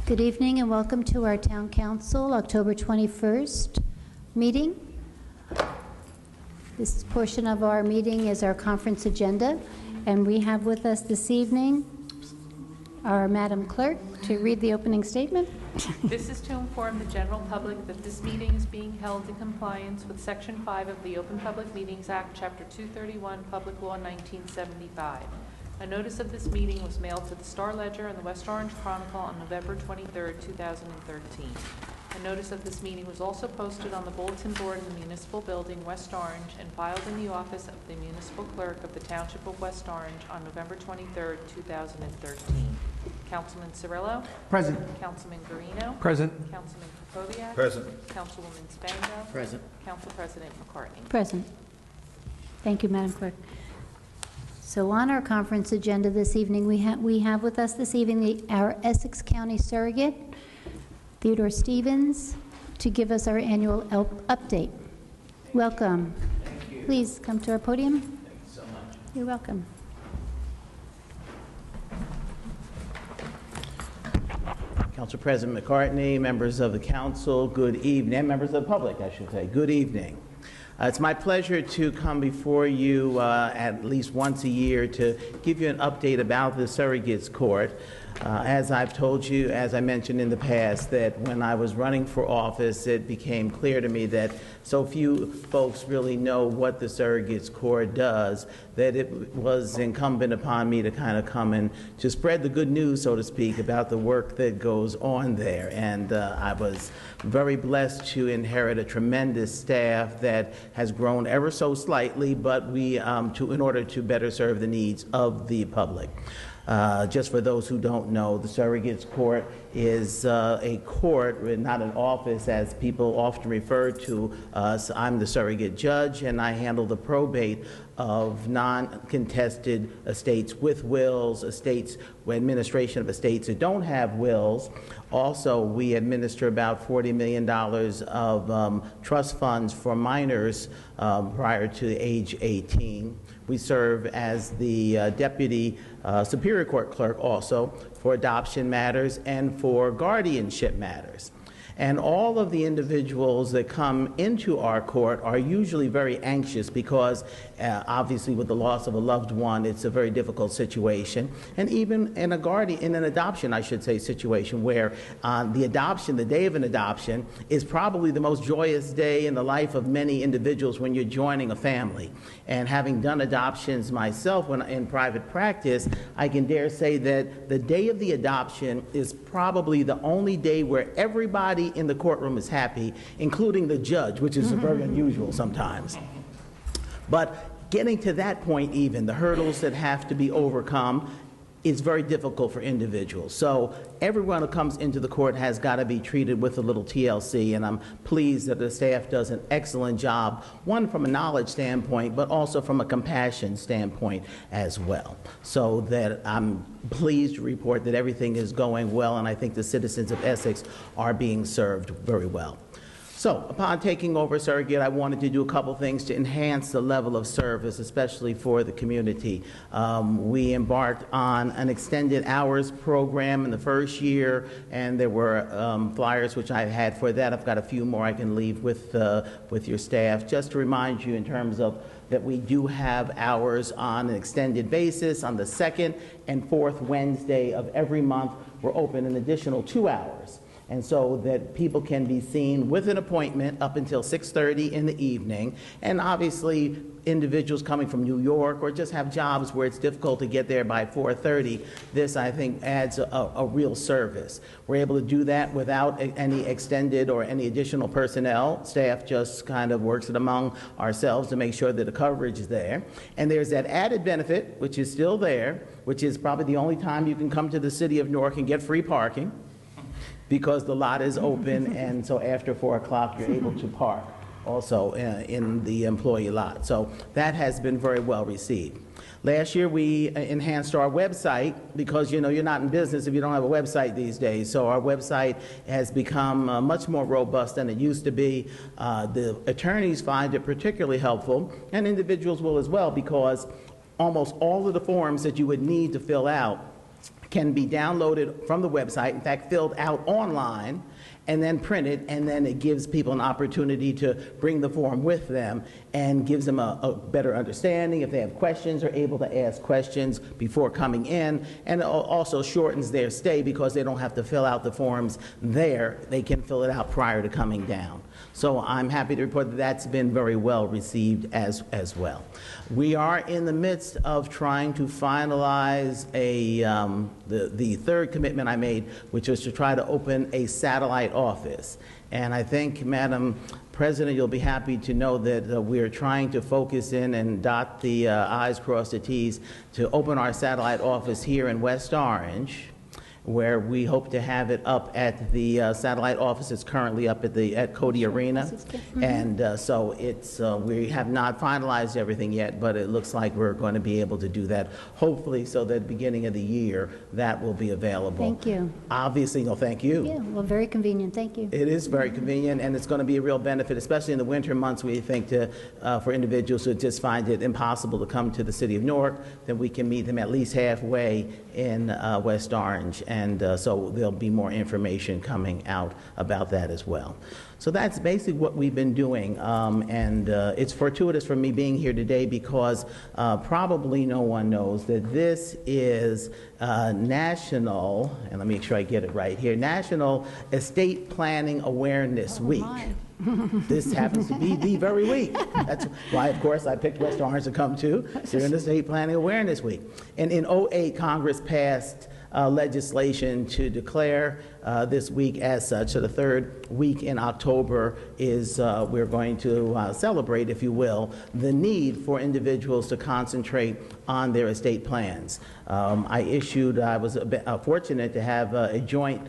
Good evening and welcome to our Town Council October 21st meeting. This portion of our meeting is our conference agenda, and we have with us this evening our Madam Clerk to read the opening statement. This is to inform the general public that this meeting is being held in compliance with Section 5 of the Open Public Meetings Act, Chapter 231, Public Law 1975. A notice of this meeting was mailed to the Star Ledger and the West Orange Chronicle on November 23, 2013. A notice of this meeting was also posted on the bulletin board in the Municipal Building, West Orange, and filed in the office of the Municipal Clerk of the Township of West Orange on November 23, 2013. Councilman Cirillo? Present. Councilman Guarino? Present. Councilman Krokoviac? Present. Councilwoman Spango? Present. Council President McCartney? Present. Thank you, Madam Clerk. So on our conference agenda this evening, we have with us this evening our Essex County Surrogate, Theodore Stevens, to give us our annual update. Welcome. Thank you. Please come to our podium. Thank you so much. You're welcome. Council President McCartney, members of the council, good evening, and members of the public, I should say, good evening. It's my pleasure to come before you at least once a year to give you an update about the Surrogates Court. As I've told you, as I mentioned in the past, that when I was running for office, it became clear to me that so few folks really know what the Surrogates Court does, that it was incumbent upon me to kind of come and to spread the good news, so to speak, about the work that goes on there. And I was very blessed to inherit a tremendous staff that has grown ever so slightly, but in order to better serve the needs of the public. Just for those who don't know, the Surrogates Court is a court, not an office, as people often refer to us. I'm the surrogate judge, and I handle the probate of non-contested estates with wills, administration of estates that don't have wills. Also, we administer about $40 million of trust funds for minors prior to age 18. We serve as the Deputy Superior Court Clerk also for adoption matters and for guardianship matters. And all of the individuals that come into our court are usually very anxious because obviously with the loss of a loved one, it's a very difficult situation. And even in an adoption, I should say, situation where the day of an adoption is probably the most joyous day in the life of many individuals when you're joining a family. And having done adoptions myself when in private practice, I can dare say that the day of the adoption is probably the only day where everybody in the courtroom is happy, including the judge, which is very unusual sometimes. But getting to that point, even the hurdles that have to be overcome, is very difficult for individuals. So everyone who comes into the court has got to be treated with a little TLC, and I'm pleased that the staff does an excellent job, one from a knowledge standpoint, but also from a compassion standpoint as well. So that I'm pleased to report that everything is going well, and I think the citizens of Essex are being served very well. So, upon taking over Surrogate, I wanted to do a couple things to enhance the level of service, especially for the community. We embarked on an extended hours program in the first year, and there were flyers which I had for that. I've got a few more I can leave with your staff. Just to remind you in terms of that we do have hours on an extended basis. On the second and fourth Wednesday of every month, we're open an additional 2 hours. And so that people can be seen with an appointment up until 6:30 in the evening. And obviously, individuals coming from New York or just have jobs where it's difficult to get there by 4:30, this, I think, adds a real service. We're able to do that without any extended or any additional personnel. Staff just kind of works it among ourselves to make sure that the coverage is there. And there's that added benefit, which is still there, which is probably the only time you can come to the city of Newark and get free parking, because the lot is open, and so after 4 o'clock you're able to park also in the employee lot. So that has been very well received. Last year we enhanced our website because you're not in business if you don't have a website these days. So our website has become much more robust than it used to be. The attorneys find it particularly helpful, and individuals will as well, because almost all of the forms that you would need to fill out can be downloaded from the website, in fact, filled out online, and then printed, and then it gives people an opportunity to bring the form with them and gives them a better understanding. If they have questions, they're able to ask questions before coming in, and it also shortens their stay because they don't have to fill out the forms there. They can fill it out prior to coming down. So I'm happy to report that that's been very well received as well. We are in the midst of trying to finalize the third commitment I made, which was to try to open a satellite office. And I think, Madam President, you'll be happy to know that we're trying to focus in and dot the I's, cross the T's, to open our satellite office here in West Orange, where we hope to have it up at the satellite office. It's currently up at Cody Arena. And so it's, we have not finalized everything yet, but it looks like we're going to be able to do that, hopefully, so that at the beginning of the year, that will be available. Thank you. Obviously, no, thank you. Yeah, well, very convenient, thank you. It is very convenient, and it's going to be a real benefit, especially in the winter months, we think, for individuals who just find it impossible to come to the city of Newark. Then we can meet them at least halfway in West Orange. And so there'll be more information coming out about that as well. So that's basically what we've been doing, and it's fortuitous for me being here today because probably no one knows that this is National, and let me make sure I get it right here, National Estate Planning Awareness Week. My. This happens to be the very week. That's why, of course, I picked West Orange to come to during the Estate Planning Awareness Week. And in '08, Congress passed legislation to declare this week as such. So the third week in October is we're going to celebrate, if you will, the need for individuals to concentrate on their estate plans. I was fortunate to have a joint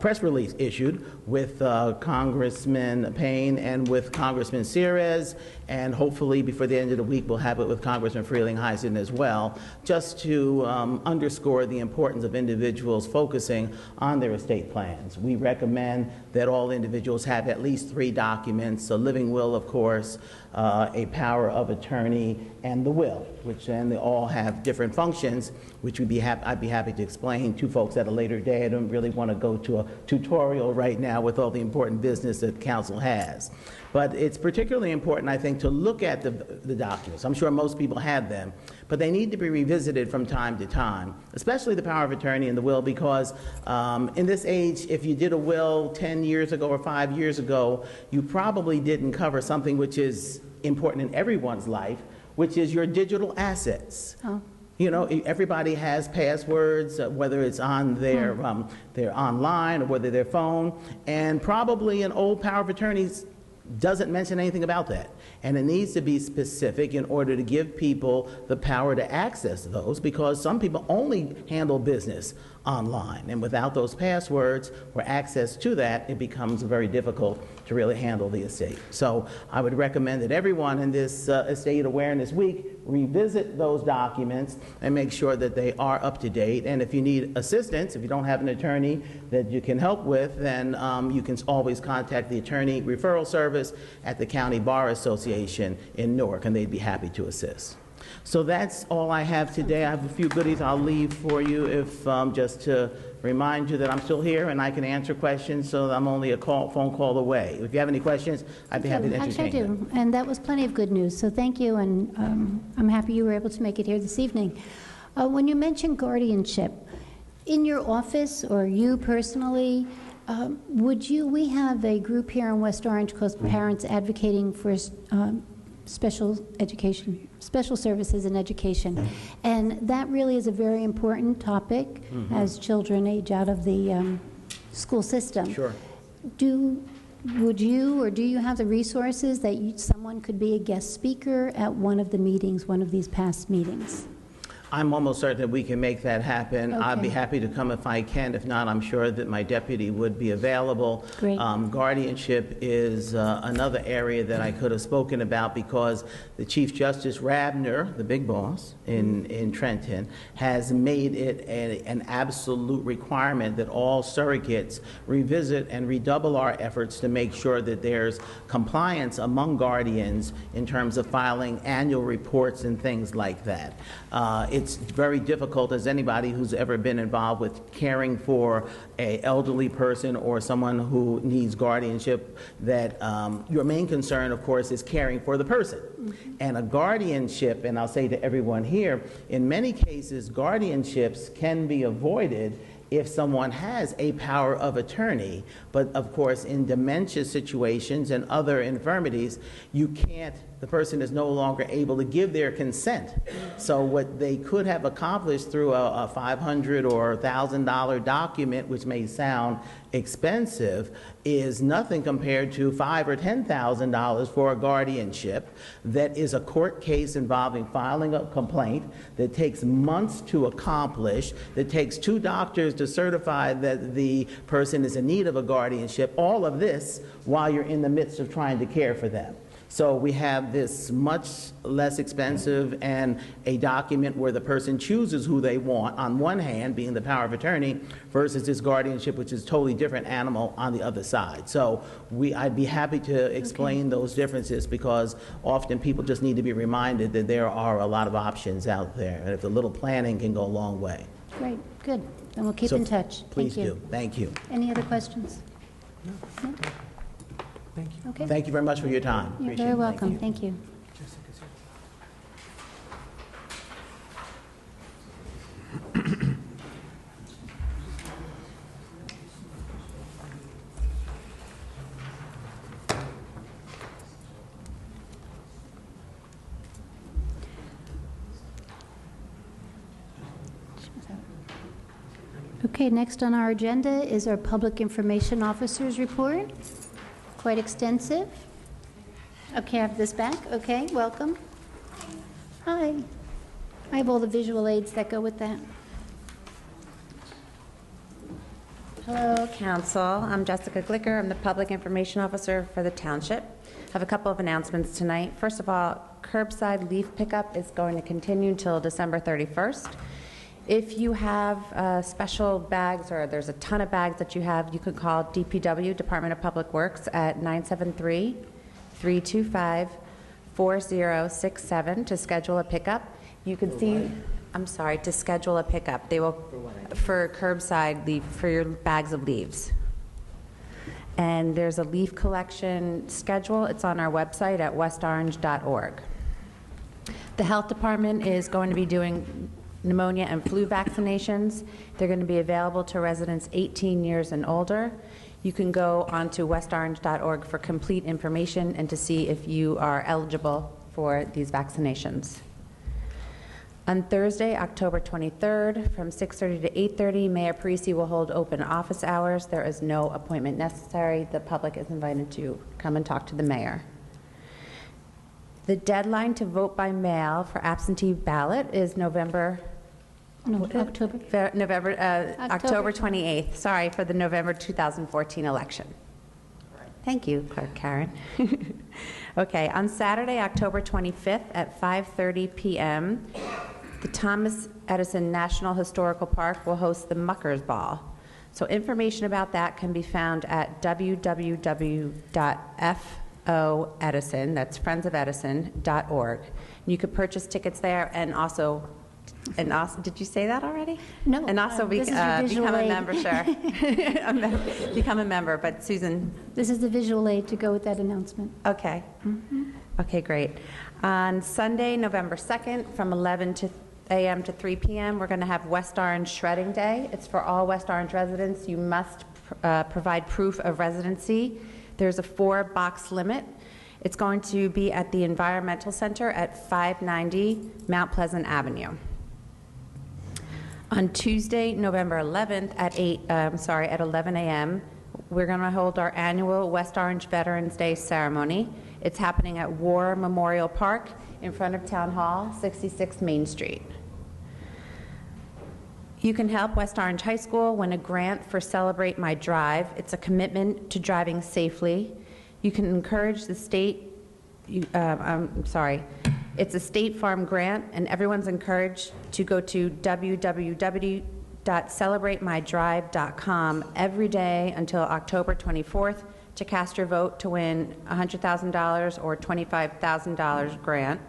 press release issued with Congressman Payne and with Congressman Ceres, and hopefully before the end of the week we'll have it with Congressman Freeling-Heisen as well, just to underscore the importance of individuals focusing on their estate plans. We recommend that all individuals have at least 3 documents: a living will, of course, a power of attorney, and the will, which then they all have different functions, which I'd be happy to explain to folks at a later day. I don't really want to go to a tutorial right now with all the important business that council has. But it's particularly important, I think, to look at the documents. I'm sure most people have them, but they need to be revisited from time to time, especially the power of attorney and the will, because in this age, if you did a will 10 years ago or 5 years ago, you probably didn't cover something which is important in everyone's life, which is your digital assets. Oh. You know, everybody has passwords, whether it's on their online or whether their phone, and probably an old power of attorney doesn't mention anything about that. And it needs to be specific in order to give people the power to access those, because some people only handle business online, and without those passwords or access to that, it becomes very difficult to really handle the estate. So I would recommend that everyone in this Estate Awareness Week revisit those documents and make sure that they are up to date. And if you need assistance, if you don't have an attorney that you can help with, then you can always contact the Attorney Referral Service at the County Bar Association in Newark, and they'd be happy to assist. So that's all I have today. I have a few goodies I'll leave for you, if just to remind you that I'm still here and I can answer questions, so I'm only a phone call away. If you have any questions, I'd be happy to entertain Actually, I them. do, and that was plenty of good news, so thank you, and I'm happy you were able to make it here this evening. When you mentioned guardianship, in your office, or you personally, we have a group here in West Orange called Parents Advocating for Special Education, Special Services in Education, and that really is a very important topic as children age out of the school system. Sure. Would you, or do you have the resources that someone could be a guest speaker at one of the meetings, one of these past meetings? I'm almost certain that we can make that happen. Okay. I'd be happy to come if I can. If not, I'm sure that my deputy would be available. Great. Guardianship is another area that I could have spoken about, because the Chief Justice Rabner, the big boss in Trenton, has made it an absolute requirement that all surrogates revisit and redouble our efforts to make sure that there's compliance among guardians in terms of filing annual reports and things like that. it's very difficult, as anybody who's ever been involved with caring for an elderly person or someone who needs guardianship, that your main concern, of course, is caring for the person. And a guardianship, and I'll say to everyone here, in many cases, guardianships can be avoided if someone has a power of attorney. But of course, in dementia situations and other infirmities, you can't, the person is no longer able to give their consent. So what they could have accomplished through a $500 or $1,000 document, which may sound expensive, is nothing compared to $5,000 or $10,000 for a guardianship that is a court case involving filing a complaint that takes months to accomplish, that takes 2 doctors to certify that the person is in need of a guardianship, all of this while you're in the midst of trying to care for them. So we have this much less expensive and a document where the person chooses who they want, on one hand, being the power of attorney, versus this guardianship, which is a totally different animal on the other side. So I'd be happy to explain those differences, because often people just need to be reminded that there are a lot of options out there, and if a little planning can go a long way. Great, good. Then we'll keep in touch. Please Thank do. Thank you. Any other questions? No? Thank you. Okay. Thank you very much for your time. You're Appreciate very it. Thank welcome. you. Thank you. Okay, next on our agenda is our Public Information Officer's report. Quite extensive. Okay, I have this back. Okay, welcome. Hi. I have all the visual aids that go with that. Hello, Council. I'm Jessica Glicker. I'm the Public Information Officer for the Township. I have a couple of announcements tonight. First of all, curbside leaf pickup is going to continue until December 31st. If you have special bags, or there's a ton of bags that you have, you could call DPW, Department of Public Works, at 973-325-4067 to schedule a pickup. You can see, I'm sorry, to schedule a pickup. They will, for curbside leaf, for your bags of leaves. And there's a leaf collection schedule. It's on our website at westorange.org. The Health Department is going to be doing pneumonia and flu vaccinations. They're going to be available to residents 18 years and older. You can go onto westorange.org for complete information and to see if you are eligible for these vaccinations. On Thursday, October 23rd, from 6:30 to 8:30, Mayor Parisi will hold open office hours. There is no appointment necessary. The public is invited to come and talk to the mayor. The deadline to vote by mail for absentee ballot is October 28th, sorry, for the November 2014 election. Thank you, Clerk Karen. Okay, on Saturday, October 25th at 5:30 p.m., the Thomas Edison National Historical Park will host the Muckers Ball. So information about that can be found at www.FOEdison, that's friendsofedison.org. You could purchase tickets there, and also, did you say that already? No. And also this is your visual become a aid. member, sure. Become a member, but Susan. This is the visual aid to go with that announcement. Okay. Okay, great. On Sunday, November 2nd, from 11 a.m. to 3 p.m., we're going to have West Orange Shredding Day. It's for all West Orange residents. You must provide proof of residency. There's a 4-box limit. It's going to be at the Environmental Center at 590 Mount Pleasant Avenue. On Tuesday, November 11th at 11 a.m., we're going to hold our annual West Orange Veterans Day ceremony. It's happening at War Memorial Park in front of Town Hall, 66 Main Street. You can help West Orange High School win a grant for Celebrate My Drive. It's a commitment to driving safely. You can encourage the state, it's a State Farm grant, and everyone's encouraged to go to www.celebratemydrive.com every day until October 24th to cast your vote to win $100,000 or $25,000 grant,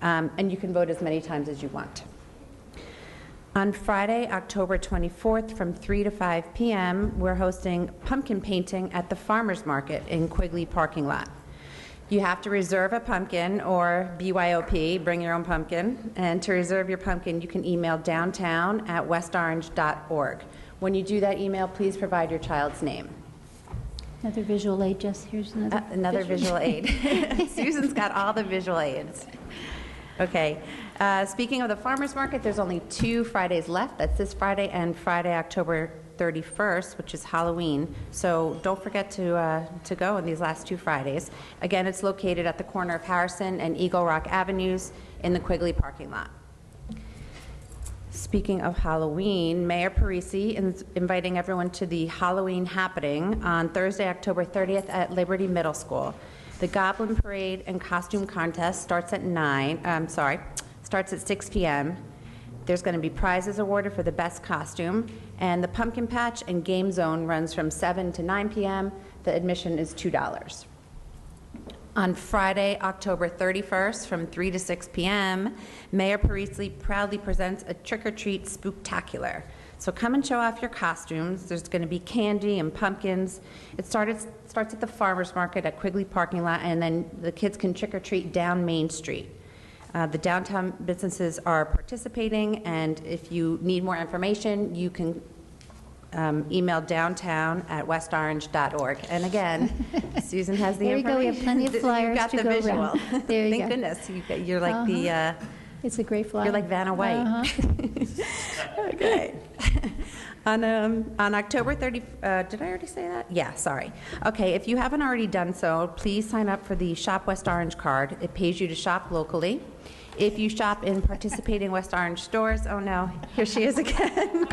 and you can vote as many times as you want. On Friday, October 24th, from 3 to 5 p.m., we're hosting pumpkin painting at the Farmers Market in Quigley parking lot. You have to reserve a pumpkin, or BYOP, bring your own pumpkin. And to reserve your pumpkin, you can email downtown@westorange.org. When you do that email, please provide your child's name. Another visual aid, Jess, here's another. Another visual aid. Susan's got all the visual aids. Okay. Speaking of the farmers market, there's only 2 Fridays left. That's this Friday and Friday, October 31st, which is Halloween. So don't forget to go on these last 2 Fridays. Again, it's located at the corner of Harrison and Eagle Rock Avenues in the Quigley parking lot. Speaking of Halloween, Mayor Parisi is inviting everyone to the Halloween happening on Thursday, October 30th at Liberty Middle School. The Goblin Parade and Costume Contest starts at 6 p.m. There's going to be prizes awarded for the best costume, and the Pumpkin Patch and Game Zone runs from 7 to 9 p.m. The admission is $2. On Friday, October 31st, from 3 to 6 p.m., Mayor Parisi proudly presents a trick-or-treat spooktacular. So come and show off your costumes. There's going to be candy and pumpkins. It starts at the farmers market at Quigley parking lot, and then the kids can trick-or-treat down Main Street. The downtown businesses are participating, and if you need more information, you can email downtown@westorange.org. And again, Susan has the There you go, we information. have plenty of flyers You've got to the go visual. around. There you Thank go. goodness. You're like the... It's a great flyer. You're like Vanna White. Uh-huh. Okay. On October 30, did I already say that? Yeah, sorry. Okay, if you haven't already done so, please sign up for the Shop West Orange card. It pays you to shop locally. If you shop in participating West Orange stores, oh no, here she is again.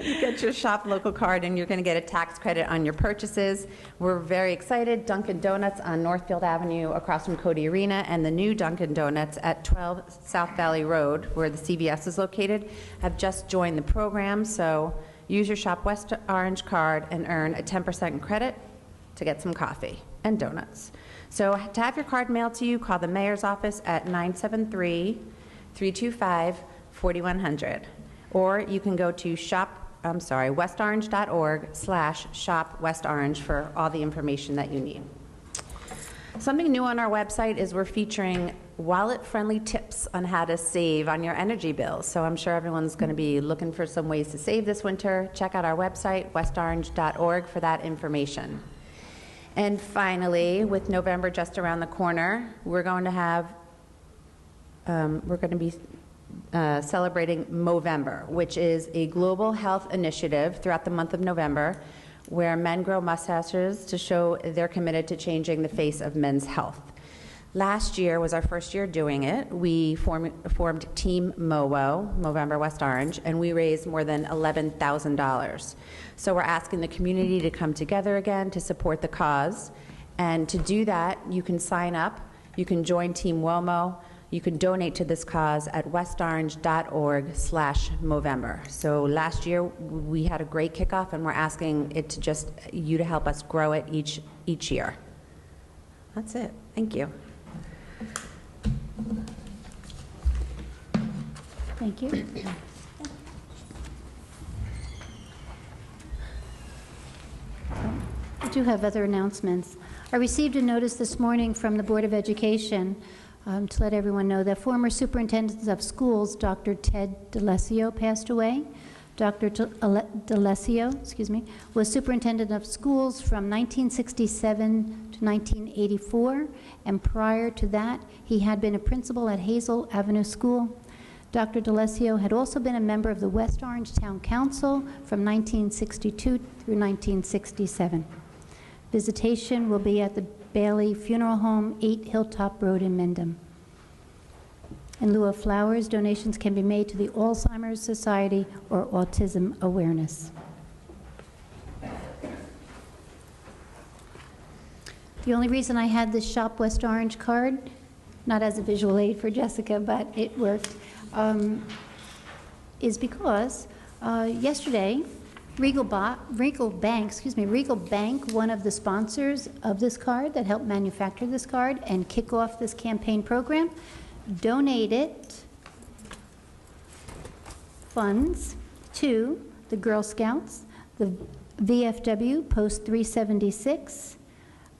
You get your shop local card and you're going to get a tax credit on your purchases. We're very excited. Dunkin' Donuts on Northfield Avenue across from Cody Arena, and the new Dunkin' Donuts at 12 South Valley Road, where the CVS is located, have just joined the program. So use your Shop West Orange card and earn a 10% credit to get some coffee and donuts. So to have your card mailed to you, call the mayor's office at 973-325-4100. Or you can go to westorange.org/shop-westorange for all the information that you need. Something new on our website is we're featuring wallet-friendly tips on how to save on your energy bills. So I'm sure everyone's going to be looking for some ways to save this winter. Check out our website, westorange.org, for that information. And finally, with November just around the corner, we're going to be celebrating Movember, which is a global health initiative throughout the month of November, where men grow mustaches to show they're committed to changing the face of men's health. Last year was our first year doing it. We formed Team MOWO, Movember West Orange, and we raised more than $11,000. So we're asking the community to come together again to support the cause. And to do that, you can sign up, you can join Team WOMO, you can donate to this cause at westorange.org/Movember. So last year we had a great kickoff, and we're asking it to you to help us grow it each year. That's it. Thank you. Thank you. I do have other announcements. I received a notice this morning from the Board of Education to let everyone know that former superintendent of schools, Dr. Ted DeLessio, passed away. Dr. DeLessio, was superintendent of schools from 1967 to 1984, and prior to that, he had been a principal at Hazel Avenue School. Dr. DeLessio had also been a member of the West Orange Town Council from 1962 through 1967. Visitation will be at the Bailey Funeral Home, 8 Hilltop Road in Mendham. In lieu of flowers, donations can be made to the Alzheimer's Society or Autism Awareness. The only reason I had this Shop West Orange card, not as a visual aid for Jessica, but it worked, is because yesterday, Regal Bank, one of the sponsors of this card that helped manufacture this card and kick off this campaign program, donated funds to the Girl Scouts, the VFW Post 376,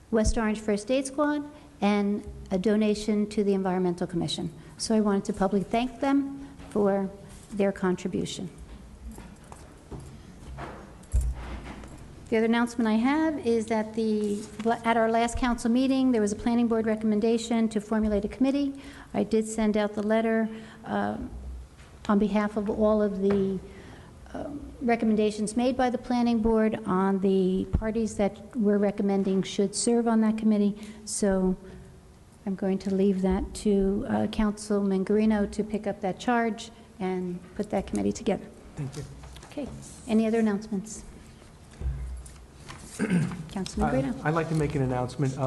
West Orange First Aid Squad, and a donation to the Environmental Commission. So I wanted to publicly thank them for their contribution. The other announcement I have is that at our last council meeting, there was a planning board recommendation to formulate a committee. I did send out the letter on behalf of all of the recommendations made by the planning board on the parties that we're recommending should serve on that committee. So I'm going to leave that to Councilman Guarino to pick up that charge and put that committee together. Thank you. Okay. Any other announcements? Councilman Guarino. I'd like to make an announcement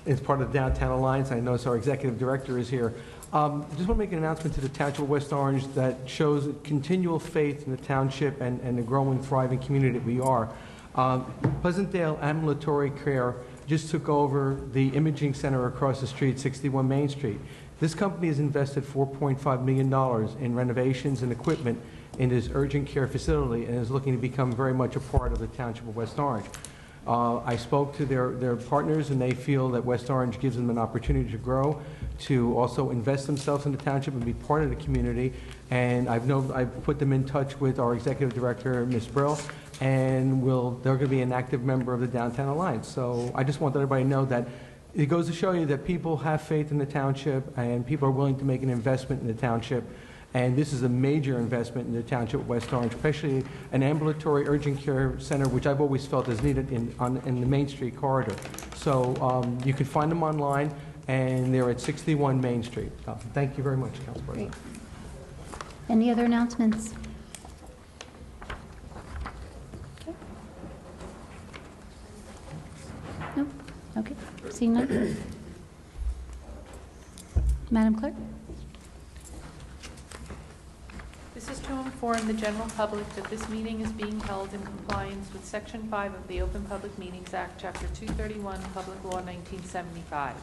as part of the Downtown Alliance. I notice our executive director is here. Just want to make an announcement to the Township of West Orange that shows continual faith in the township and the growing, thriving community that we are. Pleasantdale Ambulatory Care just took over the imaging center across the street, 61 Main Street. This company has invested $4.5 million in renovations and equipment in this urgent care facility and is looking to become very much a part of the Township of West Orange. I spoke to their partners, and they feel that West Orange gives them an opportunity to grow, to also invest themselves in the township and be part of the community. And I've put them in touch with our executive director, Ms. Brill, and they're going to be an active member of the Downtown Alliance. So I just want everybody to know that it goes to show you that people have faith in the township and people are willing to make an investment in the township. And this is a major investment in the Township of West Orange, especially an ambulatory urgent care center, which I've always felt is needed in the Main Street corridor. So you can find them online, and they're at 61 Main Street. Thank you very much, Council President. Great. Any other announcements? Okay. Nope. Okay. Seeing none. Madam Clerk? This is to inform the general public that this meeting is being held in compliance with Section 5 of the Open Public Meetings Act, Chapter 231, Public Law 1975.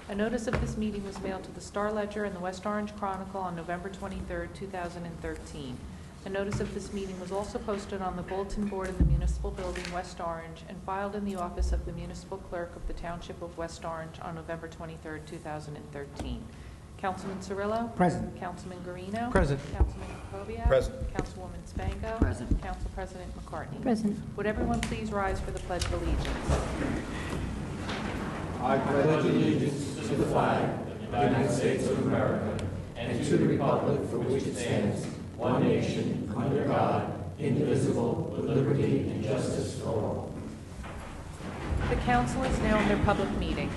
A notice of this meeting was mailed to the Star-Ledger and the West Orange Chronicle on November 23, 2013. A notice of this meeting was also posted on the bulletin board in the Municipal Building, West Orange, and filed in the office of the Municipal Clerk of the Township of West Orange on November 23, 2013. Councilman Cirillo? Present. Councilman Guarino? Present. Councilman Krokoviac? Present. Councilwoman Spango? Present. Council President McCartney? Present. Would everyone please rise for the Pledge of Allegiance? I pledge allegiance to the flag of the United States of America and to the republic for which it stands, one nation, under God, indivisible, with liberty and justice for all. The council is now in their public meeting.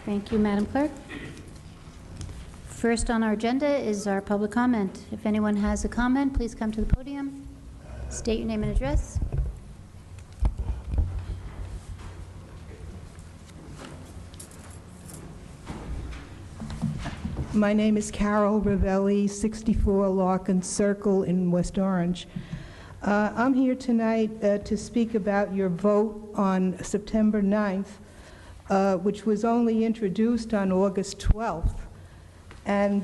Thank you, Madam Clerk. First on our agenda is our public comment. If anyone has a comment, please come to the podium. State your name and address. My name is Carol Ravelli, 64 Larkin Circle in West Orange. I'm here tonight to speak about your vote on September 9th, which was only introduced on August 12th. And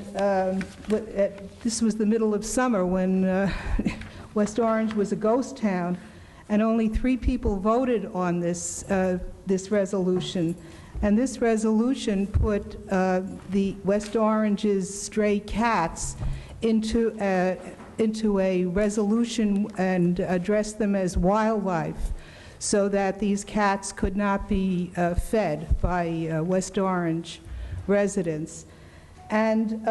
this was the middle of summer when West Orange was a ghost town, and only 3 people voted on this resolution. And this resolution put the West Orange's stray cats into a resolution and addressed them as wildlife, so that these cats could not be fed by West Orange residents. And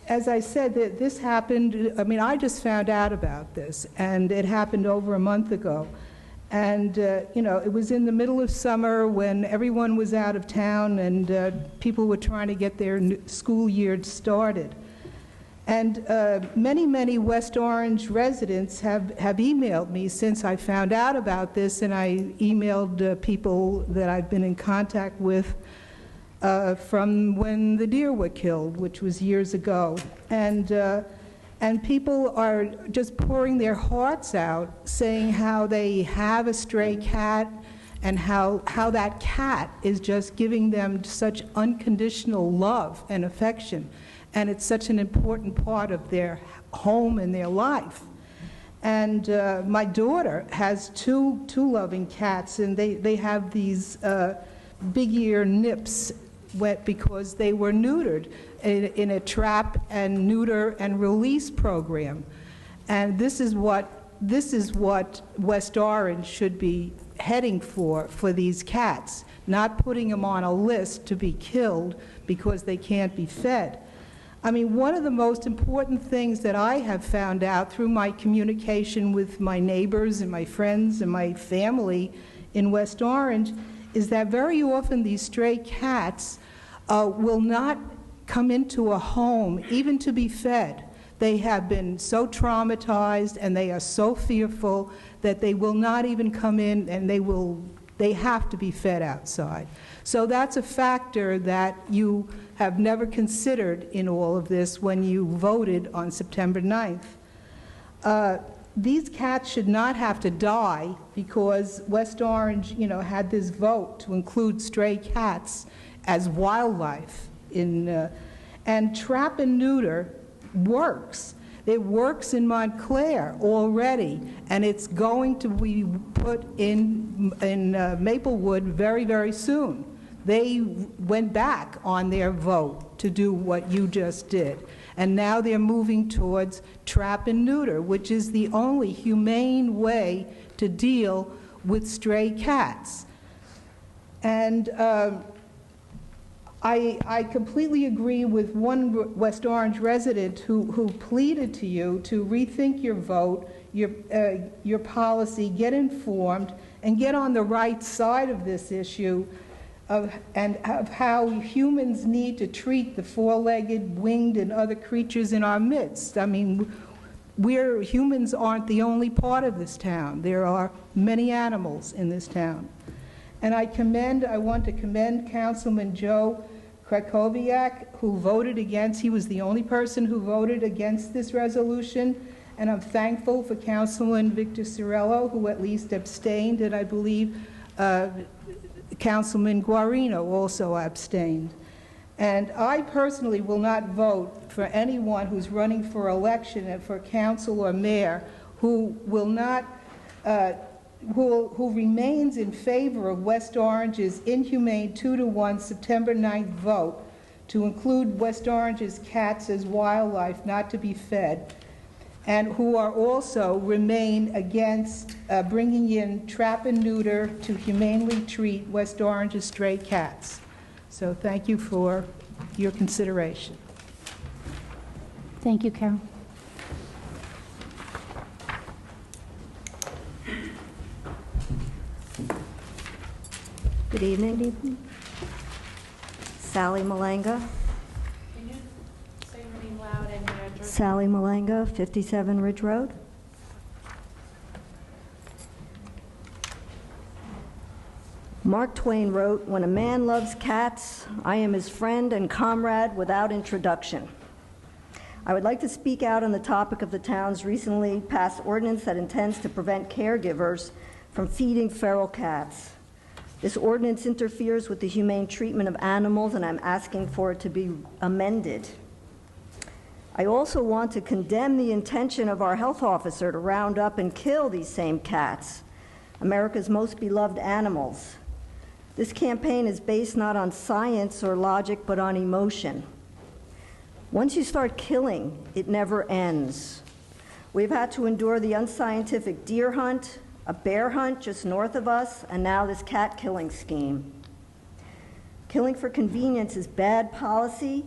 as I said, this happened, I mean, I just found out about this, and it happened over a month ago. And, you know, it was in the middle of summer when everyone was out of town and people were trying to get their school year started. And many, many West Orange residents have emailed me since I found out about this, and I emailed people that I've been in contact with from when the deer were killed, which was years ago. And people are just pouring their hearts out, saying how they have a stray cat and how that cat is just giving them such unconditional love and affection. and it's such an important part of their home and their life. And my daughter has two loving cats, and they have these big ear nips because they were neutered in a trap and neuter and release program. And this is what West Orange should be heading for these cats, not putting them on a list to be killed because they can't be fed. I mean, one of the most important things that I have found out through my communication with my neighbors and my friends and my family in West Orange is that very often these stray cats will not come into a home even to be fed. They have been so traumatized and they are so fearful that they will not even come in, and they have to be fed outside. So that's a factor that you have never considered in all of this when you voted on September 9th. These cats should not have to die because West Orange, had this vote to include stray cats as wildlife and trap and neuter works. It works in Montclair already, and it's going to be put in Maplewood very, very soon. They went back on their vote to do what you just did, and now they're moving towards trap and neuter, which is the only humane way to deal with stray cats. And I completely agree with one West Orange resident who pleaded to you to rethink your vote, your policy, get informed, and get on the right side of this issue of how humans need to treat the four-legged, winged, and other creatures in our midst. I mean, humans aren't the only part of this town. There are many animals in this town. And I want to commend Councilman Joe Krakowiak, who voted against. He was the only person who voted against this resolution. And I'm thankful for Councilman Victor Cirillo, who at least abstained, and I believe Councilman Guarino also abstained. And I personally will not vote for anyone who's running for election and for council or mayor who will not who remains in favor of West Orange's inhumane 2-to-1 September 9th vote to include West Orange's cats as wildlife not to be fed, and who are also remain against bringing in trap and neuter to humanely treat West Orange's stray cats. So thank you for your consideration. Thank you, Carol. Good evening. Sally Malanga. Can you say your name loud and your address? Sally Malanga, 57 Ridge Road. Mark Twain wrote, "When a man loves cats, I am his friend and comrade without introduction." I would like to speak out on the topic of the town's recently passed ordinance that intends to prevent caregivers from feeding feral cats. This ordinance interferes with the humane treatment of animals, and I'm asking for it to be amended. I also want to condemn the intention of our health officer to round up and kill these same cats, America's most beloved animals. This campaign is based not on science or logic, but on emotion. Once you start killing, it never ends. We've had to endure the unscientific deer hunt, a bear hunt just north of us, and now this cat killing scheme. Killing for convenience is bad policy,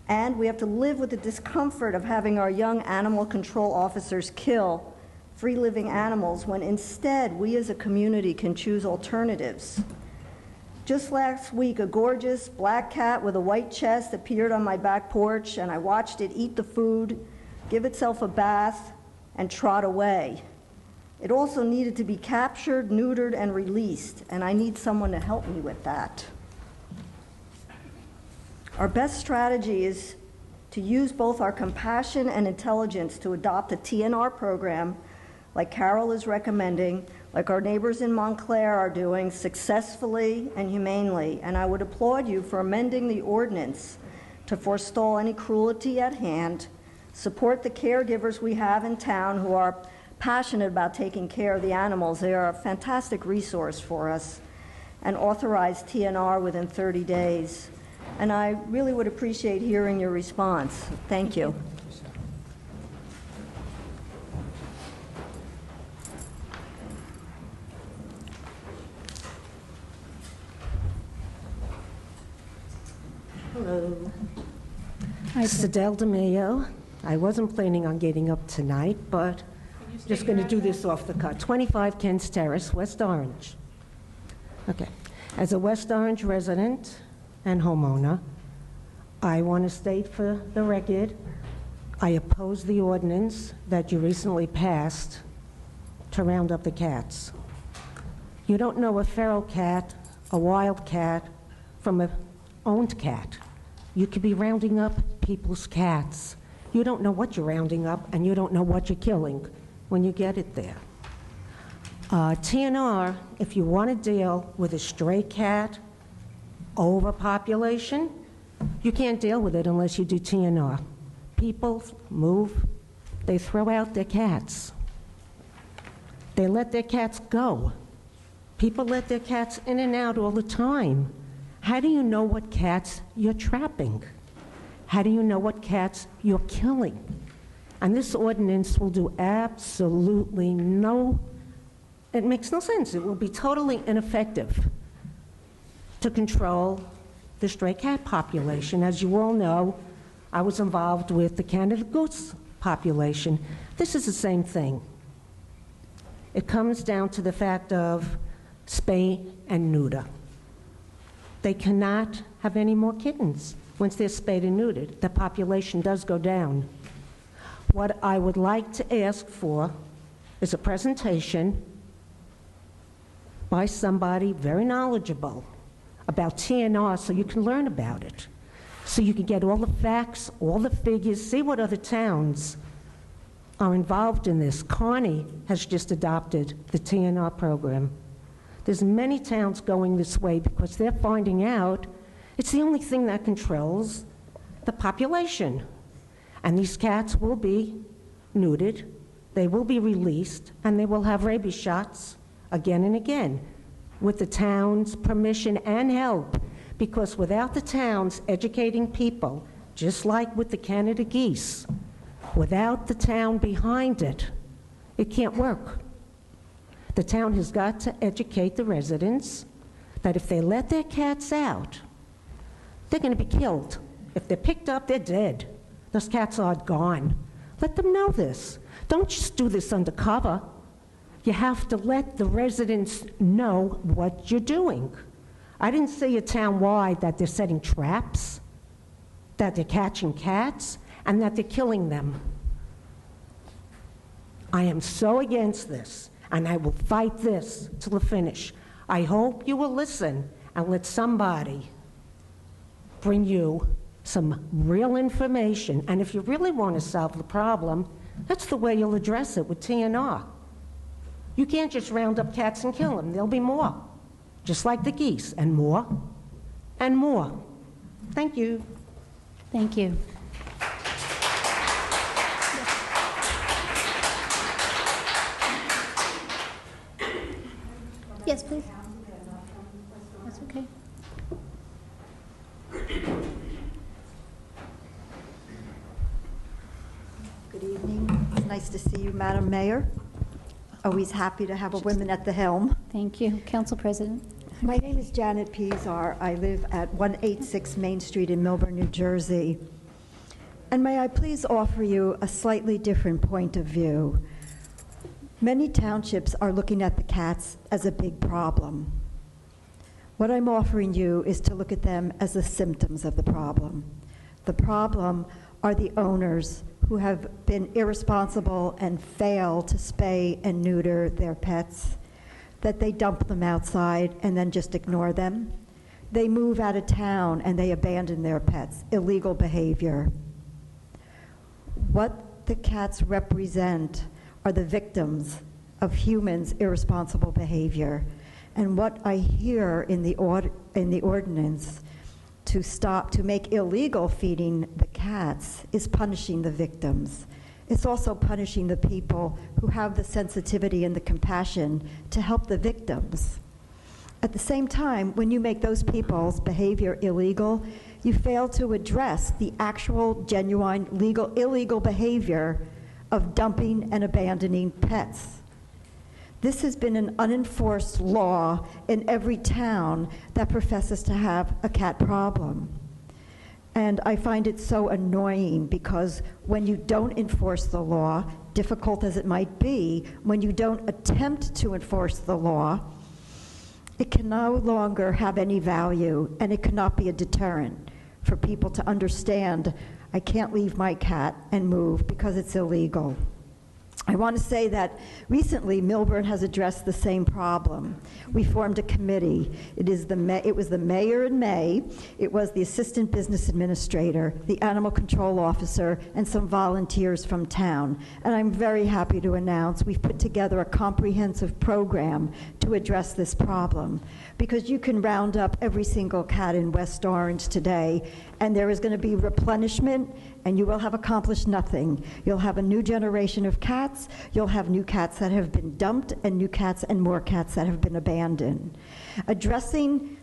and we have to live with the discomfort of having our young animal control officers kill free-living animals when instead we as a community can choose alternatives. Just last week, a gorgeous black cat with a white chest appeared on my back porch, and I watched it eat the food, give itself a bath, and trot away. It also needed to be captured, neutered, and released, and I need someone to help me with that. Our best strategy is to use both our compassion and intelligence to adopt a TNR program like Carol is recommending, like our neighbors in Montclair are doing successfully and humanely, and I would applaud you for amending the ordinance to forestall any cruelty at hand, support the caregivers we have in town who are passionate about taking care of the animals. They are a fantastic resource for us, and authorize TNR within 30 days. And I really would appreciate hearing your response. Thank you. Hello. Hi, Sedell DeMayo. I wasn't planning on getting up tonight, but just going to do this off the cut. 25 Kent's Terrace, West Orange. Okay. As a West Orange resident and homeowner, I want to state for the record, I oppose the ordinance that you recently passed to round up the cats. You don't know a feral cat, a wild cat, from an owned cat. You could be rounding up people's cats. You don't know what you're rounding up, and you don't know what you're killing when you get it there. TNR, if you want to deal with a stray cat overpopulation, you can't deal with it unless you do TNR. People move, they throw out their cats. They let their cats go. People let their cats in and out all the time. How do you know what cats you're trapping? How do you know what cats you're killing? And this ordinance will do absolutely no, it makes no sense. It will be totally ineffective to control the stray cat population. As you all know, I was involved with the Canada goose population. This is the same thing. It comes down to the fact of spay and neuter. They cannot have any more kittens once they're spayed and neutered. The population does go down. What I would like to ask for is a presentation by somebody very knowledgeable about TNR so you can learn about it, so you can get all the facts, all the figures, see what other towns are involved in this. Kearney has just adopted the TNR program. There's many towns going this way because they're finding out it's the only thing that controls the population. And these cats will be neutered, they will be released, and they will have rabies shots again and again with the town's permission and help. Because without the towns educating people, just like with the Canada geese, without the town behind it, it can't work. The town has got to educate the residents that if they let their cats out, they're going to be killed. If they're picked up, they're dead. Those cats are gone. Let them know this. Don't just do this undercover. You have to let the residents know what you're doing. I didn't see a town-wide that they're setting traps, that they're catching cats, and that they're killing them. I am so against this, and I will fight this till the finish. I hope you will listen and let somebody bring you some real information. And if you really want to solve the problem, that's the way you'll address it with TNR. You can't just round up cats and kill them. There'll be more, just like the geese, and more, and more. Thank you. Thank you. Yes, please. That's okay. Good evening. It's nice to see you, Madam Mayor. Always happy to have a woman at the helm. Thank you. Council President. My name is Janet Pizar. I live at 186 Main Street in Millburn, New Jersey. And may I please offer you a slightly different point of view. Many townships are looking at the cats as a big problem. What I'm offering you is to look at them as the symptoms of the problem. The problem are the owners who have been irresponsible and fail to spay and neuter their pets, that they dump them outside and then just ignore them. They move out of town and they abandon their pets, illegal behavior. What the cats represent are the victims of humans' irresponsible behavior. And what I hear in the ordinance to make illegal feeding the cats is punishing the victims. It's also punishing the people who have the sensitivity and the compassion to help the victims. At the same time, when you make those people's behavior illegal, you fail to address the actual, genuine, illegal behavior of dumping and abandoning pets. This has been an unenforced law in every town that professes to have a cat problem. And I find it so annoying because when you don't enforce the law, difficult as it might be, when you don't attempt to enforce the law, it can no longer have any value, and it cannot be a deterrent for people to understand, I can't leave my cat and move because it's illegal. I want to say that recently Millburn has addressed the same problem. We formed a committee. It was the mayor in May, it was the assistant business administrator, the animal control officer, and some volunteers from town. And I'm very happy to announce we've put together a comprehensive program to address this problem. Because you can round up every single cat in West Orange today, and there is going to be replenishment, and you will have accomplished nothing. You'll have a new generation of cats, you'll have new cats that have been dumped, and new cats and more cats that have been abandoned. Addressing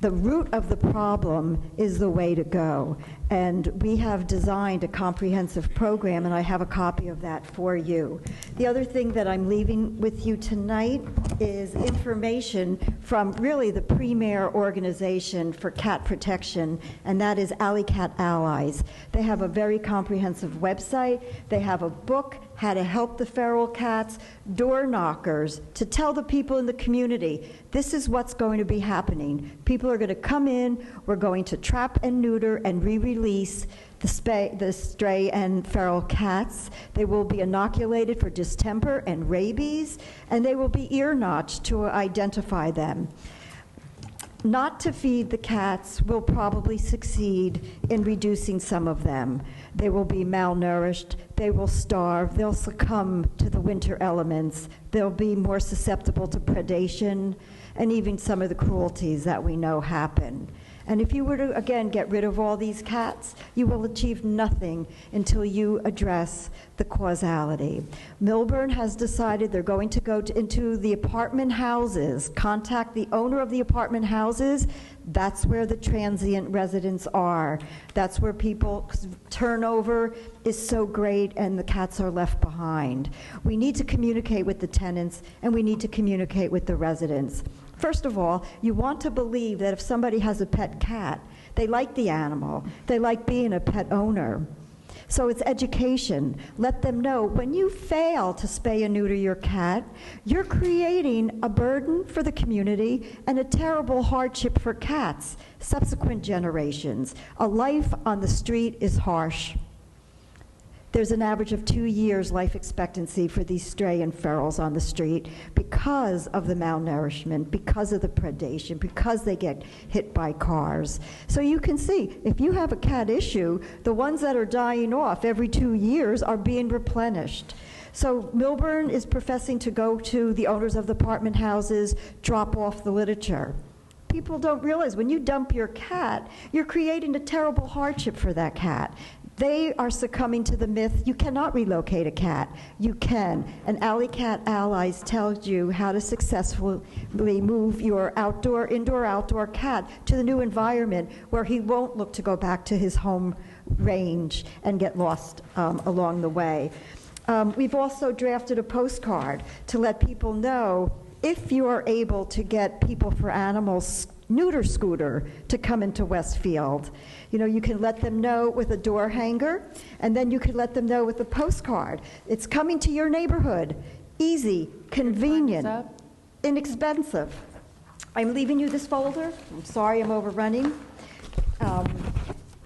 the root of the problem is the way to go. And we have designed a comprehensive program, and I have a copy of that for you. The other thing that I'm leaving with you tonight is information from really the premier organization for cat protection, and that is Alley Cat Allies. They have a very comprehensive website. They have a book, How to Help the Feral Cats, door knockers, to tell the people in the community, this is what's going to be happening. People are going to come in, we're going to trap and neuter and re-release the stray and feral cats. They will be inoculated for distemper and rabies, and they will be ear-notched to identify them. Not to feed the cats will probably succeed in reducing some of them. They will be malnourished, they will starve, they'll succumb to the winter elements, they'll be more susceptible to predation, and even some of the cruelties that we know happen. And if you were to, again, get rid of all these cats, you will achieve nothing until you address the causality. Millburn has decided they're going to go into the apartment houses, contact the owner of the apartment houses. That's where the transient residents are. That's where people's turnover is so great and the cats are left behind. We need to communicate with the tenants, and we need to communicate with the residents. First of all, you want to believe that if somebody has a pet cat, they like the animal, they like being a pet owner. So it's education. Let them know when you fail to spay and neuter your cat, you're creating a burden for the community and a terrible hardship for cats, subsequent generations. A life on the street is harsh. There's an average of 2 years life expectancy for these stray and ferals on the street because of the malnourishment, because of the predation, because they get hit by cars. So you can see, if you have a cat issue, the ones that are dying off every 2 years are being replenished. So Millburn is professing to go to the owners of the apartment houses, drop off the literature. People don't realize when you dump your cat, you're creating a terrible hardship for that cat. They are succumbing to the myth, you cannot relocate a cat. You can. And Alley Cat Allies tells you how to successfully move your indoor-outdoor cat to the new environment where he won't look to go back to his home range and get lost along the way. We've also drafted a postcard to let people know if you are able to get People for Animals neuter scooter to come into Westfield. You know, you can let them know with a door hanger, and then you can let them know with a postcard. It's coming to your neighborhood. Easy, convenient, inexpensive. I'm leaving you this folder. I'm sorry I'm overrunning.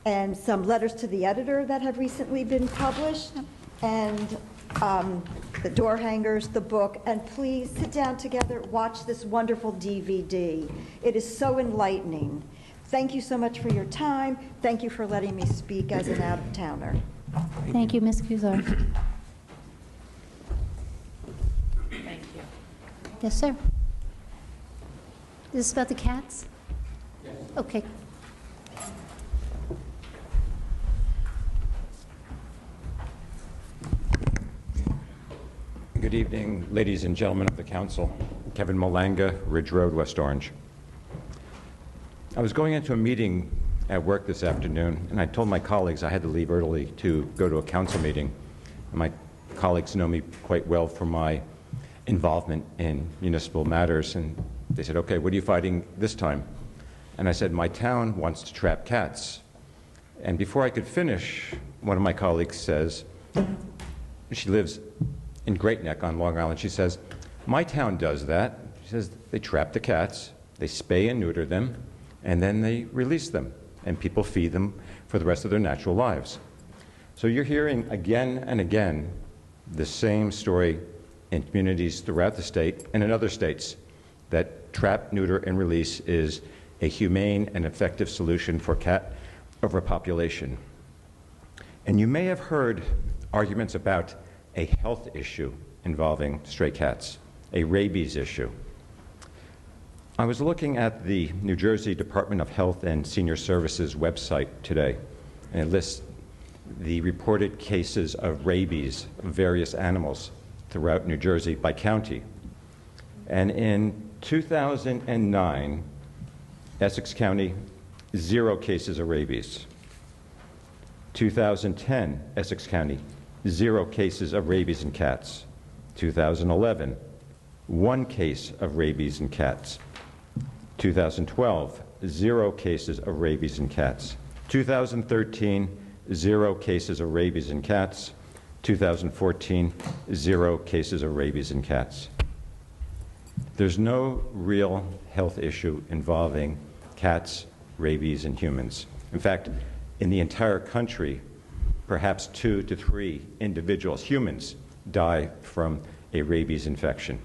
And some letters to the editor that have recently been published, and the door hangers, the book, and please sit down together, watch this wonderful DVD. It is so enlightening. Thank you so much for your time. Thank you for letting me speak as an out-of-towner. Thank you, Ms. Kuzar. Thank you. Yes, sir. Is this about the cats? Yes. Okay. Good evening, ladies and gentlemen of the council. Kevin Malanga, Ridge Road, West Orange. I was going into a meeting at work this afternoon, and I told my colleagues I had to leave early to go to a council meeting. And my colleagues know me quite well for my involvement in municipal matters, and they said, okay, what are you fighting this time? And I said, my town wants to trap cats. And before I could finish, one of my colleagues says, she lives in Great Neck on Long Island, she says, my town does that. She says, they trap the cats, they spay and neuter them, and then they release them, and people feed them for the rest of their natural lives. So you're hearing again and again the same story in communities throughout the state and in other states, that trap, neuter, and release is a humane and effective solution for cat overpopulation. And you may have heard arguments about a health issue involving stray cats, a rabies issue. I was looking at the New Jersey Department of Health and Senior Services website today, and it lists the reported cases of rabies of various animals throughout New Jersey by county. And in 2009, Essex County, 0 cases of rabies. 2010, Essex County, 0 cases of rabies in cats. 2011, 1 case of rabies in cats. 2012, 0 cases of rabies in cats. 2013, 0 cases of rabies in cats. 2014, 0 cases of rabies in cats. There's no real health issue involving cats, rabies, and humans. In fact, in the entire country, perhaps 2 to 3 individuals, humans, die from a rabies infection.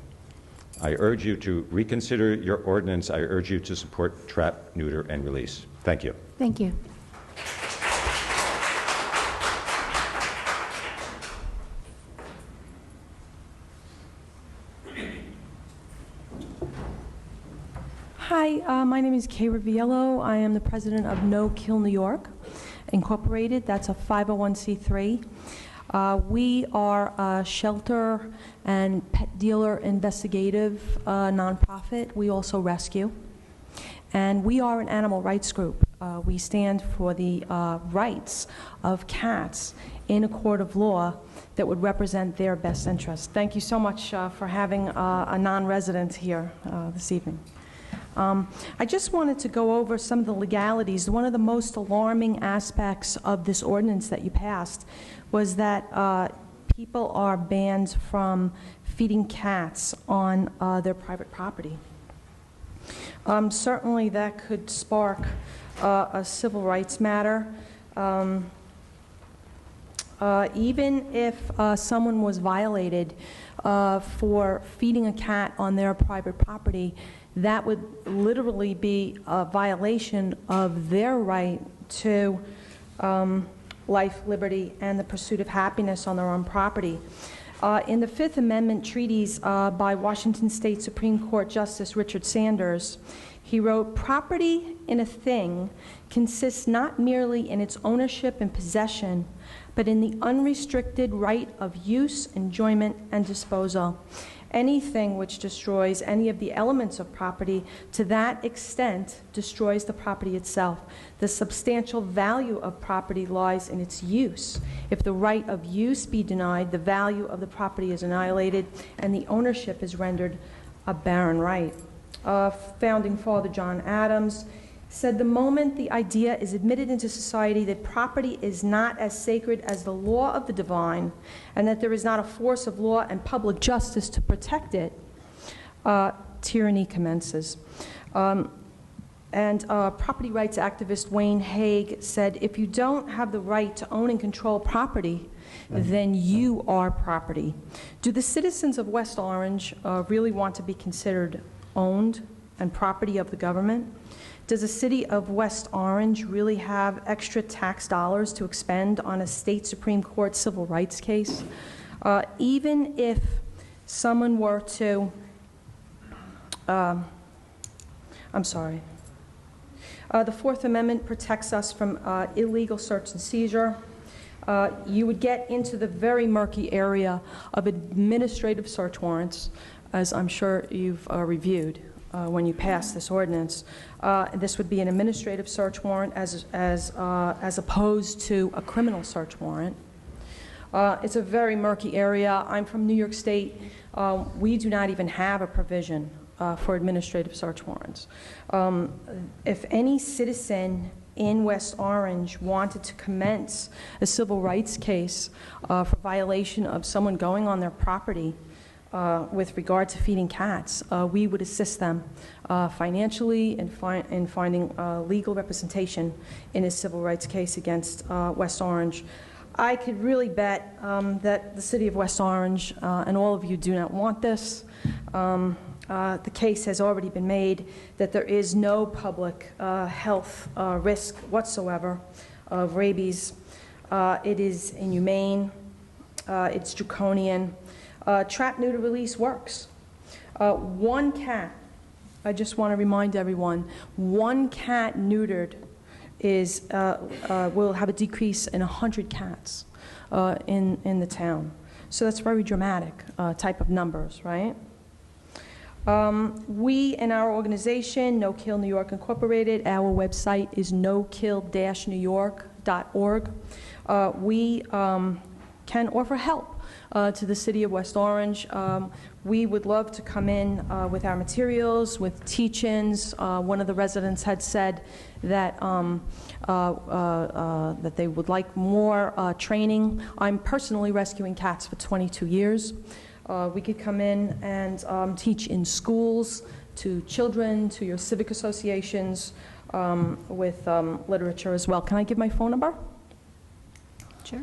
I urge you to reconsider your ordinance. I urge you to support trap, neuter, and release. Thank you. Thank you. Hi, my name is Kay Riviello. I am the president of No Kill New York Incorporated. That's a 501c3. We are a shelter and pet dealer investigative nonprofit. We also rescue. And we are an animal rights group. We stand for the rights of cats in a court of law that would represent their best interests. Thank you so much for having a non-resident here this evening. I just wanted to go over some of the legalities. One of the most alarming aspects of this ordinance that you passed was that people are banned from feeding cats on their private property. Certainly that could spark a civil rights matter. Even if someone was violated for feeding a cat on their private property, that would literally be a violation of their right to life, liberty, and the pursuit of happiness on their own property. In the Fifth Amendment treatise by Washington State Supreme Court Justice Richard Sanders, he wrote, "Property in a thing consists not merely in its ownership and possession, but in the unrestricted right of use, enjoyment, and disposal. Anything which destroys any of the elements of property to that extent destroys the property itself. The substantial value of property lies in its use. If the right of use be denied, the value of the property is annihilated and the ownership is rendered a barren right." Founding Father John Adams said, "The moment the idea is admitted into society that property is not as sacred as the law of the divine, and that there is not a force of law and public justice to protect it, tyranny commences." Property rights activist Wayne Haig said, "If you don't have the right to own and control property, then you are property." Do the citizens of West Orange really want to be considered owned and property of the government? Does the city of West Orange really have extra tax dollars to expend on a state Supreme Court civil rights case? Even if someone were to, the Fourth Amendment protects us from illegal search and seizure. you would get into the very murky area of administrative search warrants, as I'm sure you've reviewed when you passed this ordinance. This would be an administrative search warrant as opposed to a criminal search warrant. It's a very murky area. I'm from New York State. We do not even have a provision for administrative search warrants. If any citizen in West Orange wanted to commence a civil rights case for violation of someone going on their property with regard to feeding cats, we would assist them financially in finding legal representation in a civil rights case against West Orange. I could really bet that the city of West Orange and all of you do not want this. The case has already been made that there is no public health risk whatsoever of rabies. It is inhumane. It's draconian. Trap, neuter, release works. One cat, I just want to remind everyone, one cat neutered will have a decrease in 100 cats in the town. So that's very dramatic type of numbers, right? We in our organization, No Kill New York Incorporated, our website is nokill-newyork.org. We can offer help to the city of West Orange. We would love to come in with our materials, with teach-ins. One of the residents had said that that they would like more training. I'm personally rescuing cats for 22 years. We could come in and teach in schools, to children, to your civic associations, with literature as well. Can I give my phone number? Sure.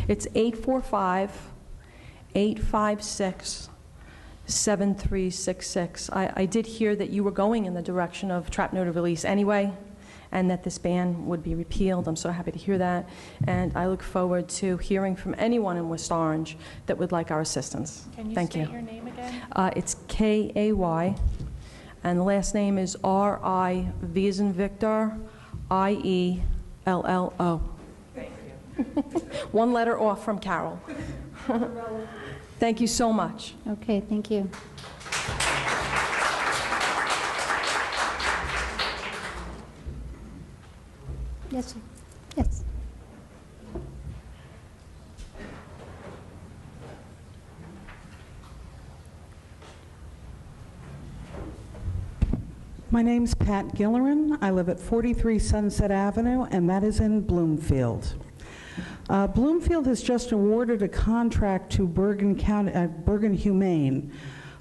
It's 845-856-7366. I did hear that you were going in the direction of trap, neuter, release anyway, and that this ban would be repealed. I'm so happy to hear that. And I look forward to hearing from anyone in West Orange that would like our assistance. Can you Thank state you. your name again? It's K-A-Y, and the last name is R-I, V as in Victor, I-E-L-L-O. Thank you. One letter off from Carol. Thank you so much. Okay, thank you. Yes, sir. Yes. My name's Pat Gillerin. I live at 43 Sunset Avenue, and that is in Bloomfield. Bloomfield has just awarded a contract to Bergen Humane.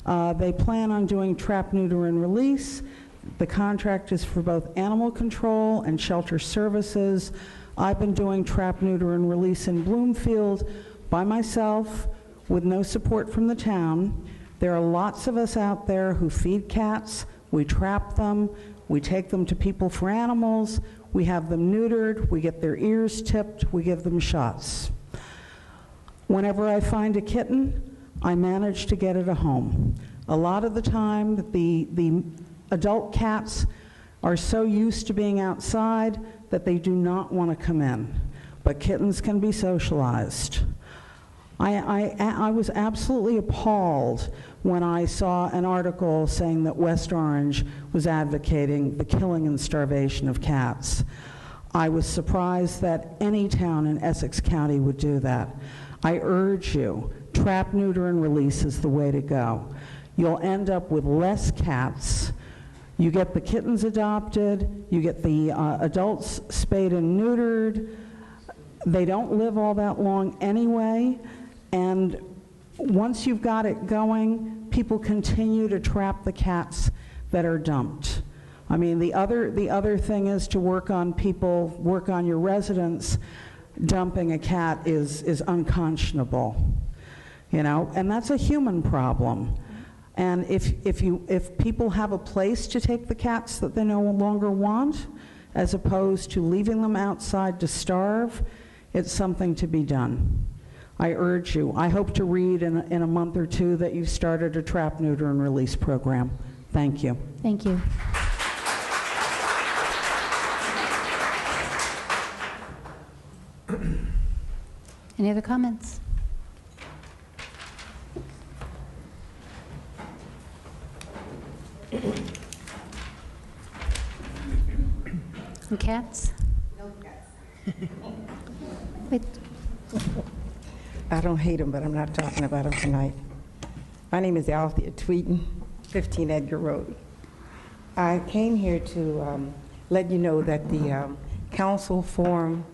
They plan on doing trap, neuter, and release. The contract is for both animal control and shelter services. I've been doing trap, neuter, and release in Bloomfield by myself with no support from the town. There are lots of us out there who feed cats. We trap them. We take them to people for animals. We have them neutered. We get their ears tipped. We give them shots. Whenever I find a kitten, I manage to get it a home. A lot of the time, the adult cats are so used to being outside that they do not want to come in, but kittens can be socialized. I was absolutely appalled when I saw an article saying that West Orange was advocating the killing and starvation of cats. I was surprised that any town in Essex County would do that. I urge you, trap, neuter, and release is the way to go. You'll end up with less cats. You get the kittens adopted, you get the adults spayed and neutered. They don't live all that long anyway, and once you've got it going, people continue to trap the cats that are dumped. I mean, the other thing is to work on your residents. Dumping a cat is unconscionable, you know, and that's a human problem. And if people have a place to take the cats that they no longer want, as opposed to leaving them outside to starve, it's something to be done. I urge you. I hope to read in a month or two that you've started a trap, neuter, and release program. Thank you. Thank you. Any other comments? And cats? No cats. Wait. I don't hate them, but I'm not talking about them tonight. My name is Althea Tweeten, 15 Edgar Road. I came here to let you know that the council forum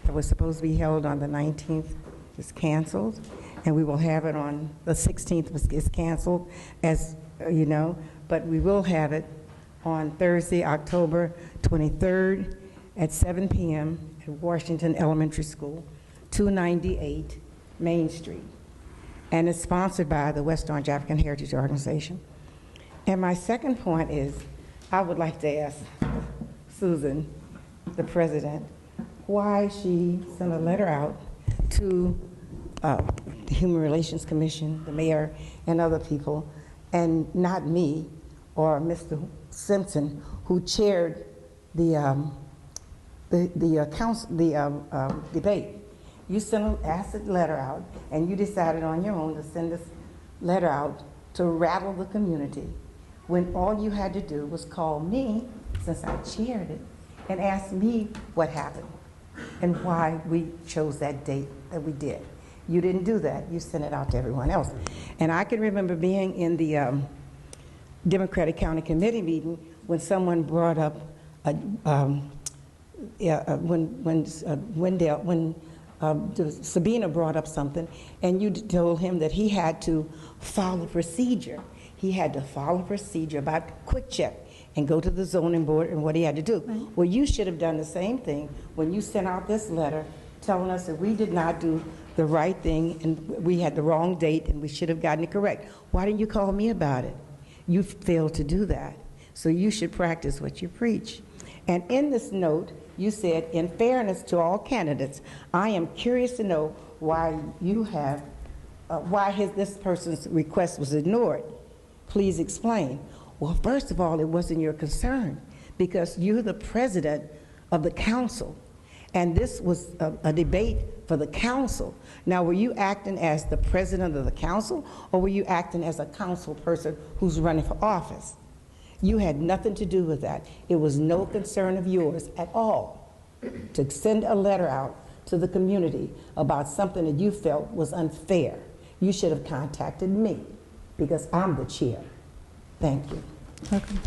that was supposed to be held on the 19th is canceled, and we will have it on the 16th is canceled, as you know, but we will have it on Thursday, October 23rd at 7 p.m. at Washington Elementary School, 298 Main Street. And it's sponsored by the West Orange African Heritage Organization. And my second point is, I would like to ask Susan, the president, why she sent a letter out to the Human Relations Commission, the mayor, and other people, and not me or Mr. Simpson, who chaired the debate. You asked a letter out, and you decided on your own to send this letter out to rattle the community, when all you had to do was call me, since I chaired it, and ask me what happened and why we chose that date that we did. You didn't do that. You sent it out to everyone else. And I can remember being in the Democratic County Committee meeting when someone brought up, Sabina brought up something, and you told him that he had to follow procedure. He had to follow procedure about quick check and go to the zoning board and what he had to do. Right. Well, you should have done the same thing when you sent out this letter telling us that we did not do the right thing and we had the wrong date and we should have gotten it correct. Why didn't you call me about it? You failed to do that. So you should practice what you preach. And in this note, you said, in fairness to all candidates, I am curious to know why you have, this person's request was ignored. Please explain. Well, first of all, it wasn't your concern because you're the president of the council. And this was a debate for the council. Now, were you acting as the president of the council, or were you acting as a council person who's running for office? You had nothing to do with that. It was no concern of yours at all to send a letter out to the community about something that you felt was unfair. You should have contacted me because I'm the chair. Thank you. Welcome.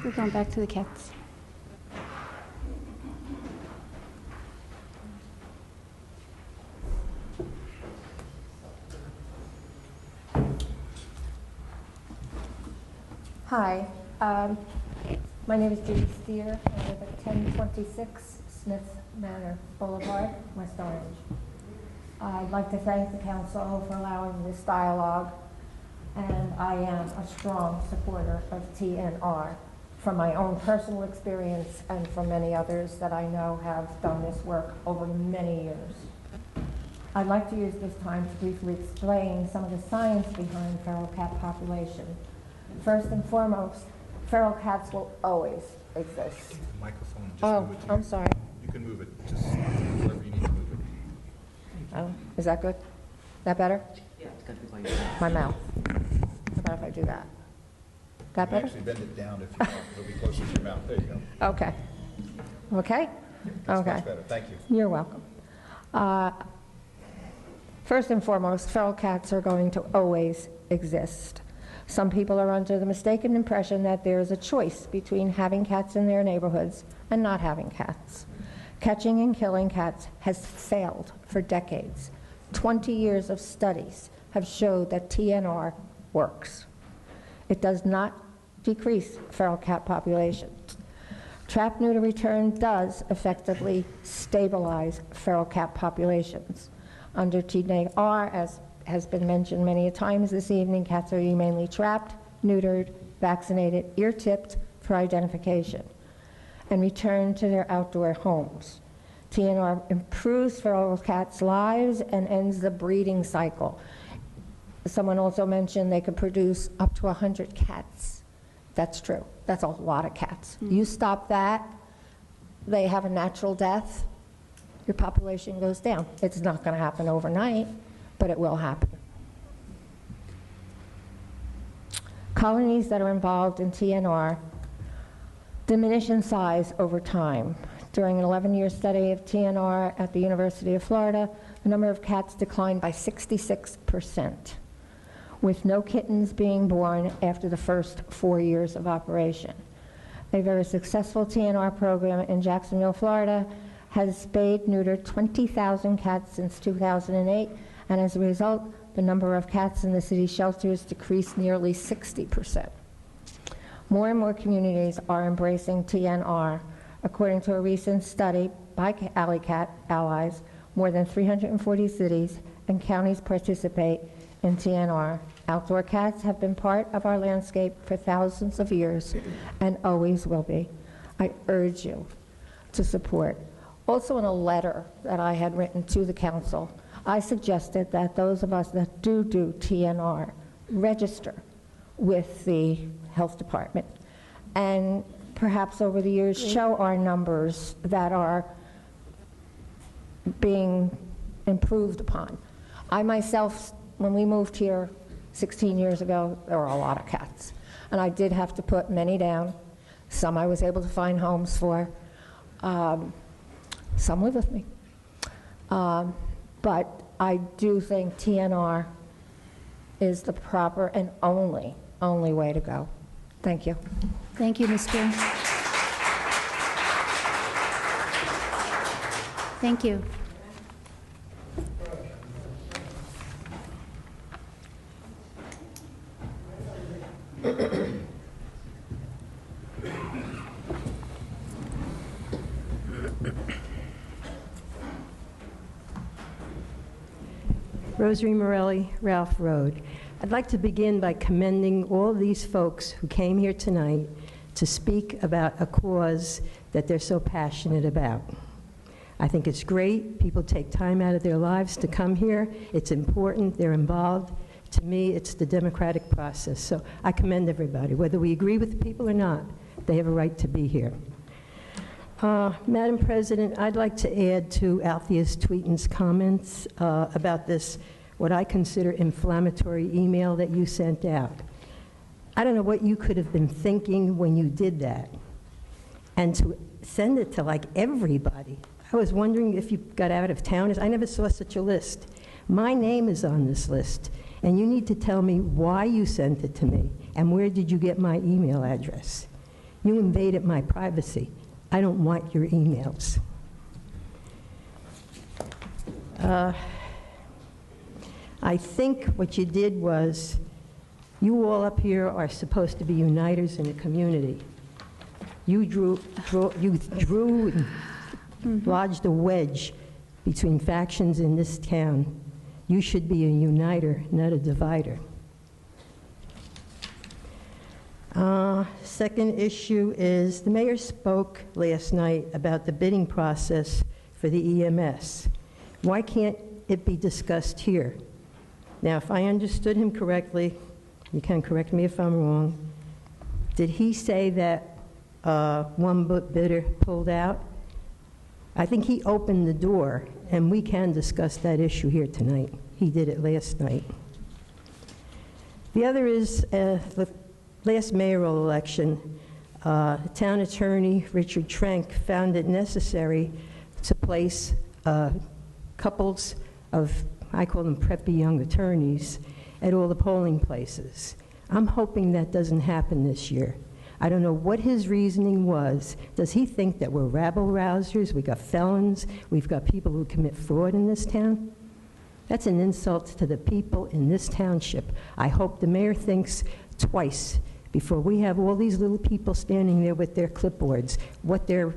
We're going back to the cats. Hi, my name is Judy Steer. I live at 1026 Smith Manor Boulevard, West Orange. I'd like to thank the council for allowing this dialogue, and I am a strong supporter of TNR from my own personal experience and from many others that I know have done this work over many years. I'd like to use this time to briefly explain some of the science behind feral cat population. First and foremost, feral cats will always exist. Microphone, just move it to I'm sorry. You can move it, just wherever you need to move it. Oh, is that good? That better? Yeah, it's got to be by your mouth. My mouth. How about if I do that? That better? Actually bend it down if you want, it'll be closer to your mouth. There you go. Okay. Okay? That's Okay. much better, thank you. You're welcome. First and foremost, feral cats are going to always exist. Some people are under the mistaken impression that there is a choice between having cats in their neighborhoods and not having cats. Catching and killing cats has failed for decades. 20 years of studies have showed that TNR works. It does not decrease feral cat populations. Trap, neuter, return does effectively stabilize feral cat populations. Under TNR, as has been mentioned many times this evening, cats are humanely trapped, neutered, vaccinated, ear-tipped for identification, and returned to their outdoor homes. TNR improves feral cats' lives and ends the breeding cycle. Someone also mentioned they could produce up to 100 cats That's true. That's a lot of cats. You stop that, they have a natural death, your population goes down. It's not going to happen overnight, but it will happen. Colonies that are involved in TNR diminish in size over time. During an 11-year study of TNR at the University of Florida, the number of cats declined by 66%, with no kittens being born after the first 4 years of operation. A very successful TNR program in Jacksonville, Florida, has spayed, neutered 20,000 cats since 2008, and as a result, the number of cats in the city shelters decreased nearly 60%. More and more communities are embracing TNR. According to a recent study by Alley Cat Allies, more than 340 cities and counties participate in TNR. Outdoor cats have been part of our landscape for thousands of years and always will be. I urge you to support. Also in a letter that I had written to the council, I suggested that those of us that do TNR register with the health department and perhaps over the years show our numbers that are being improved upon. I myself, when we moved here 16 years ago, there were a lot of cats. And I did have to put many down. Some I was able to find homes for. Some live with me. But I do think TNR is the proper and only way to go. Thank you. Thank you, Ms. Gill. Thank you. Rosary Morelli, Ralph Road. I'd like to begin by commending all these folks who came here tonight to speak about a cause that they're so passionate about. I think it's great. People take time out of their lives to come here. It's important. They're involved. To me, it's the democratic process. So I commend everybody. Whether we agree with the people or not, they have a right to be here. Madam President, I'd like to add to Althea's Tweeton's comments about this, what I consider inflammatory email that you sent out. I don't know what you could have been thinking when you did that. And to send it to like everybody. I was wondering if you got out of town. I never saw such a list. My name is on this list, and you need to tell me why you sent it to me and where did you get my email address. You invaded my privacy. I don't want your emails. I think what you did was, you all up here are supposed to be uniters in the community. You drew and lodged a wedge between factions in this town. You should be a uniter, not a divider. Second issue is, the mayor spoke last night about the bidding process for the EMS. Why can't it be discussed here? Now, if I understood him correctly, you can correct me if I'm wrong, did he say that one bidder pulled out? I think he opened the door, and we can discuss that issue here tonight. He did it last night. The other is the last mayoral election, town attorney Richard Trenk found it necessary to place couples of, I call them preppy young attorneys, at all the polling places. I'm hoping that doesn't happen this year. I don't know what his reasoning was. Does he think that we're rabble-rousers? We've got felons. We've got people who commit fraud in this town? That's an insult to the people in this township. I hope the mayor thinks twice before we have all these little people standing there with their clipboards. What their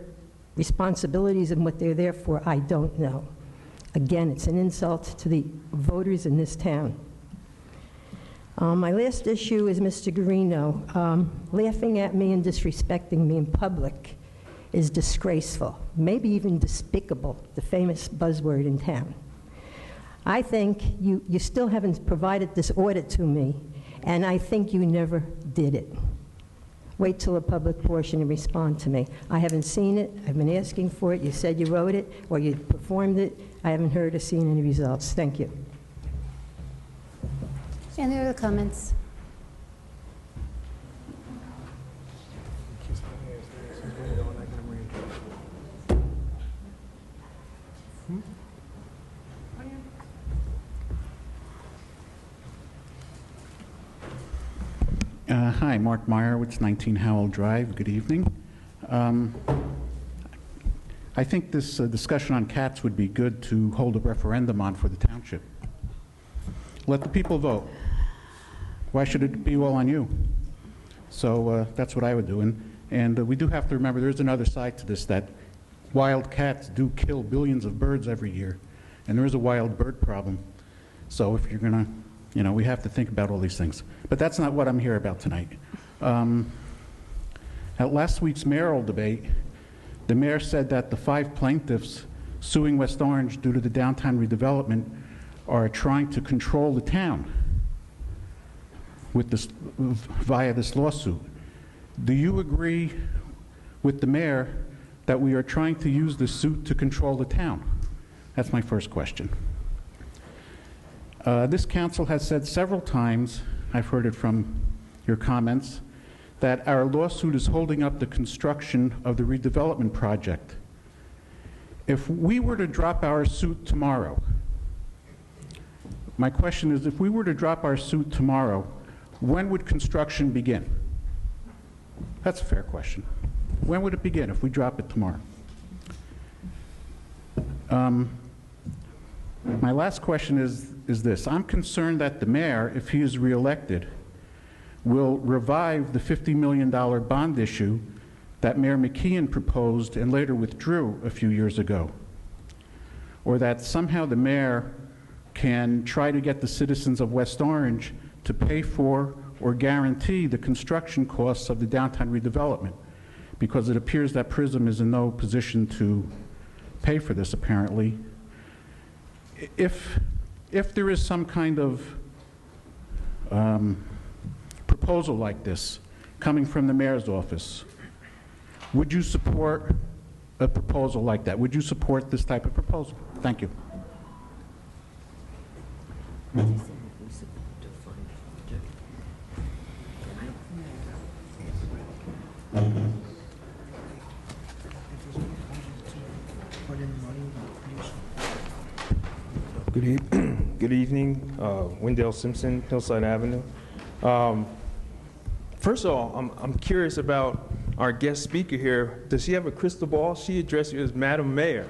responsibilities and what they're there for, I don't know. Again, it's an insult to the voters in this town. My last issue is Mr. Guarino. Laughing at me and disrespecting me in public is disgraceful, maybe even despicable, the famous buzzword in town. I think you still haven't provided this audit to me, and I think you never did it. Wait till the public portion and respond to me. I haven't seen it. I've been asking for it. You said you wrote it or you performed it. I haven't heard or seen any results. Thank you. Any other comments? Hi, Mark Meyerowitz, 19 Howell Drive. Good evening. I think this discussion on cats would be good to hold a referendum on for the township. Let the people vote. Why should it be all on you? So that's what I would do. And we do have to remember there is another side to this, that wild cats do kill billions of birds every year, and there is a wild bird problem. So if you're going to, you know, we have to think about all these things. But that's not what I'm here about tonight. At last week's mayoral debate, the mayor said that the 5 plaintiffs suing West Orange due to the downtown redevelopment are trying to control the town with this, via this lawsuit. Do you agree with the mayor that we are trying to use this suit to control the town? That's my first question. This council has said several times, I've heard it from your comments, that our lawsuit is holding up the construction of the redevelopment project. If we were to drop our suit tomorrow, my question is, if we were to drop our suit tomorrow, when would construction begin? That's a fair question. When would it begin if we drop it tomorrow? My last question is this. I'm concerned that the mayor, if he is reelected, will revive the $50 million bond issue that Mayor McKeon proposed and later withdrew a few years ago. Or that somehow the mayor can try to get the citizens of West Orange to pay for or guarantee the construction costs of the downtown redevelopment, because it appears that PRISM is in no position to pay for this, apparently. If there is some kind of proposal like this coming from the mayor's office, would you support a proposal like that? Would you support this type of proposal? Thank you. Good evening, Wendell Simpson, Hillside Avenue. First of all, I'm curious about our guest speaker here. Does she have a crystal ball? She addressed you as Madam Mayor.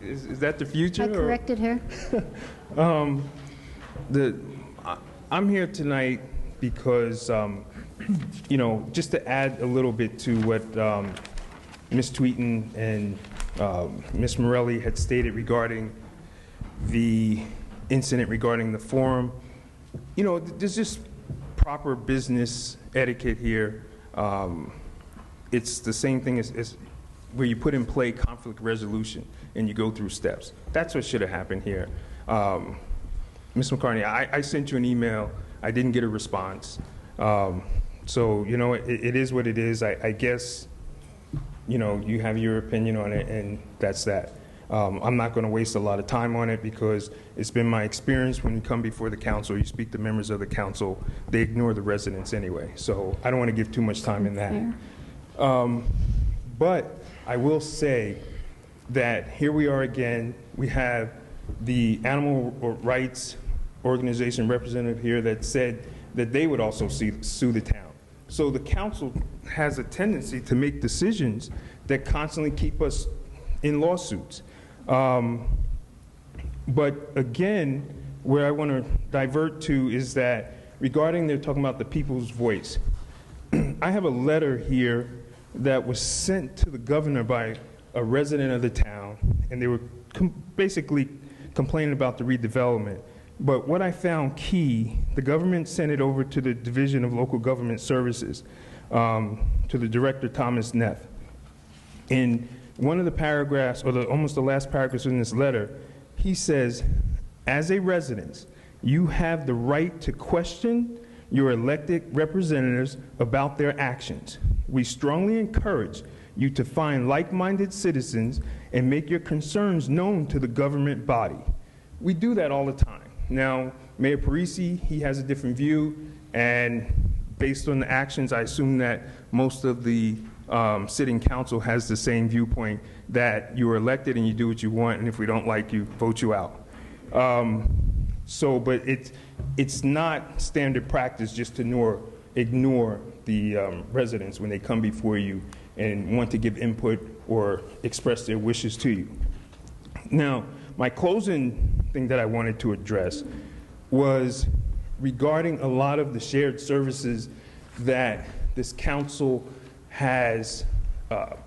Is that the future? I corrected her. I'm here tonight because, you know, just to add a little bit to what Ms. Tweeten and Ms. Morelli had stated regarding the incident regarding the forum. You know, there's just proper business etiquette here. It's the same thing as where you put in play conflict resolution and you go through steps. That's what should have happened here. Ms. McCartney, I sent you an email. I didn't get a response. So, you know, it is what it is. I guess, you know, you have your opinion on it, and that's that. I'm not going to waste a lot of time on it because it's been my experience when you come before the council, you speak to members of the council, they ignore the residents anyway. So I don't want to give too much time in that. But I will say that here we are again. We have the animal rights organization representative here that said that they would also sue the town. So the council has a tendency to make decisions that constantly keep us in lawsuits. But again, where I want to divert to is that regarding they're talking about the people's voice. I have a letter here that was sent to the governor by a resident of the town, and they were basically complaining about the redevelopment. But what I found key, the government sent it over to the Division of Local Government Services, to the director, Thomas Neff. In one of the paragraphs, or almost the last paragraph in this letter, he says, as a resident, you have the right to question, your elected representatives about their actions. We strongly encourage you to find like-minded citizens and make your concerns known to the government body. We do that all the time. Now, Mayor Parisi, he has a different view, and based on the actions, I assume that most of the sitting council has the same viewpoint, that you are elected and you do what you want, and if we don't like you, vote you out. But it's not standard practice just to ignore the residents when they come before you and want to give input or express their wishes to you. Now, my closing thing that I wanted to address was regarding a lot of the shared services that this council has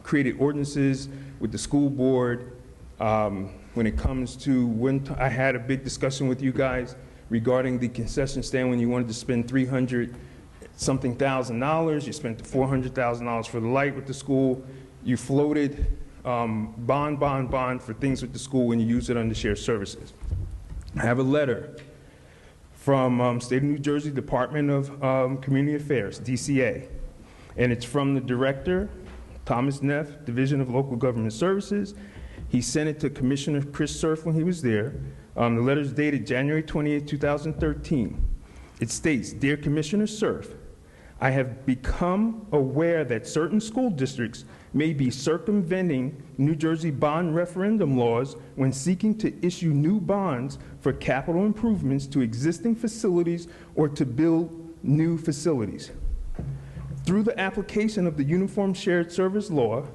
created ordinances with the school board when it comes to I had a big discussion with you guys regarding the concession stand when you wanted to spend $300-something thousand. You spent $400,000 for the light with the school. You floated bond for things with the school when you use it under shared services. I have a letter from State of New Jersey Department of Community Affairs, DCA, and it's from the director, Thomas Neff, Division of Local Government Services. He sent it to Commissioner Chris Surf when he was there. The letter is dated January 28, 2013. It states, "Dear Commissioner Surf, I have become aware that certain school districts may be circumventing New Jersey bond referendum laws when seeking to issue new bonds for capital improvements to existing facilities or to build new facilities. Through the application of the Uniform Shared Service Law,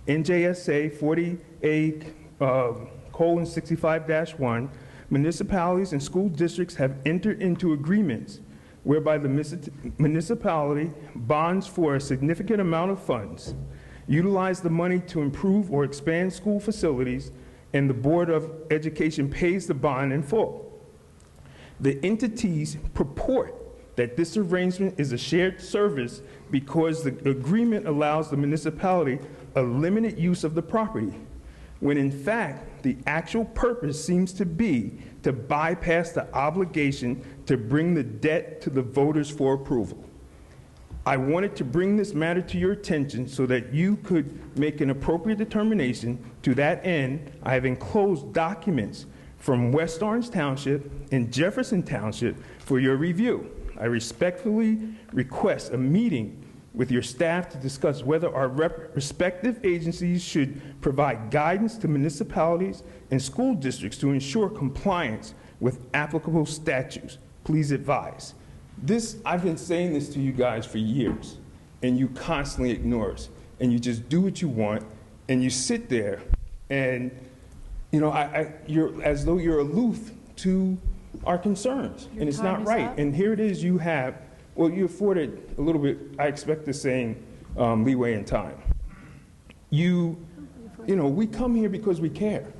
NJSA 40A:65-1, municipalities and school districts have entered into agreements whereby the municipality bonds for a significant amount of funds, utilize the money to improve or expand school facilities, and the Board of Education pays the bond in full. The entities purport that this arrangement is a shared service because the agreement allows the municipality a limited use of the property, when in fact the actual purpose seems to be to bypass the obligation to bring the debt to the voters for approval. I wanted to bring this matter to your attention so that you could make an appropriate determination. To that end, I have enclosed documents from West Orange Township and Jefferson Township for your review. I respectfully request a meeting with your staff to discuss whether our respective agencies should provide guidance to municipalities and school districts to ensure compliance with applicable statutes. Please advise." I've been saying this to you guys for years, and you constantly ignore us, and you just do what you want, and you sit there, and you're as though you're aloof to our concerns, and it's not right. And here it is, you afforded a little bit, I expect the same leeway in time. We come here because we care.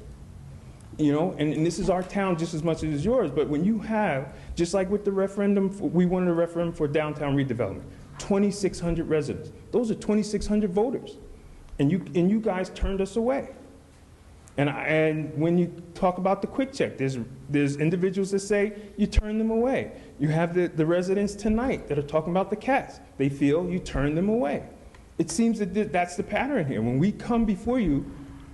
And this is our town just as much as it's yours, but when you have, just like with the referendum, we wanted a referendum for downtown redevelopment, 2,600 residents. Those are 2,600 voters. And you guys turned us away. And when you talk about the quick check, there's individuals that say you turn them away. You have the residents tonight that are talking about the cats. They feel you turn them away. It seems that that's the pattern here. When we come before you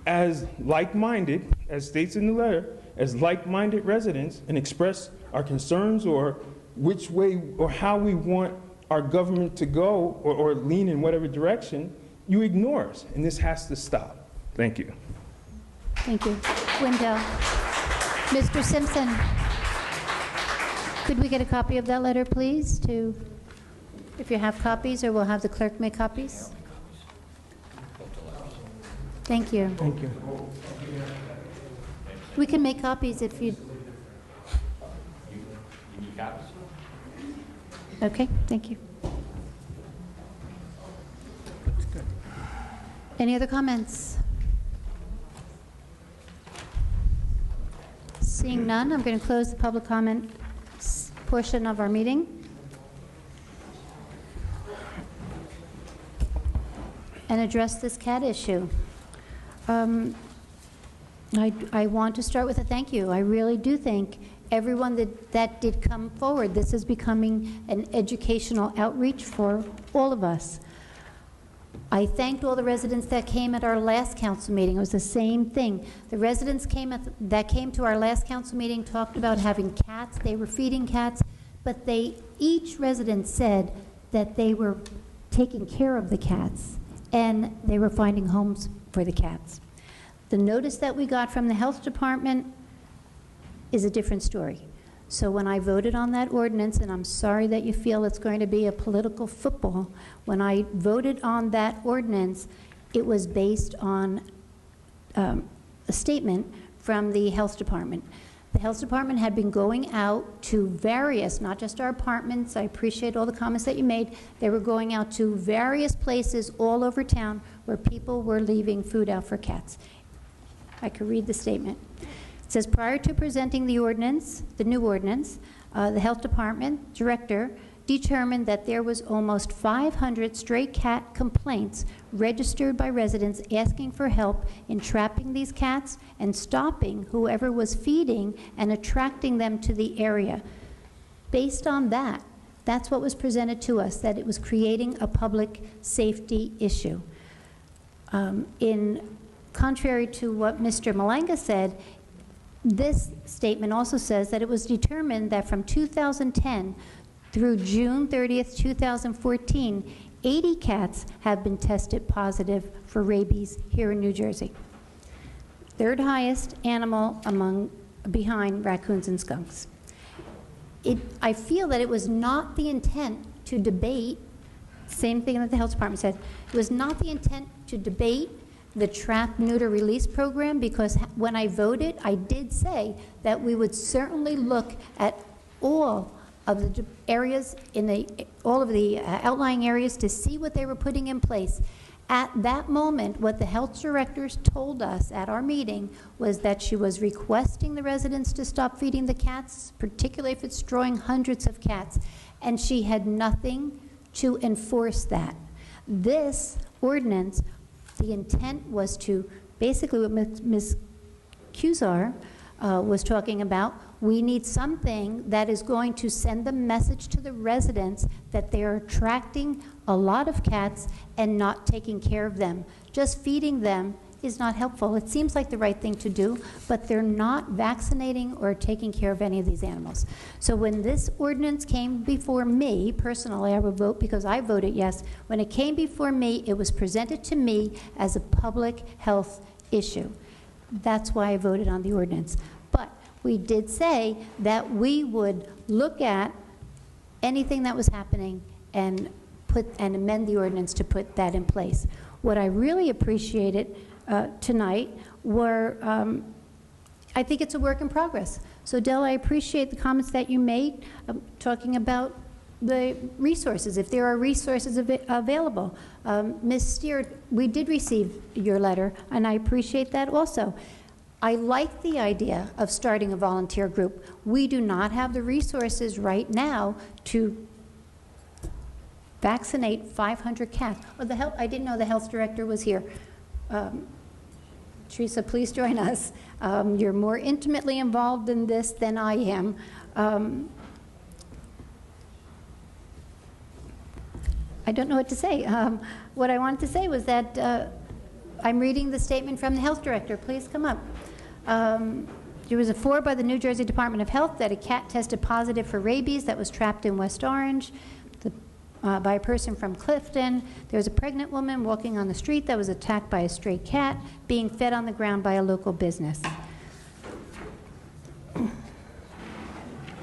as like-minded, as states in the letter, as like-minded residents and express our concerns or which way or how we want our government to go or lean in whatever direction, you ignore us, and this has to stop. Thank you. Thank you. Wendell. Mr. Simpson, could we get a copy of that letter, please, if you have copies, or we'll have the clerk make copies? Thank you. Thank you. We can make copies if you... Okay, thank you. Any other comments? Seeing none, I'm going to close the public comment portion of our meeting. And address this cat issue. I want to start with a thank you. I really do think everyone that did come forward. This is becoming an educational outreach for all of us. I thanked all the residents that came at our last council meeting. It was the same thing. The residents that came to our last council meeting talked about having cats. They were feeding cats, but each resident said that they were taking care of the cats and they were finding homes for the cats. The notice that we got from the health department is a different story. So when I voted on that ordinance, and I'm sorry that you feel it's going to be a political football, when I voted on that ordinance, it was based on a statement from the health department. The health department had been going out to various, not just our apartments, I appreciate all the comments that you made, they were going out to various places all over town where people were leaving food out for cats. I could read the statement. It says, prior to presenting the ordinance, the new ordinance, the health department director determined that there was almost 500 stray cat complaints registered by residents asking for help in trapping these cats and stopping whoever was feeding and attracting them to the area. Based on that, that's what was presented to us, that it was creating a public safety issue. Contrary to what Mr. Malanga said, this statement also says that it was determined that from 2010 through June 30th, 2014, 80 cats have been tested positive for rabies here in New Jersey. Third highest animal behind raccoons and skunks. I feel that it was not the intent to debate, same thing that the health department said, it was not the intent to debate the trap, neuter, release program, because when I voted, I did say that we would certainly look at all of the areas all of the outlying areas to see what they were putting in place. At that moment, what the health directors told us at our meeting was that she was requesting the residents to stop feeding the cats, particularly if it's drawing hundreds of cats, and she had nothing to enforce that. This ordinance, the intent was to, basically what Ms. Cusar was talking about, we need something that is going to send the message to the residents that they are attracting a lot of cats and not taking care of them. Just feeding them is not helpful. It seems like the right thing to do, but they're not vaccinating or taking care of any of these animals. So when this ordinance came before me, personally, I would vote because I voted yes. When it came before me, it was presented to me as a public health issue. That's why I voted on the ordinance. But we did say that we would look at anything that was happening and amend the ordinance to put that in place. What I really appreciated tonight were, I think it's a work in progress. So Del, I appreciate the comments that you made talking about the resources, if there are resources available. Ms. Steer, we did receive your letter, and I appreciate that also. I like the idea of starting a volunteer group. We do not have the resources right now to vaccinate 500 cats. Oh, I didn't know the health director was here. Teresa, please join us. You're more intimately involved in this than I am. I don't know what to say. What I wanted to say was that I'm reading the statement from the health director. Please come up. There was a 4 by the New Jersey Department of Health that a cat tested positive for rabies that was trapped in West Orange by a person from Clifton. There was a pregnant woman walking on the street that was attacked by a stray cat being fed on the ground by a local business.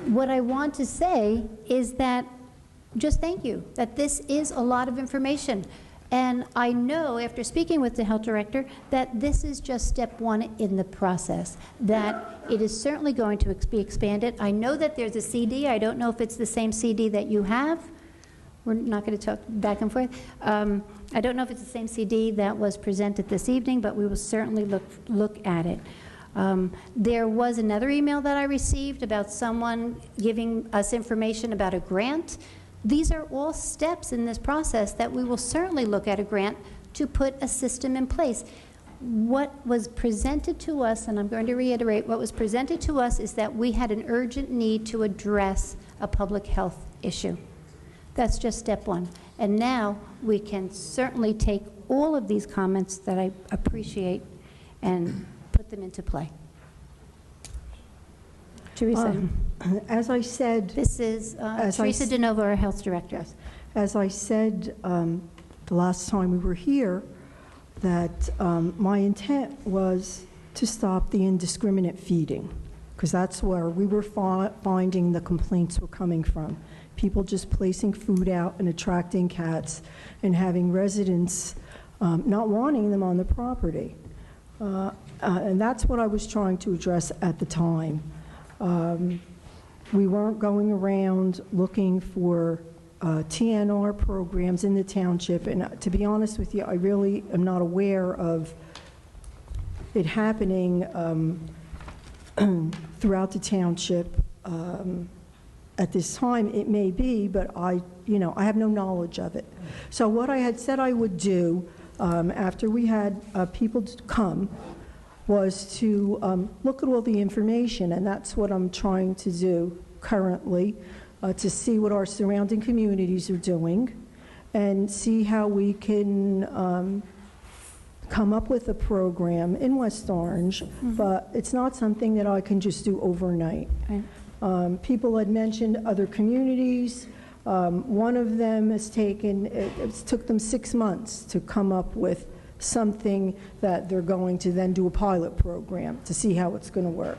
What I want to say is that just thank you, that this is a lot of information. And I know, after speaking with the health director, that this is just step 1 in the process, that it is certainly going to be expanded. I know that there's a CD. I don't know if it's the same CD that you have. We're not going to talk back and forth. I don't know if it's the same CD that was presented this evening, but we will certainly look at it. There was another email that I received about someone giving us information about a grant. These are all steps in this process that we will certainly look at a grant to put a system in place. What was presented to us, and I'm going to reiterate, what was presented to us is that we had an urgent need to address a public health issue. That's just step one. And now we can certainly take all of these comments that I appreciate and put them into play. Teresa. As I said... This is Teresa DeNovo, our health director. Yes. As I said the last time we were here, that my intent was to stop the indiscriminate feeding, because that's where we were finding the complaints were coming from. People just placing food out and attracting cats and having residents not wanting them on the property. And that's what I was trying to address at the time. We weren't going around looking for TNR programs in the township, and to be honest with you, I really am not aware of it happening throughout the township. At this time, it may be, but I have no knowledge of it. So what I had said I would do after we had people come was to look at all the information, and that's what I'm trying to do currently, to see what our surrounding communities are doing and see how we can come up with a program in West Orange, but it's not something that I can just do overnight. Right. People had mentioned other communities. One of them has taken, it took them 6 months to come up with something that they're going to then do a pilot program to see how it's going to work.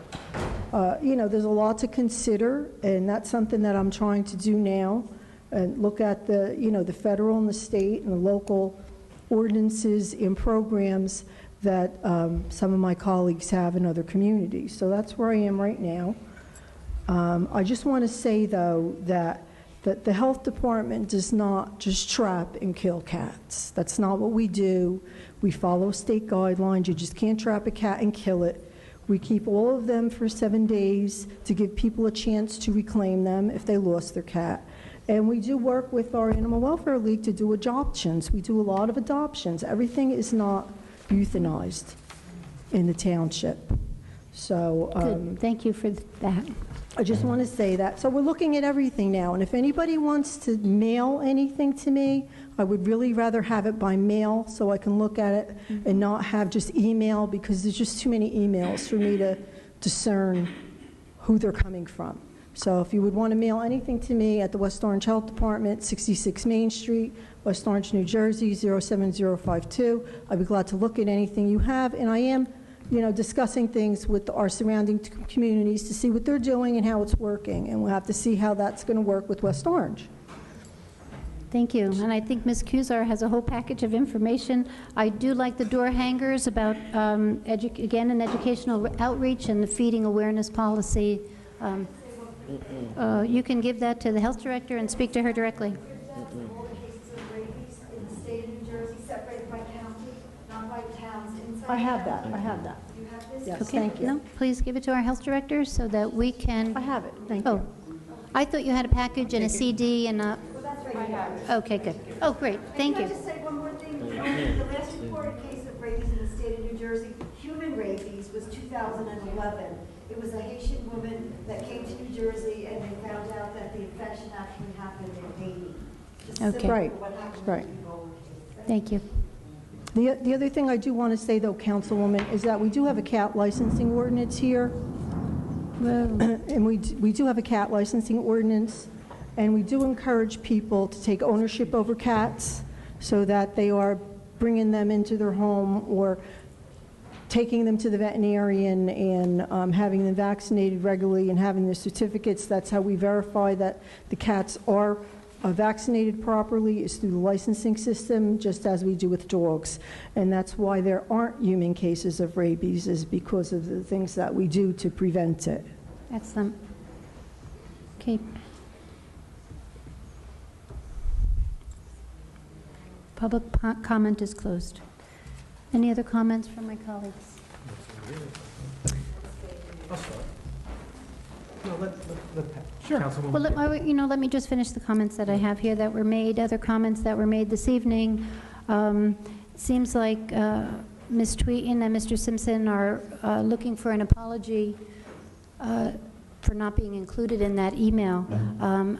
There's a lot to consider, and that's something that I'm trying to do now, and look at the, the federal and the state and the local ordinances and programs that some of my colleagues have in other communities. So that's where I am right now. I just want to say, though, that the health department does not just trap and kill cats. That's not what we do. We follow state guidelines. You just can't trap a cat and kill it. We keep all of them for 7 days to give people a chance to reclaim them if they lost their cat. And we do work with our Animal Welfare League to do adoptions. We do a lot of adoptions. Everything is not euthanized in the township. So, Good. Thank you for that. I just want to say that. So we're looking at everything now, and if anybody wants to mail anything to me, I would really rather have it by mail so I can look at it and not have just email, because there's just too many emails for me to discern who they're coming from. So if you would want to mail anything to me at the West Orange Health Department, 66 Main Street, West Orange, New Jersey, 07052, I'd be glad to look at anything you have, and I am discussing things with our surrounding communities to see what they're doing and how it's working, and we'll have to see how that's going to work with West Orange. Thank you. And I think Ms. Kuzar has a whole package of information. I do like the door hangers about, again, an educational outreach and the feeding awareness policy. You can give that to the health director and speak to her directly. I have that. I have that. You have this? Yes, Okay. thank you. No, please give it to our health director so that we can... I have it. Thank Oh, you. I thought you had a package and a CD and a... Well, that's right here. Okay, good. Oh, great. Thank you. Can I just say one more thing? The last reported case of rabies in the state of New Jersey, human rabies, was 2011. It was a Haitian woman that came to New Jersey, and they found out that the infection actually happened in Haiti. Just Okay. similar to Right, what happened right. with Ebola case. Thank you. The other thing I do want to say, though, Councilwoman, is that we do have a cat licensing ordinance here. And we do have a cat licensing ordinance, and we do encourage people to take ownership over cats so that they are bringing them into their home or taking them to the veterinarian and having them vaccinated regularly and having the certificates. That's how we verify that the cats are vaccinated properly, is through the licensing system, just as we do with dogs. And that's why there aren't human cases of rabies, is because of the things that we do to prevent it. Excellent. Okay. Public comment is closed. Any other comments from my colleagues? Sure. Well, let me just finish the comments that I have here that were made, other comments that were made this evening. Seems like Ms. Tweeten and Mr. Simpson are looking for an apology for not being included in that email.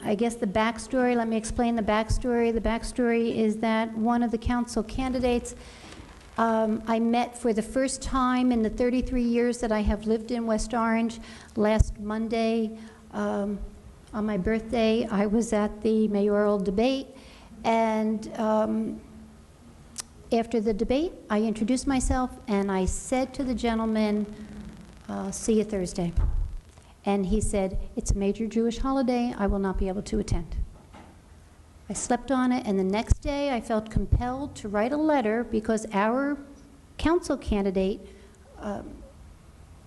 I guess the backstory, let me explain the backstory. The backstory is that one of the council candidates I met for the first time in the 33 years that I have lived in West Orange. Last Monday, on my birthday, I was at the mayoral debate, and after the debate, I introduced myself, and I said to the gentleman, see you Thursday. And he said, it's a major Jewish holiday, I will not be able to attend. I slept on it, and the next day I felt compelled to write a letter because our council candidate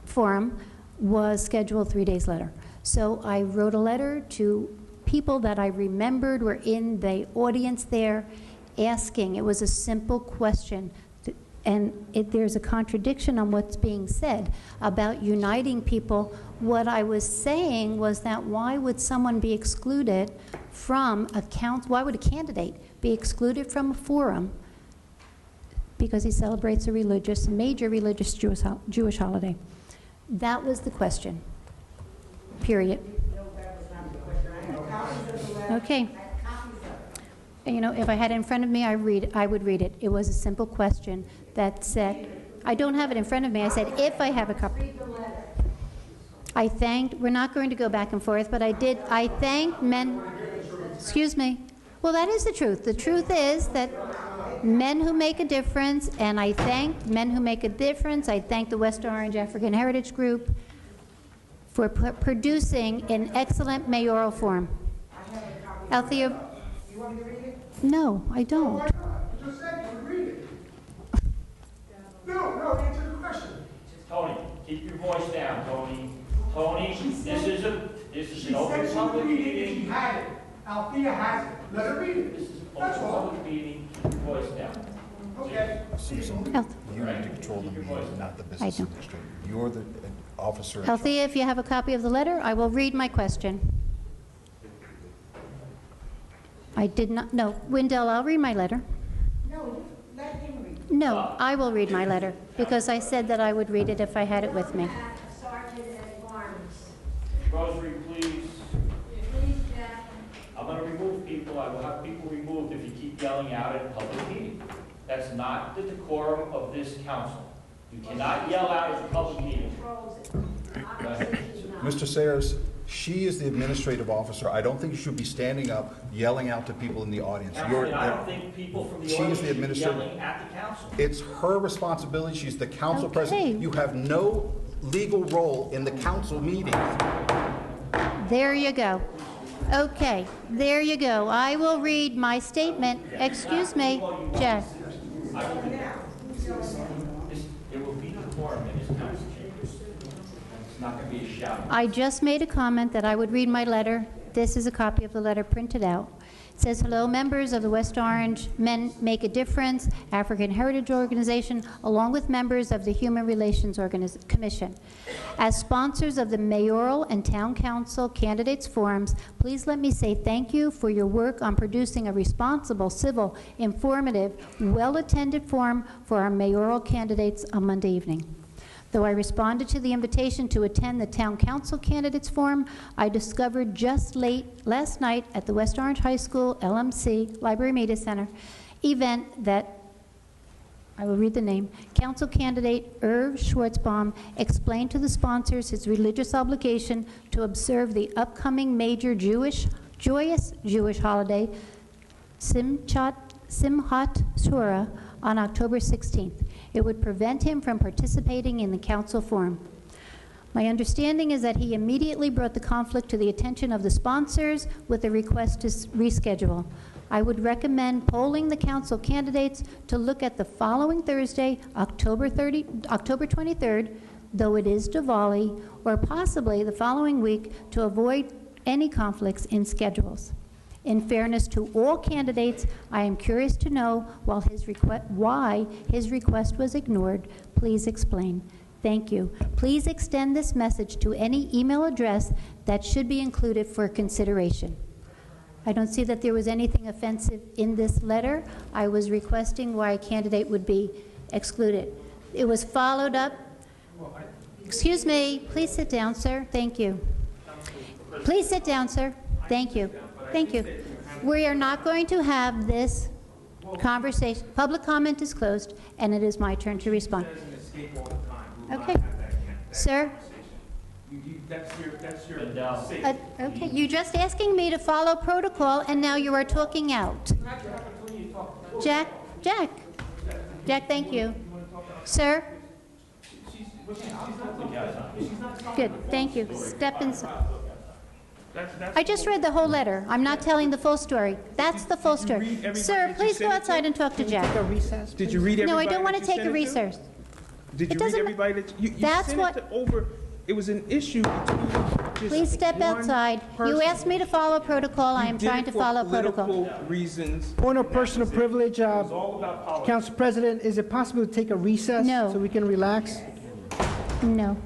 forum was scheduled 3 days later. So I wrote a letter to people that I remembered were in the audience there asking. It was a simple question. And there's a contradiction on what's being said about uniting people. What I was saying was that why would someone be excluded from a council, why would a candidate be excluded from a forum because he celebrates a major religious Jewish holiday? That was the question, period. Okay. You know, if I had it in front of me, I would read it. It was a simple question that said, I don't have it in front of me. I said, if I have a copy. I thanked, we're not going to go back and forth, but I thanked men, excuse me. Well, that is the truth. The truth is that men who make a difference, and I thanked men who make a difference. I thanked the West Orange African Heritage Group for producing an excellent mayoral forum. Althea, You want me to read it? no, I don't. Why not? You just said you would read it. No, answer the question. Tony, keep your voice down, Tony. Tony, this is an open She public said she would read it if meeting. she had it. Althea has it. Let her read it. This is an That's open all. public meeting, keep your voice down. Okay. Susan, you need to control the meeting, not the business don't. administrator. You're the officer in charge. Althea, if you have a copy of the letter, I will read my question. I did not, no, Wendell, I'll read my letter. No, let him read it. No, I will read my letter, because I said that I would read it if I had it with me. Rosary, please. I'm going to remove people. I will have people removed if you keep yelling out at a public meeting. That's not the decorum of this council. You cannot yell out at a public meeting. Go ahead. Mr. Sayers, she is the administrative officer. I don't think you should be standing up, yelling out to people in the audience. Councilman, I don't think people from the She audience is the should be administrative. yelling at the council. It's her responsibility. She's the council Okay. president. You have no legal role in the council meeting. There you go. Okay, there you go. I will read my statement. Excuse me, Jack. There will be decorum in this council chambers. It's not going to be a shout. I just made a comment that I would read my letter. This is a copy of the letter printed out. It says, hello, members of the West Orange Men Make a Difference African Heritage Organization, along with members of the Human Relations Commission. As sponsors of the mayoral and town council candidates forums, please let me say thank you for your work on producing a responsible, civil, informative, well-attended forum for our mayoral candidates on Monday evening. Though I responded to the invitation to attend the Town Council Candidates Forum, I discovered just last night at the West Orange High School LMC Library Media Center event that, I will read the name, Council candidate Irv Schwartzbaum explained to the sponsors his religious obligation to observe the upcoming major joyous Jewish holiday, Simchat Torah, on October 16th. It would prevent him from participating in the council forum. My understanding is that he immediately brought the conflict to the attention of the sponsors with a request to reschedule. I would recommend polling the council candidates to look at the following Thursday, October 23rd, though it is Diwali, or possibly the following week to avoid any conflicts in schedules. In fairness to all candidates, I am curious to know why his request was ignored. Please explain. Thank you. Please extend this message to any email address that should be included for consideration. I don't see that there was anything offensive in this letter. I was requesting why a candidate would be excluded. It was followed up. Excuse me, please sit down, sir. Thank you. Please sit down, sir. Thank you. Thank you. We are not going to have this conversation. Public comment is closed, and it is my turn to respond. Okay. Sir? Okay, you're just asking me to follow protocol, and now you are talking out. Jack, thank you. Sir? Good, thank you. Step inside. I just read the whole letter. I'm not telling the full story. That's the full story. Sir, please go outside and talk to Jack. Did you read everybody? No, I don't want that to you take a sent it to? recess. Did you read everybody that you That's sent what- it to over? It was an issue between just Please step one outside. You person. asked me to follow protocol. I am You did trying it to for follow protocol. political reasons. Point of personal privilege, all about politics. Council President, is it possible to take a recess? No. So we can relax? No.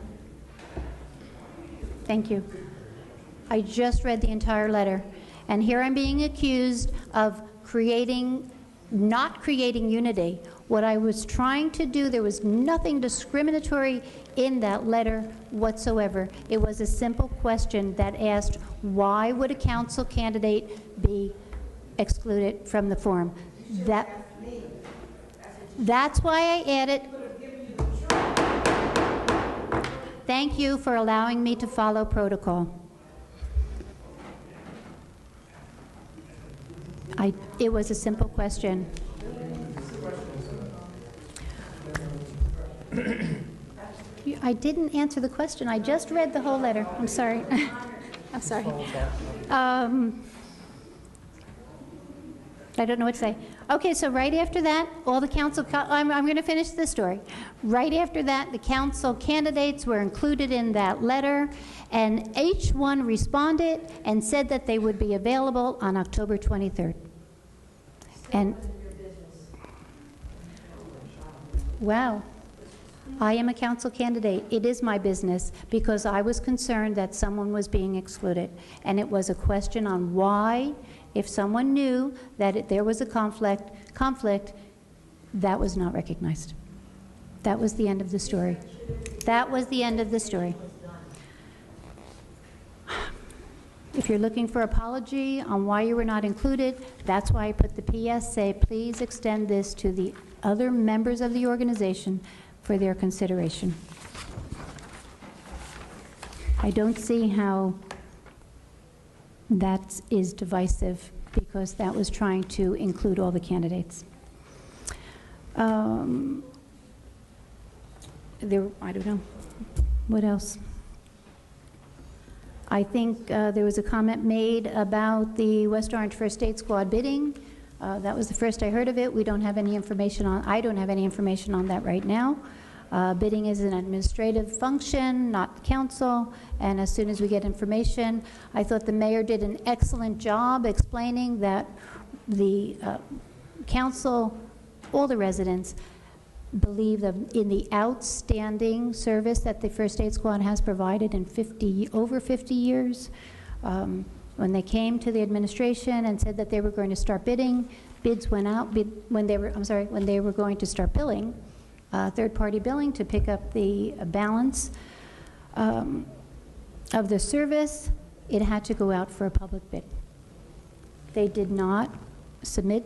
Thank you. I just read the entire letter, and here I'm being accused of not creating unity. What I was trying to do, there was nothing discriminatory in that letter whatsoever. It was a simple question that asked, why would a council candidate be excluded from the forum? That's why I added. Thank you for allowing me to follow protocol. It was a simple question. I didn't answer the question. I just read the whole letter. I'm sorry. I'm sorry. I don't know what to say. Okay, so right after that, all the council, I'm going to finish the story. Right after that, the council candidates were included in that letter, and each one responded and said that they would be available on October 23rd. And, wow. I am a council candidate. It is my business because I was concerned that someone was being excluded. And it was a question on why, if someone knew that there was a conflict, that was not recognized. That was the end of the story. That was the end of the story. If you're looking for apology on why you were not included, that's why I put the PS, say, please extend this to the other members of the organization for their consideration. I don't see how that is divisive because that was trying to include all the candidates. I don't know. What else? I think there was a comment made about the West Orange First Aid Squad bidding. That was the first I heard of it. We don't have any information on, I don't have any information on that right now. Bidding is an administrative function, not council, and as soon as we get information, I thought the mayor did an excellent job explaining that the council, all the residents, believe in the outstanding service that the First Aid Squad has provided in over 50 years. When they came to the administration and said that they were going to start bidding, bids went out when they were going to start billing, third-party billing to pick up the balance of the service, it had to go out for a public bid. They did not submit,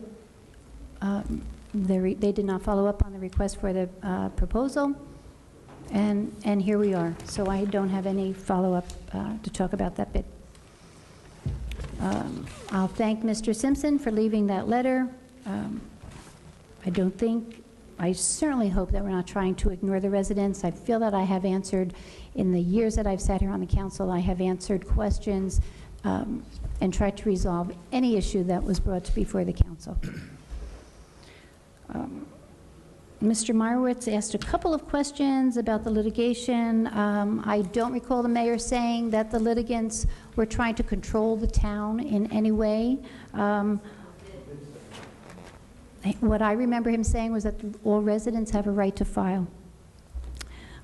they did not follow up on the request for the proposal, and here we are. So I don't have any follow-up to talk about that bid. I'll thank Mr. Simpson for leaving that letter. I certainly hope that we're not trying to ignore the residents. I feel that I have answered, in the years that I've sat here on the council, I have answered questions and tried to resolve any issue that was brought before the council. Mr. Meyerowitz asked a couple of questions about the litigation. I don't recall the mayor saying that the litigants were trying to control the town in any way. What I remember him saying was that all residents have a right to file.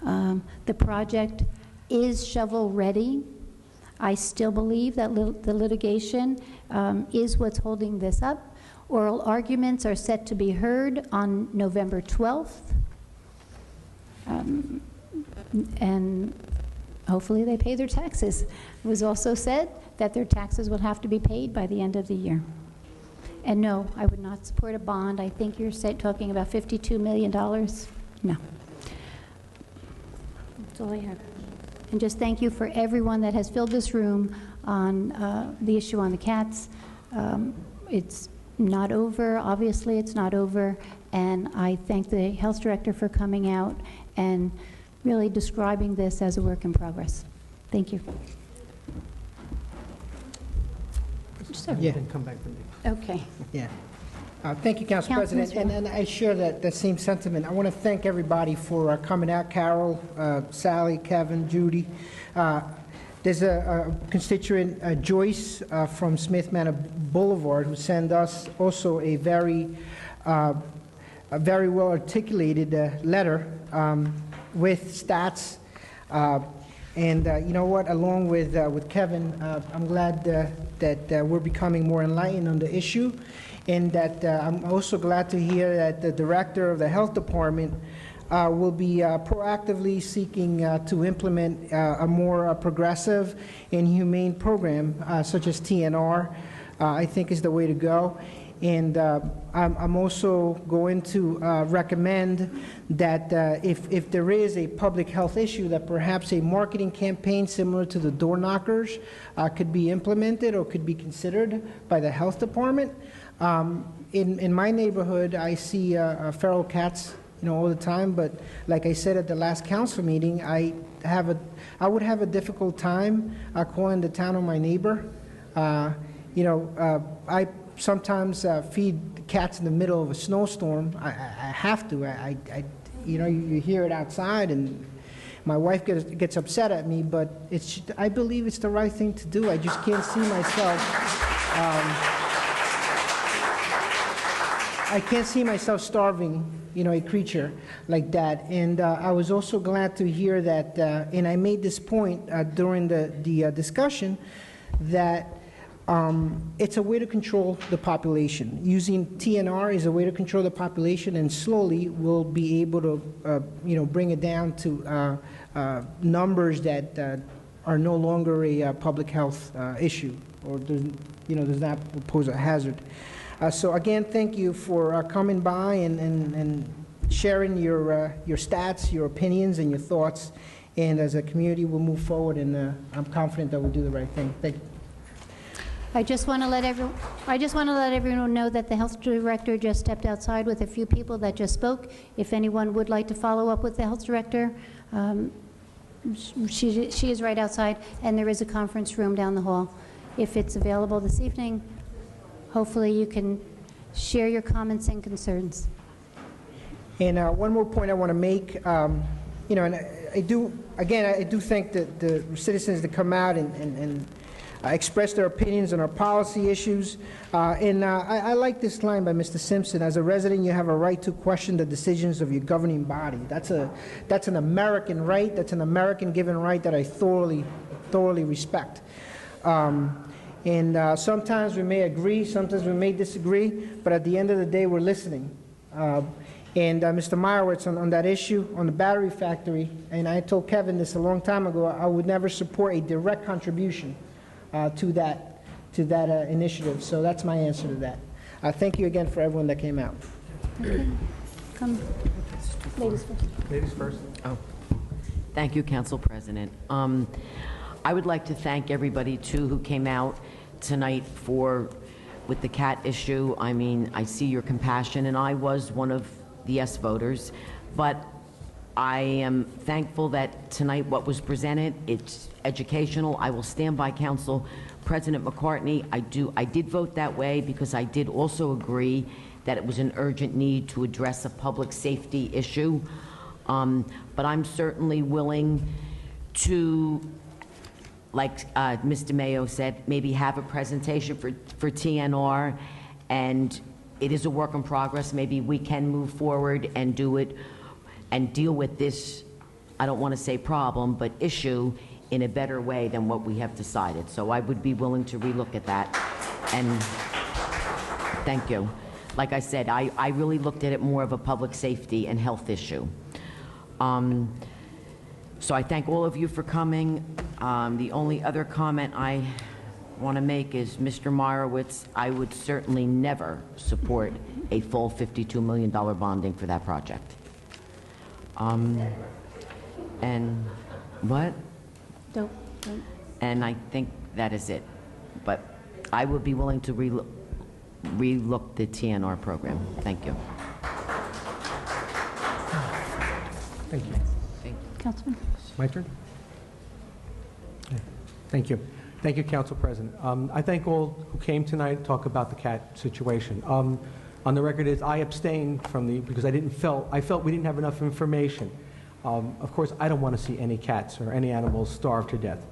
The project is shovel-ready. I still believe that the litigation is what's holding this up. Oral arguments are set to be heard on November 12th. And hopefully they pay their taxes. It was also said that their taxes will have to be paid by the end of the year. And no, I would not support a bond. I think you're talking about $52 million. No. That's all I have. And just thank you for everyone that has filled this room on the issue on the cats. It's not over. Obviously, it's not over. And I thank the health director for coming out and really describing this as a work in progress. Thank you. Sir. Yeah. Come back to me. Okay. Yeah. Thank you, Council President. And I share that same sentiment. I want to thank everybody for coming out. Carol, Sally, Kevin, Judy. There's a constituent, Joyce, from Smith Manor Boulevard, who sent us also a very well articulated letter with stats. And you know what? Along with Kevin, I'm glad that we're becoming more enlightened on the issue, and that I'm also glad to hear that the director of the health department will be proactively seeking to implement a more progressive and humane program such as TNR. I think is the way to go. And I'm also going to recommend that if there is a public health issue, that perhaps a marketing campaign similar to the door knockers could be implemented or could be considered by the health department. In my neighborhood, I see feral cats, all the time. But like I said at the last council meeting, I would have a difficult time calling the town on my neighbor. I sometimes feed cats in the middle of a snowstorm. I have to. You hear it outside, and my wife gets upset at me. But I believe it's the right thing to do. I just can't see myself. I can't see myself starving, a creature like that. And I was also glad to hear that, and I made this point during the discussion, that it's a way to control the population. Using TNR is a way to control the population, and slowly we'll be able to, bring it down to numbers that are no longer a public health issue, or does not pose a hazard. So again, thank you for coming by and sharing your stats, your opinions, and your thoughts. And as a community, we'll move forward, and I'm confident that we'll do the right thing. Thank you. I just want to let everyone know that the health director just stepped outside with a few people that just spoke. If anyone would like to follow up with the health director, she is right outside, and there is a conference room down the hall. If it's available this evening, hopefully you can share your comments and concerns. And one more point I want to make, and I do think that the citizens that come out and express their opinions on our policy issues. I like this line by Mr. Simpson: as a resident, you have a right to question the decisions of your governing body. That's an American right. That's an American given right that I thoroughly respect. And sometimes we may agree, sometimes we may disagree, but at the end of the day, we're listening. And Mr. Meyerowitz, on that issue, on the battery factory, and I told Kevin this a long time ago, I would never support a direct contribution to that initiative. So that's my answer to that. Thank you again for everyone that came out. Okay. Come. Ladies first. Ladies first. Oh, thank you, Council President. I would like to thank everybody, too, who came out tonight with the cat issue. I mean, I see your compassion, and I was one of the yes voters, but I am thankful that tonight what was presented, it's educational. I will stand by Council President McCartney. I did vote that way because I did also agree that it was an urgent need to address a public safety issue. But I'm certainly willing to, like Mr. Mayo said, maybe have a presentation for TNR, and it is a work in progress. Maybe we can move forward and do it and deal with this, I don't want to say problem, but issue in a better way than what we have decided. So I would be willing to relook at that, and thank you. Like I said, I really looked at it more of a public safety and health issue. So I thank all of you for coming. The only other comment I want to make is, Mr. Meyerowitz, I would certainly never support a full $52 million bonding for that project. And what? Don't. And I think that is it. But I would be willing to relook the TNR program. Thank you. Thank you. Councilman? My turn? Yeah. Thank you. Thank you, Council President. I thank all who came tonight to talk about the cat situation. On the record is I abstained from because I felt we didn't have enough information. Of course, I don't want to see any cats or any animals starve to death.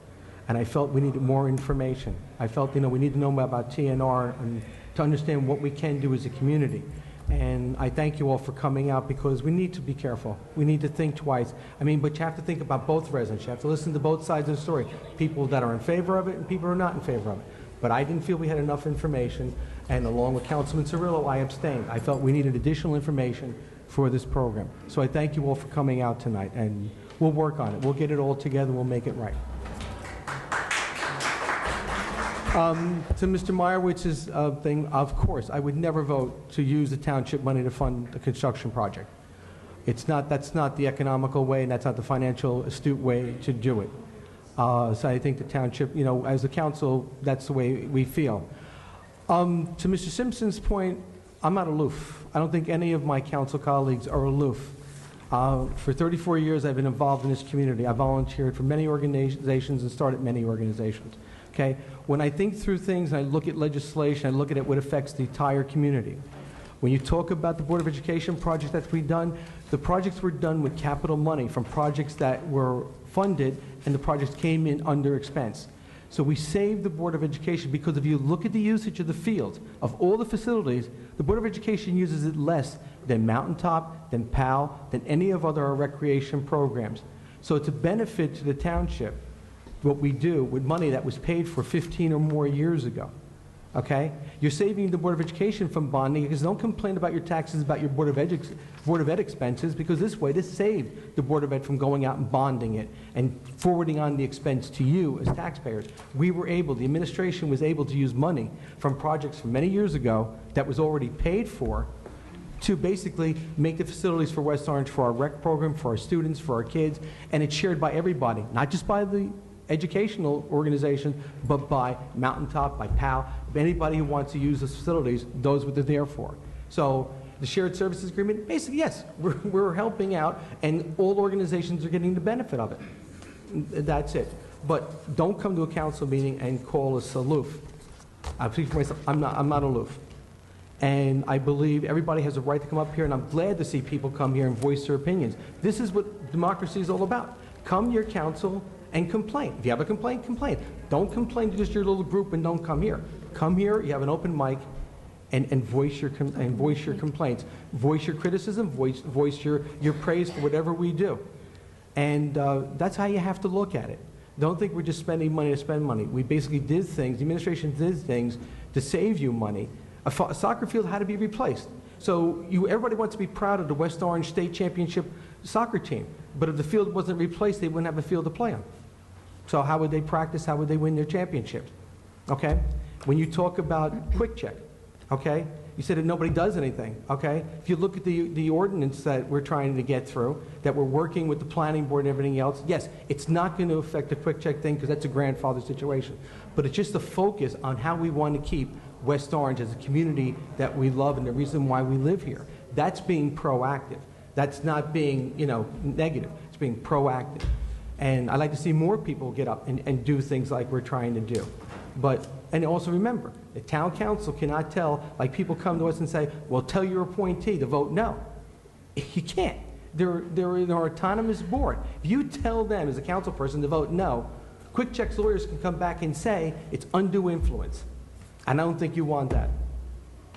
And I felt we needed more information. I felt, we need to know more about TNR and to understand what we can do as a community. And I thank you all for coming out, because we need to be careful. We need to think twice. But you have to think about both residents. You have to listen to both sides of the story. People that are in favor of it and people who are not in favor of it. But I didn't feel we had enough information, and along with Councilman Cirillo, I abstained. I felt we needed additional information for this program. So I thank you all for coming out tonight, and we'll work on it. We'll get it all together. We'll make it right. To Mr. Meyerowitz's thing, of course, I would never vote to use the township money to fund a construction project. That's not the economical way, and that's not the financial astute way to do it. So I think the township, as a council, that's the way we feel. To Mr. Simpson's point, I'm not aloof. I don't think any of my council colleagues are aloof. For 34 years, I've been involved in this community. I volunteered for many organizations and started many organizations. Okay? When I think through things and I look at legislation, I look at it what affects the entire community. When you talk about the Board of Education projects that we've done, the projects were done with capital money from projects that were funded, and the projects came in under expense. So we saved the Board of Education, because if you look at the usage of the field, of all the facilities, the Board of Education uses it less than Mountaintop, than PAL, than any of other recreation programs. So it's a benefit to the township, what we do with money that was paid for 15 or more years ago. Okay? You're saving the Board of Education from bonding, because don't complain about your taxes, about your Board of Ed expenses, because this saved the Board of Ed from going out and bonding it and forwarding on the expense to you as taxpayers. The administration was able to use money from projects from many years ago that was already paid for to basically make the facilities for West Orange, for our rec program, for our students, for our kids, and it's shared by everybody, not just by the educational organization, but by Mountaintop, by PAL, anybody who wants to use the facilities, those what they're there for. So the shared services agreement, basically, yes, we're helping out, and all organizations are getting the benefit of it. That's it. But don't come to a council meeting and call us aloof. I speak for myself. I'm not aloof. And I believe everybody has a right to come up here, and I'm glad to see people come here and voice their opinions. This is what democracy is all about. Come to your council and complain. If you have a complaint, complain. Don't complain to just your little group and don't come here. Come here, you have an open mic, and voice your complaints. Voice your criticism, voice your praise for whatever we do. And that's how you have to look at it. Don't think we're just spending money to spend money. We basically did things, the administration did things to save you money. A soccer field had to be replaced. So everybody wants to be proud of the West Orange State Championship soccer team. But if the field wasn't replaced, they wouldn't have a field to play on. So how would they practice? How would they win their championships? Okay? When you talk about Quick Check, okay? You said that nobody does anything, okay? If you look at the ordinance that we're trying to get through, that we're working with the planning board and everything else, yes, it's not going to affect the Quick Check thing because that's a grandfather situation. But it's just a focus on how we want to keep West Orange as a community that we love and the reason why we live here. That's being proactive. That's not being, negative. It's being proactive. And I'd like to see more people get up and do things like we're trying to do. And also remember, the town council cannot tell, like people come to us and say, well, tell your appointee to vote no. You can't. They're an autonomous board. If you tell them as a council person to vote no, Quick Check's lawyers can come back and say it's undue influence. And I don't think you want that.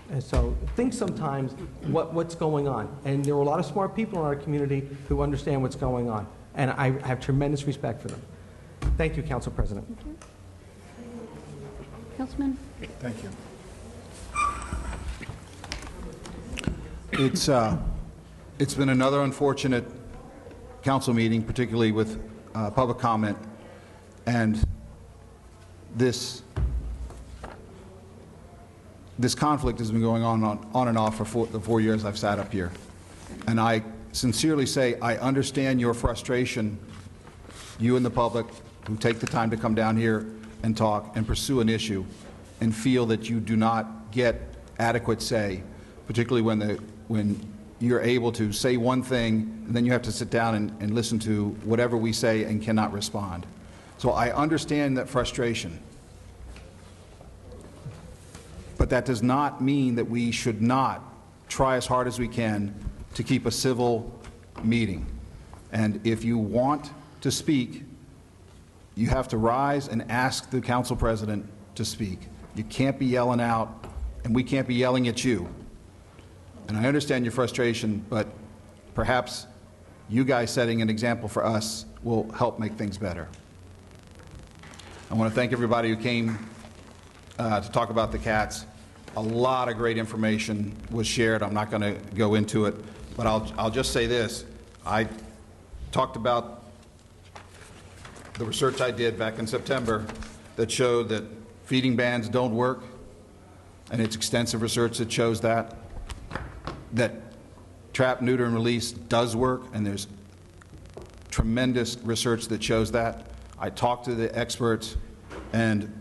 And so think sometimes what's going on. And there are a lot of smart people in our community who understand what's going on. And I have tremendous respect for them. Thank you, Council President. Thank you. Councilman? Thank you. It's been another unfortunate council meeting, particularly with public comment, and this conflict has been going on and off for the 4 years I've sat up here. And I sincerely say I understand your frustration, you and the public who take the time to come down here and talk and pursue an issue and feel that you do not get adequate say, particularly when you're able to say one thing and then you have to sit down and listen to whatever we say and cannot respond. So I understand that frustration. But that does not mean that we should not try as hard as we can to keep a civil meeting. And if you want to speak, you have to rise and ask the council president to speak. You can't be yelling out, and we can't be yelling at you. And I understand your frustration, but perhaps you guys setting an example for us will help make things better. I want to thank everybody who came to talk about the cats. A lot of great information was shared. I'm not going to go into it, but I'll just say this. I talked about the research I did back in September that showed that feeding bans don't work, and it's extensive research that shows that trap, neuter, and release does work, and there's tremendous research that shows that. I talked to the experts, and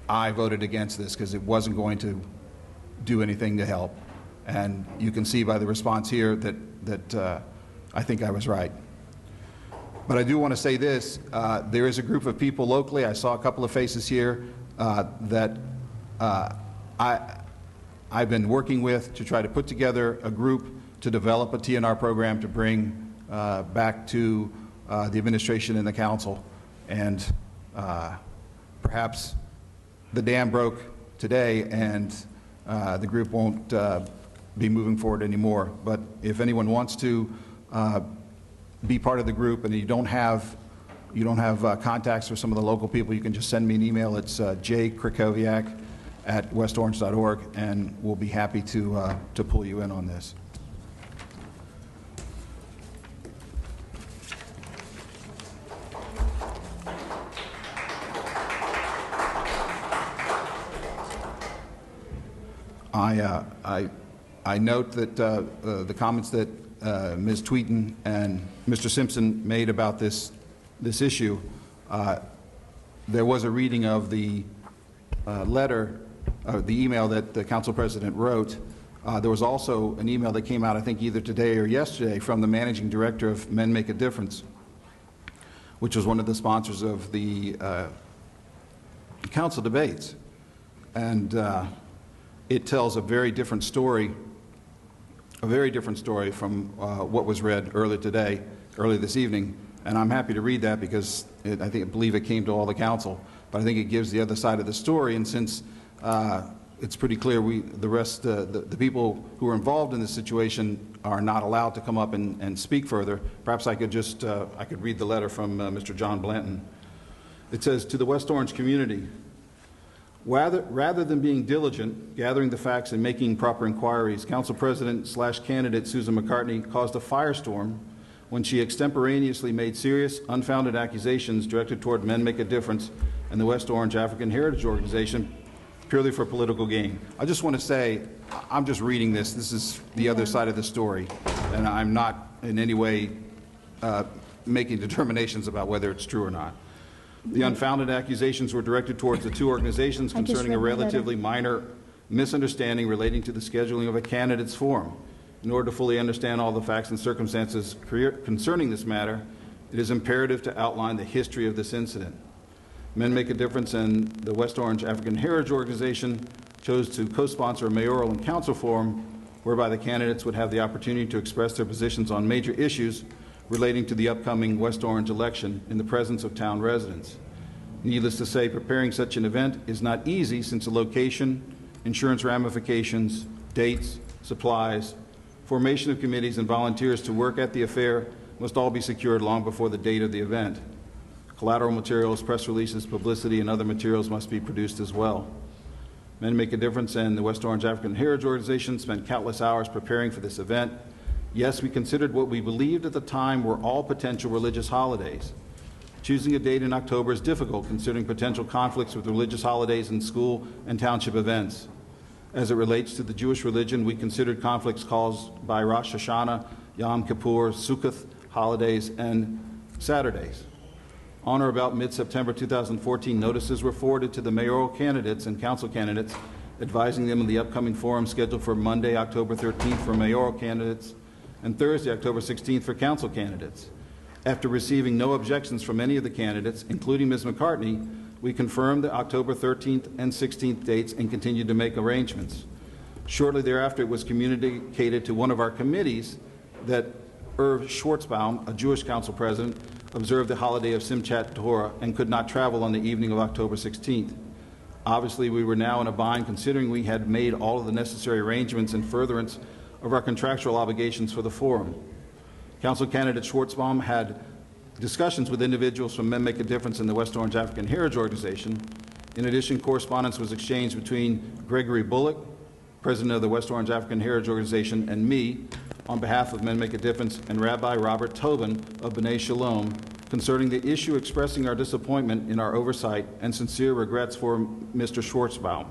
I voted against this because it wasn't going to do anything to help. And you can see by the response here that I think I was right. But I do want to say this. There is a group of people locally, I saw a couple of faces here, that I've been working with to try to put together a group to develop a TNR program to bring back to the administration and the council. And perhaps the dam broke today and the group won't be moving forward anymore. But if anyone wants to be part of the group and you don't have contacts for some of the local people, you can just send me an email. It's jkrakowiak@westorange.org, and we'll be happy to pull you in on this. I note that the comments that Ms. Tweeten and Mr. Simpson made about this issue, there was a reading of the letter, the email that the council president wrote. There was also an email that came out, I think either today or yesterday, from the managing director of Men Make a Difference, which was one of the sponsors of the council debates. And it tells a very different story from what was read early this evening. And I'm happy to read that because I believe it came to all the council. But I think it gives the other side of the story. And since it's pretty clear the people who are involved in this situation are not allowed to come up and speak further, perhaps I could just I could read the letter from Mr. John Blanton. It says, "To the West Orange community, rather than being diligent, gathering the facts and making proper inquiries, Council President/candidate Susan McCartney caused a firestorm when she extemporaneously made serious, unfounded accusations directed toward Men Make a Difference and the West Orange African Heritage Organization purely for political gain." I just want to say, I'm just reading this. This is the other side of the story, and I'm not in any way making determinations about whether it's true or not. The unfounded accusations were directed towards the two organizations concerning a relatively minor misunderstanding relating to the scheduling of a candidates forum. In order to fully understand all the facts and circumstances concerning this matter, it is imperative to outline the history of this incident. Men Make a Difference and the West Orange African Heritage Organization chose to co-sponsor a mayoral and council forum whereby the candidates would have the opportunity to express their positions on major issues relating to the upcoming West Orange election in the presence of town residents. Needless to say, preparing such an event is not easy since the location, insurance ramifications, dates, supplies, formation of committees, and volunteers to work at the affair must all be secured long before the date of the event. Collateral materials, press releases, publicity, and other materials must be produced as well. Men Make a Difference and the West Orange African Heritage Organization spent countless hours preparing for this event, Yes, we considered what we believed at the time were all potential religious holidays. Choosing a date in October is difficult considering potential conflicts with religious holidays and school and township events. As it relates to the Jewish religion, we considered conflicts caused by Rosh Hashanah, Yom Kippur, Sukkot holidays, and Saturdays. On or about mid-September 2014, notices were forwarded to the mayoral candidates and council candidates advising them of the upcoming forum scheduled for Monday, October 13th for mayoral candidates and Thursday, October 16th for council candidates. After receiving no objections from any of the candidates, including Ms. McCartney, we confirmed the October 13th and 16th dates and continued to make arrangements. Shortly thereafter, it was communicated to one of our committees that Irv Schwartzbaum, a Jewish council president, observed the holiday of Simchat Torah and could not travel on the evening of October 16th. Obviously, we were now in a bind considering we had made all of the necessary arrangements in furtherance of our contractual obligations for the forum. Council candidate Schwartzbaum had discussions with individuals from Men Make a Difference in the West Orange African Heritage Organization. In addition, correspondence was exchanged between Gregory Bullock, president of the West Orange African Heritage Organization, and me on behalf of Men Make a Difference, and Rabbi Robert Tobin of B'nai Shalom concerning the issue, expressing our disappointment in our oversight and sincere regrets for Mr. Schwartzbaum.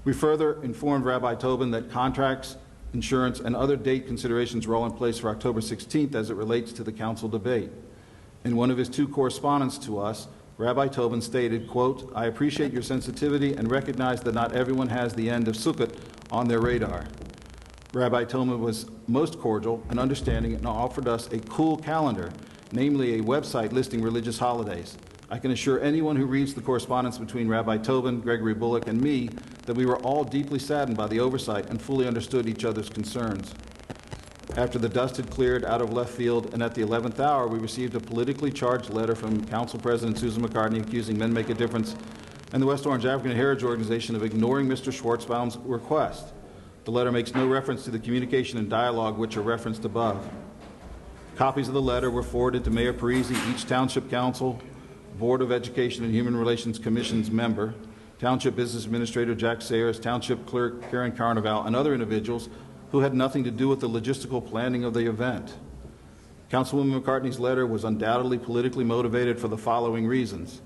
We further informed Rabbi Tobin that contracts, insurance, and other date considerations were all in place for October 16th as it relates to the council debate. In one of his two correspondence to us, Rabbi Tobin stated, quote, "I appreciate your sensitivity and recognize that not everyone has the end of Sukkot on their radar." Rabbi Tobin was most cordial and understanding and offered us a cool calendar, namely a website listing religious holidays. I can assure anyone who reads the correspondence between Rabbi Tobin, Gregory Bullock, and me that we were all deeply saddened by the oversight and fully understood each other's concerns. After the dust had cleared out of left field and at the 11th hour, we received a politically charged letter from Council President Susan McCartney accusing Men Make a Difference and the West Orange African Heritage Organization of ignoring Mr. Schwartzbaum's request. The letter makes no reference to the communication and dialogue which are referenced above. Copies of the letter were forwarded to Mayor Parisi, each Township Council, Board of Education and Human Relations Commission's member, Township Business Administrator Jack Sayers, Township Clerk Karen Carnival, and other individuals who had nothing to do with the logistical planning of the event. Councilwoman McCartney's letter was undoubtedly politically motivated for the following reasons.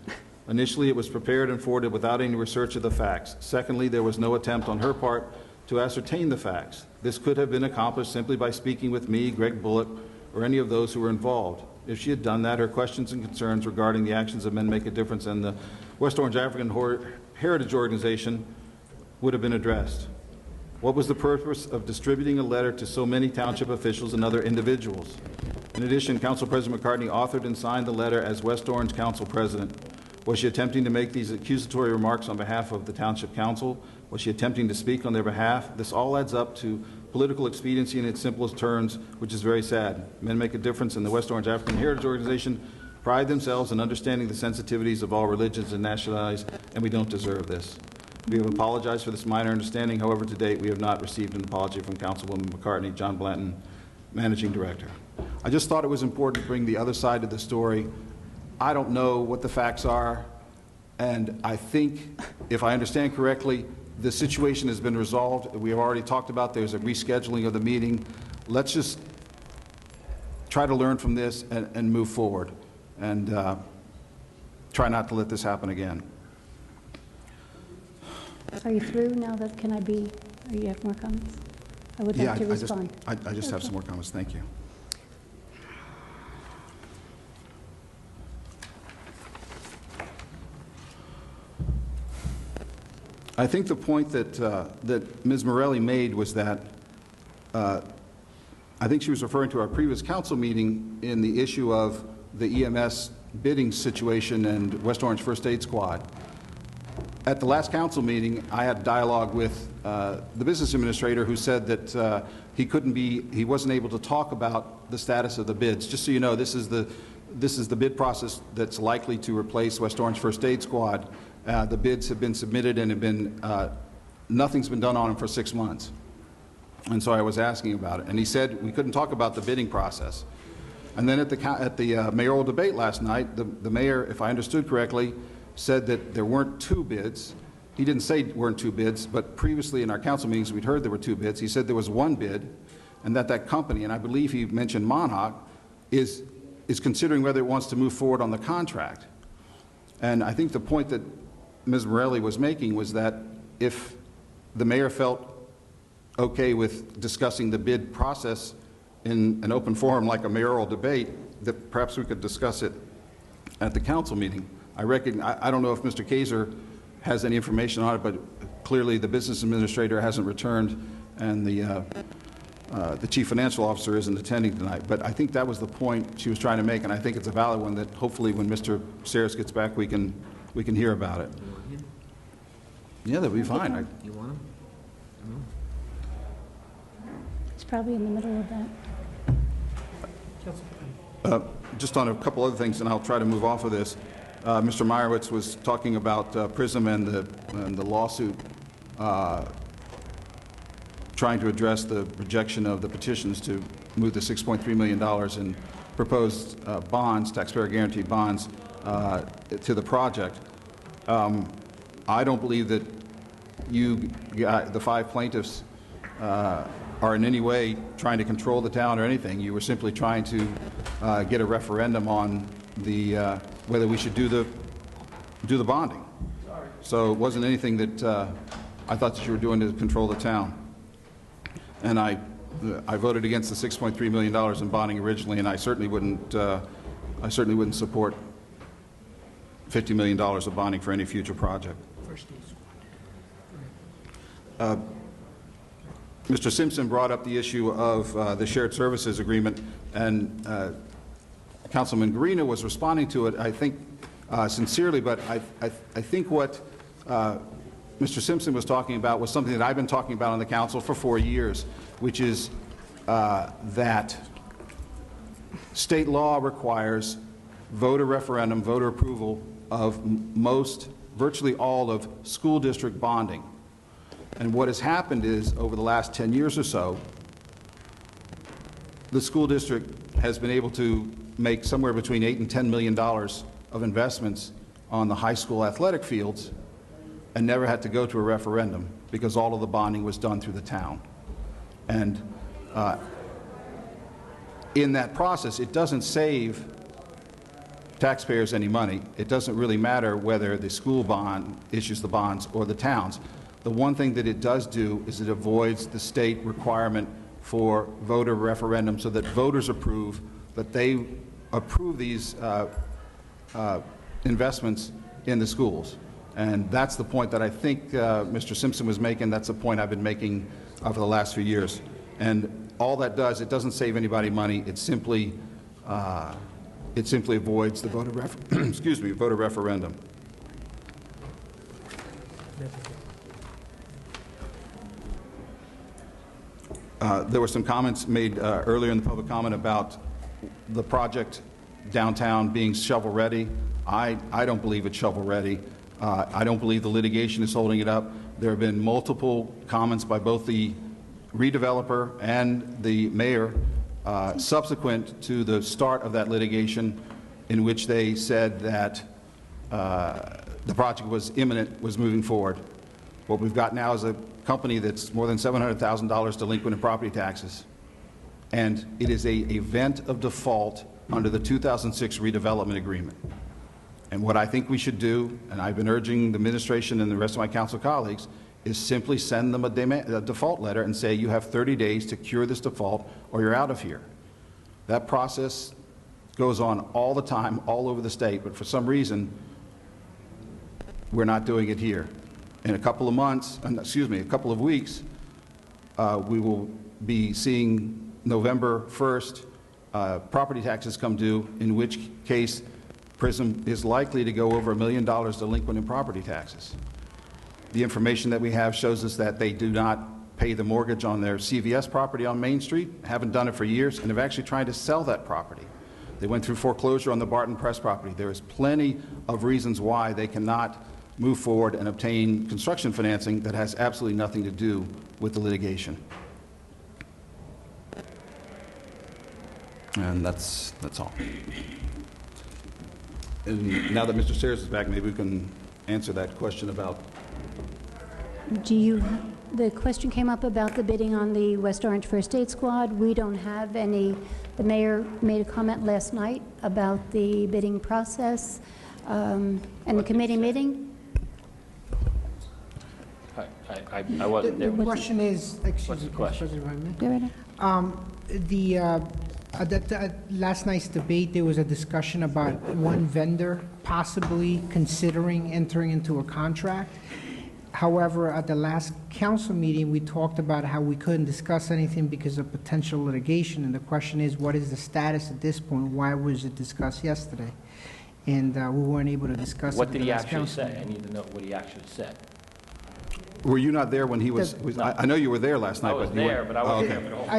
Initially, it was prepared and forwarded without any research of the facts. Secondly, there was no attempt on her part to ascertain the facts. This could have been accomplished simply by speaking with me, Greg Bullock, or any of those who were involved. If she had done that, her questions and concerns regarding the actions of Men Make a Difference and the West Orange African Heritage Organization would have been addressed. What was the purpose of distributing a letter to so many township officials and other individuals? In addition, Council President McCartney authored and signed the letter as West Orange Council President. Was she attempting to make these accusatory remarks on behalf of the Township Council? Was she attempting to speak on their behalf? This all adds up to political expediency in its simplest terms, which is very sad. Men Make a Difference in the West Orange African Heritage Organization pride themselves in understanding the sensitivities of all religions and nationalities, and we don't deserve this. We have apologized for this minor understanding. However, to date, we have not received an apology from Councilwoman McCartney. John Blanton, Managing Director. I just thought it was important to bring the other side of the story. I don't know what the facts are, and I think, if I understand correctly, the situation has been resolved. We have already talked about there's a rescheduling of the meeting. Let's just try to learn from this and move forward, and try not to let this happen again. Are you through now? That can I be? Or you have more comments? I would like to respond. I just have some more comments. Thank you. I think the point that Ms. Morelli made was that I think she was referring to our previous council meeting in the issue of the EMS bidding situation and West Orange First Aid Squad. At the last council meeting, I had dialogue with the business administrator who said that he wasn't able to talk about the status of the bids. Just so you know, this is the bid process that's likely to replace West Orange First Aid Squad. The bids have been submitted and have been nothing's been done on them for 6 months. And so I was asking about it, and he said we couldn't talk about the bidding process. And then at the mayoral debate last night, the mayor, if I understood correctly, said that there weren't 2 bids. He didn't say there weren't 2 bids, but previously in our council meetings we'd heard there were 2 bids. He said there was 1 bid, and that company, and I believe he mentioned Monarch, is considering whether it wants to move forward on the contract. And I think the point that Ms. Morelli was making was that if the mayor felt okay with discussing the bid process in an open forum like a mayoral debate, that perhaps we could discuss it at the council meeting. I don't know if Mr. Kaiser has any information on it, but clearly the business administrator hasn't returned, and the chief financial officer isn't attending tonight. But I think that was the point she was trying to make, and I think it's a valid one that hopefully when Mr. Sayers gets back, we can hear about it. Yeah, that'd be fine. You want him? It's probably in the middle of that. Just on a couple other things, and I'll try to move off of this. Mr. Meyerowitz was talking about PRISM and the lawsuit trying to address the rejection of the petitions to move the $6.3 million in proposed bonds, taxpayer guaranteed bonds, to the project. I don't believe that the 5 plaintiffs are in any way trying to control the town or anything. You were simply trying to get a referendum on whether we should do the bonding. So it wasn't anything that I thought that you were doing to control the town. And I voted against the $6.3 million in bonding originally, and I certainly wouldn't support $50 million of bonding for any future project. Mr. Simpson brought up the issue of the shared services agreement, and Councilman Guarino was responding to it, I think, sincerely, but I think what Mr. Simpson was talking about was something that I've been talking about on the council for 4 years, which is that state law requires voter referendum, voter approval of virtually all of school district bonding. And what has happened is, over the last 10 years or so, the school district has been able to make somewhere between $8 and $10 million of investments on the high school athletic fields and never had to go to a referendum because all of the bonding was done through the town. And in that process, it doesn't save taxpayers any money. It doesn't really matter whether the school bond issues the bonds or the towns. The one thing that it does do is it avoids the state requirement for voter referendum so that voters approve, that they approve these investments in the schools. And that's the point that I think Mr. Simpson was making. That's the point I've been making for the last few years. And all that does, it doesn't save anybody money. It simply avoids the voter voter referendum. There were some comments made earlier in the public comment about the project downtown being shovel-ready. I don't believe it's shovel-ready. I don't believe the litigation is holding it up. There have been multiple comments by both the redeveloper and the mayor subsequent to the start of that litigation, in which they said that the project was imminent, was moving forward. What we've got now is a company that's more than $700,000 delinquent in property taxes, and it is an event of default under the 2006 redevelopment agreement. And what I think we should do, and I've been urging the administration and the rest of my council colleagues, is simply send them a default letter and say you have 30 days to cure this default or you're out of here. That process goes on all the time, all over the state, but for some reason, we're not doing it here. In a couple of months, a couple of weeks, we will be seeing November 1st property taxes come due, in which case PRISM is likely to go over $1 million delinquent in property taxes. The information that we have shows us that they do not pay the mortgage on their CVS property on Main Street, haven't done it for years, and have actually tried to sell that property. They went through foreclosure on the Barton Press property. There is plenty of reasons why they cannot move forward and obtain construction financing that has absolutely nothing to do with the litigation. And that's all. And now that Mr. Sayers is back, maybe we can answer that question about... Do you the question came up about the bidding on the West Orange First Aid Squad. We don't have any, the mayor made a comment last night about the bidding process and the committee meeting. I wasn't there. The question is, excuse me, question? President Go right ahead. At last night's debate, there was a discussion about one vendor possibly considering entering into a contract. However, at the last council meeting, we talked about how we couldn't discuss anything because of potential litigation, and the question is, what is the status at this point? Why was it discussed yesterday? And we weren't able to discuss it What at did the he last actually council say? meeting. I need to know what he actually said. Were you not there when he was, No. I know you were there last night, I was but you weren't. there, but I wasn't there for the whole.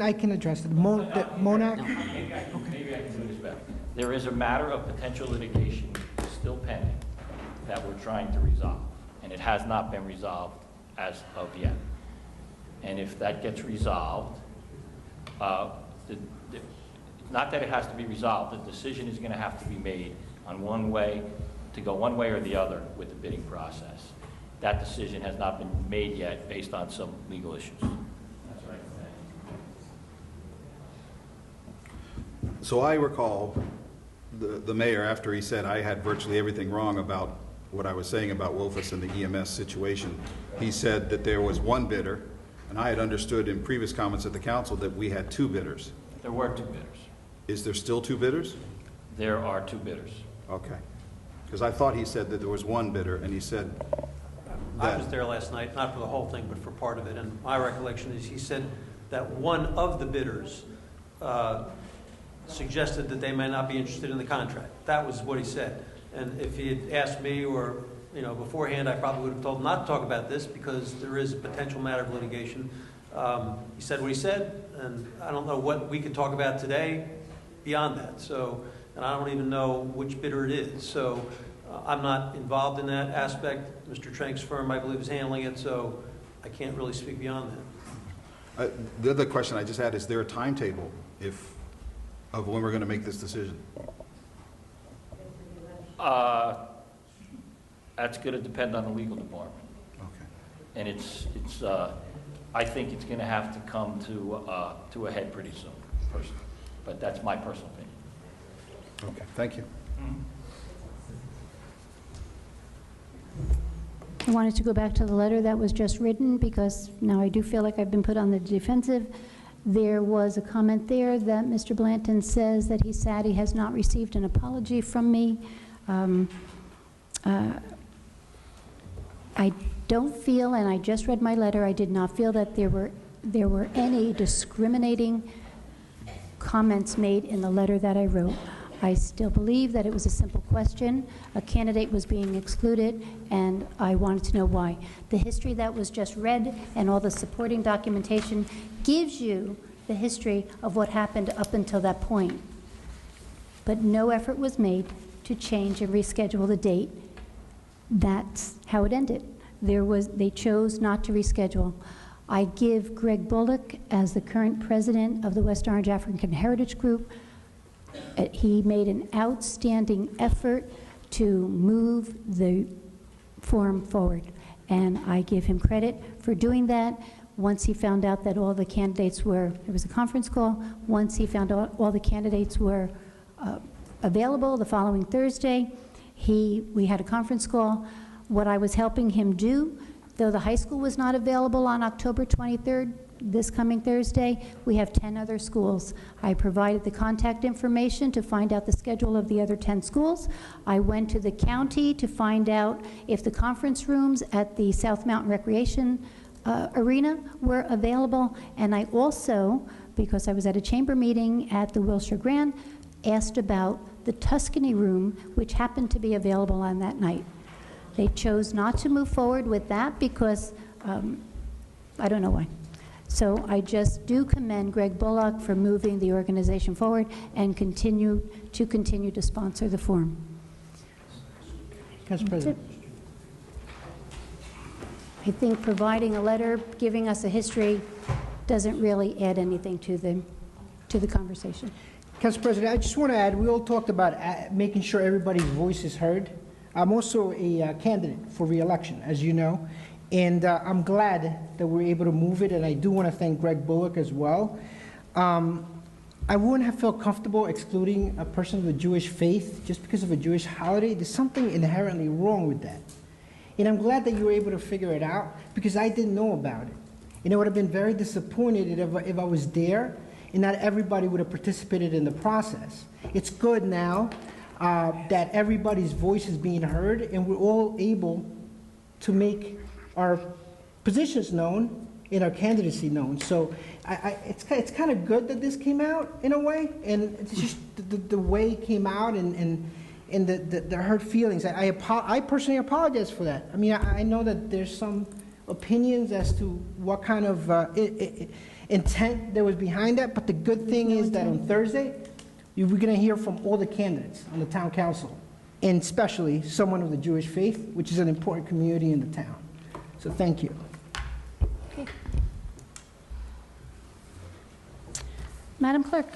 I can address it. Monac? Maybe I can do this better. There is a matter of potential litigation still pending that we're trying to resolve, and it has not been resolved as of yet. And if that gets resolved, not that it has to be resolved, the decision is going to have to be made on one way, to go one way or the other with the bidding process. That decision has not been made yet based on some legal issues. That's right. So I recall the mayor, after he said I had virtually everything wrong about what I was saying about Wolfus and the EMS situation, he said that there was one bidder, and I had understood in previous comments at the council that we had two bidders. There were two bidders. Is there still two bidders? There are two bidders. Okay. Because I thought he said that there was one bidder, and he said I was there last night, not for the whole thing, but for part of it, and my recollection is he said that one of the bidders suggested that they may not be interested in the contract. That was what he said. And if he had asked me or, beforehand, I probably would have told him not to talk about this because there is a potential matter of litigation. He said what he said, and I don't know what we could talk about today beyond that. So, and I don't even know which bidder it is. So I'm not involved in that aspect. Mr. Trank's firm, I believe, is handling it, so I can't really speak beyond that. the other question I just had, is there a timetable of when we're going to make this decision? That's going to depend on the legal department. Okay. And I think it's going to have to come to a head pretty soon, personally. But that's my personal opinion. Okay, thank you. I wanted to go back to the letter that was just written because now I do feel like I've been put on the defensive. There was a comment there that Mr. Blanton says that he's sad he has not received an apology from me. I don't feel, and I just read my letter, I did not feel that there were any discriminating comments made in the letter that I wrote. I still believe that it was a simple question. A candidate was being excluded, and I wanted to know why. The history that was just read and all the supporting documentation gives you the history of what happened up until that point. But no effort was made to change and reschedule the date. That's how it ended. They chose not to reschedule. I give Greg Bullock, as the current president of the West Orange African Heritage Group, he made an outstanding effort to move the forum forward, and I give him credit for doing that. Once he found out that all the candidates were, there was a conference call, once he found out all the candidates were available the following Thursday, we had a conference call. What I was helping him do, though the high school was not available on October 23rd, this coming Thursday, we have 10 other schools. I provided the contact information to find out the schedule of the other 10 schools. I went to the county to find out if the conference rooms at the South Mountain Recreation Arena were available. And I also, because I was at a chamber meeting at the Wilshire Grand, asked about the Tuscany room, which happened to be available on that night. They chose not to move forward with that because I don't know why. So I just do commend Greg Bullock for moving the organization forward and continue to sponsor the forum. Council President. I think providing a letter, giving us a history, doesn't really add anything to the conversation. Council President, I just want to add, we all talked about making sure everybody's voice is heard. I'm also a candidate for re-election, as you know, And I'm glad that we're able to move it, and I do want to thank Greg Bullock as well. I wouldn't have felt comfortable excluding a person of the Jewish faith just because of a Jewish holiday. There's something inherently wrong with that. And I'm glad that you were able to figure it out, because I didn't know about it. And I would have been very disappointed if I was there and not everybody would have participated in the process. It's good now that everybody's voice is being heard and we're all able to make our positions known and our candidacy known. So it's kind of good that this came out in a way, and it's just the way it came out and the hurt feelings. I personally apologize for that. I mean, I know that there's some opinions as to what kind of intent there was behind that, but the good thing is that on Thursday, we're going to hear from all the candidates on the town council, and especially someone of the Jewish faith, which is an important community in the town. So thank you. Okay. Madam Clerk.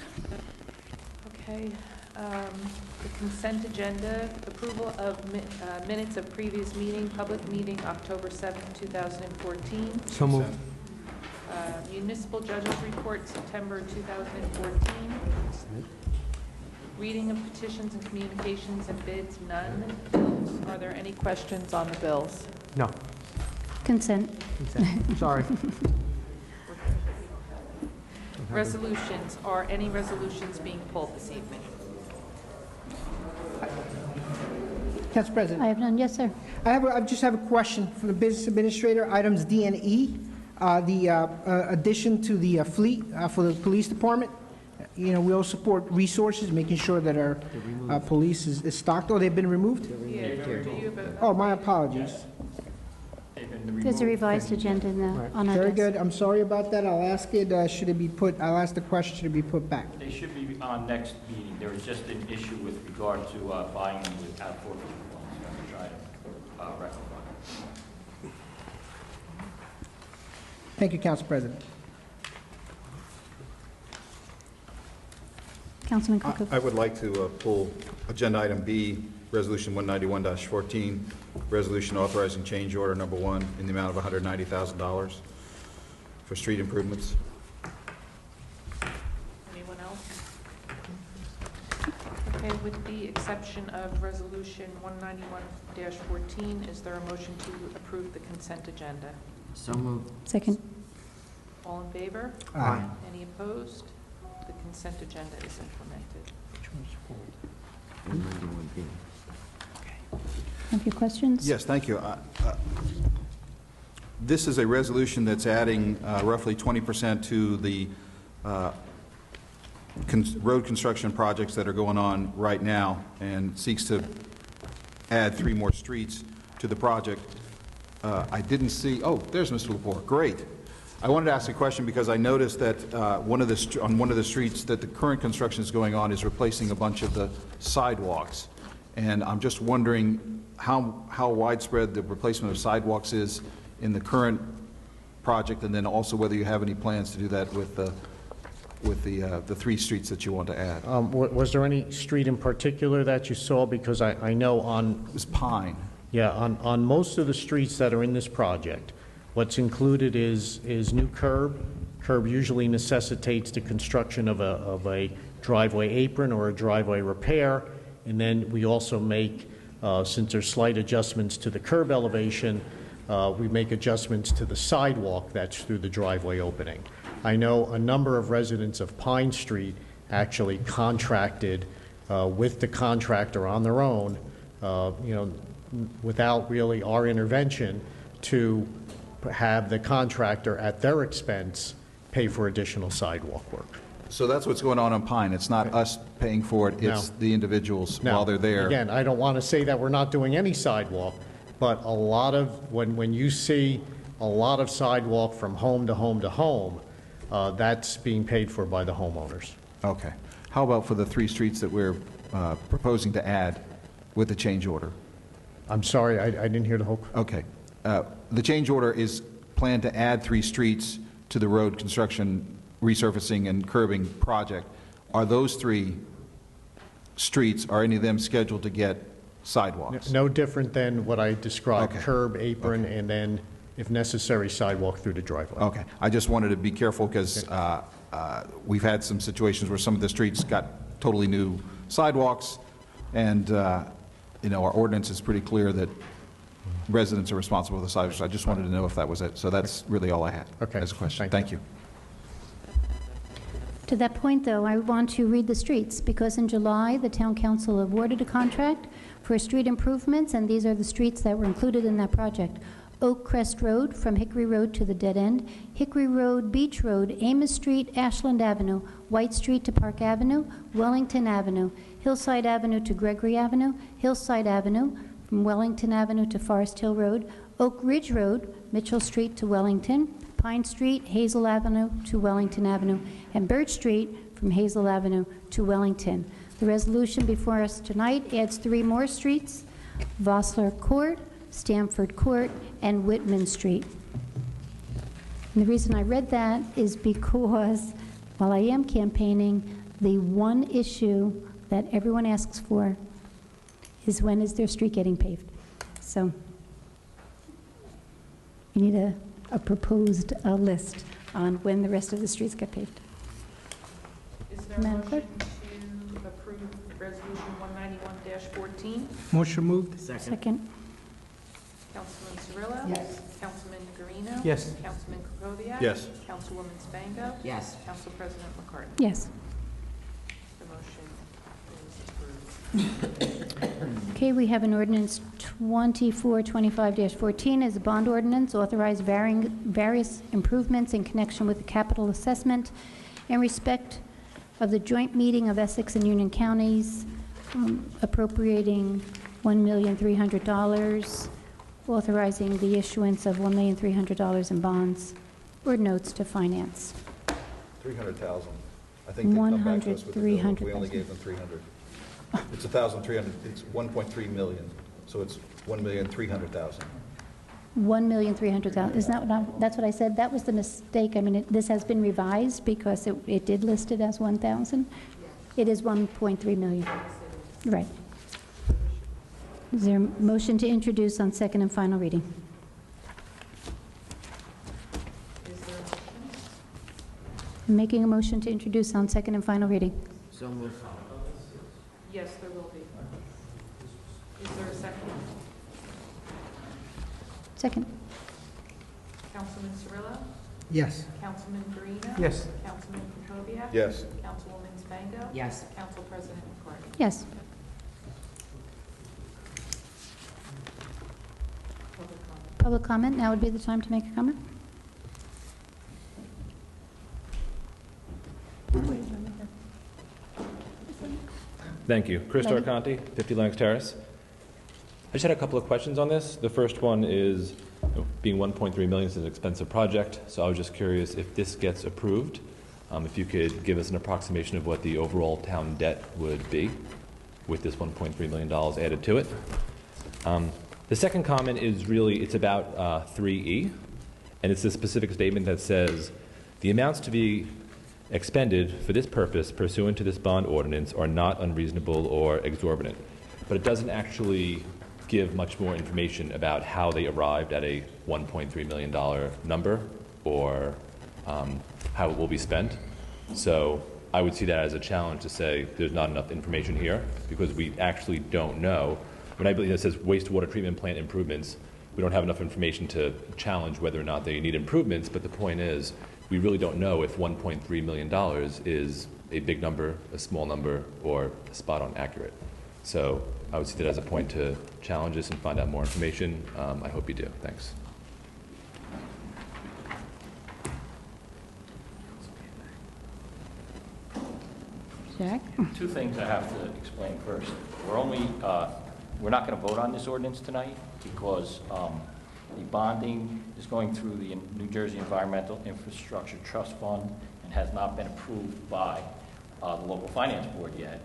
Okay. The consent agenda, approval of minutes of previous meeting, public meeting, October 7th, 2014. So moved. Municipal Judges Report, September 2014. Reading of petitions and communications and bids, none. Bills, are there any questions on the bills? No. Consent. Sorry. Resolutions, are any resolutions being pulled this evening? Council President. I have none. Yes, sir. I just have a question from the business administrator, items D and E, the addition to the fleet for the police department. You know, we all support resources, making sure that our police is stocked. Oh, they've been removed? Oh, my apologies. There's a revised agenda in the, on our Very desk. good. I'm sorry about that. I'll ask it, should it be put, I'll ask the question, should it be put back? They should be on next meeting. There was just an issue with regard to buying them without forfeiture funds, so I'm trying to rectify. Thank you, Council President. Councilman Cook. I would like to pull Agenda Item B, Resolution 191-14, resolution authorizing change order number 1 in the amount of $190,000 for street improvements. Anyone else? Okay, with the exception of Resolution 191-14, is there a motion to approve the consent agenda? So moved. Second. All in favor? Aye. Any opposed? The consent agenda is implemented. Have your questions? Yes, thank you. This is a resolution that's adding roughly 20% to the road construction projects that are going on right now, and seeks to add 3 more streets to the project. I didn't see, oh, there's Mr. Lepore, great. I wanted to ask a question because I noticed that on one of the streets that the current construction is going on is replacing a bunch of the sidewalks. And I'm just wondering how widespread the replacement of sidewalks is in the current project, and then also whether you have any plans to do that with the 3 streets that you want to add. Was there any street in particular that you saw? Because I know on... It was Pine. Yeah, on most of the streets that are in this project, what's included is new curb. Curb usually necessitates the construction of a driveway apron or a driveway repair. And then we also make, since there's slight adjustments to the curb elevation, we make adjustments to the sidewalk that's through the driveway opening. I know a number of residents of Pine Street actually contracted with the contractor on their own, without really our intervention, to have the contractor at their expense pay for additional sidewalk work. So that's what's going on Pine. It's not us paying for it, it's the individuals while they're there. Again, I don't want to say that we're not doing any sidewalk, but a lot of, when you see a lot of sidewalk from home to home to home, that's being paid for by the homeowners. Okay. How about for the 3 streets that we're proposing to add with the change order? I'm sorry, I didn't hear the whole... Okay. The change order is planned to add 3 streets to the road construction, resurfacing, and curbing project. Are those 3 streets, are any of them scheduled to get sidewalks? No different than what I described, Okay. curb, apron, and then if necessary, sidewalk through the driveway. Okay. I just wanted to be careful because we've had some situations where some of the streets got totally new sidewalks, and, our ordinance is pretty clear that residents are responsible for the sidewalks. I just wanted to know if that was it. So that's really all I had as a question. Thank you. To that point, though, I want to read the streets, because in July, the Town Council awarded a contract for street improvements, and these are the streets that were included in that project. Oak Crest Road from Hickory Road to the dead end, Hickory Road, Beach Road, Amos Street, Ashland Avenue, White Street to Park Avenue, Wellington Avenue, Hillside Avenue to Gregory Avenue, Hillside Avenue from Wellington Avenue to Forest Hill Road, Oak Ridge Road, Mitchell Street to Wellington, Pine Street, Hazel Avenue to Wellington Avenue, and Birch Street from Hazel Avenue to Wellington. The resolution before us tonight adds 3 more streets: Vossler Court, Stamford Court, and Whitman Street. And the reason I read that is because while I am campaigning, the one issue that everyone asks for is when is their street getting paved. So we need a proposed list on when the rest of the streets get paved. Is there a Madam motion Clerk? to approve Resolution 191-14? Motion moved. Second. Councilman Cirillo? Yes. Councilman Guarino? Yes. Councilman Krokoviac? Yes. Councilwoman Spango? Yes. Council President McCartney? Yes. The motion is approved. Okay, we have an ordinance 2425-14 as a bond ordinance, authorize various improvements in connection with the capital assessment in respect of the joint meeting of Essex and Union Counties, appropriating $1,300,000, authorizing the issuance of $1,300,000 in bonds or notes to finance. 300,000. I think they come back to us with the bill. We only gave them 300. It's 1,300. It's 1.3 million. So it's 1,300,000. $1,300,000. Isn't that what that's what I said? That was the mistake. I mean, this has been revised because it did list it as 1,000. It is 1.3 million. Right. Is there a motion to introduce on second and final reading? Is there a motion? I'm making a motion to introduce on second and final reading. So moved. Yes, there will be. Is there a second? Second. Councilman Cirillo? Yes. Councilman Guarino? Yes. Councilman Krokoviac? Yes. Councilwoman Spango? Yes. Council President McCartney? Yes. Public comment. Public comment. Now would be the time to make a comment. Thank you. Chris Lenny? Arconti, 50 Lennox Terrace. I just had a couple of questions on this. The first one is, being 1.3 million is an expensive project, so I was just curious if this gets approved, if you could give us an approximation of what the overall town debt would be with this $1.3 million added to it. The second comment is really, it's about 3E, and it's a specific statement that says, the amounts to be expended for this purpose pursuant to this bond ordinance are not unreasonable or exorbitant. But it doesn't actually give much more information about how they arrived at a $1.3 million number or how it will be spent. So I would see that as a challenge to say there's not enough information here because we actually don't know. When I believe it says wastewater treatment plant improvements, we don't have enough information to challenge whether or not they need improvements, but the point is we really don't know if $1.3 million is a big number, a small number, or spot on accurate. So I would see that as a point to challenge this and find out more information. I hope you do. Thanks. Jack? Two things I have to explain first. We're not going to vote on this ordinance tonight because the bonding is going through the New Jersey Environmental Infrastructure Trust Fund and has not been approved by the local finance board yet.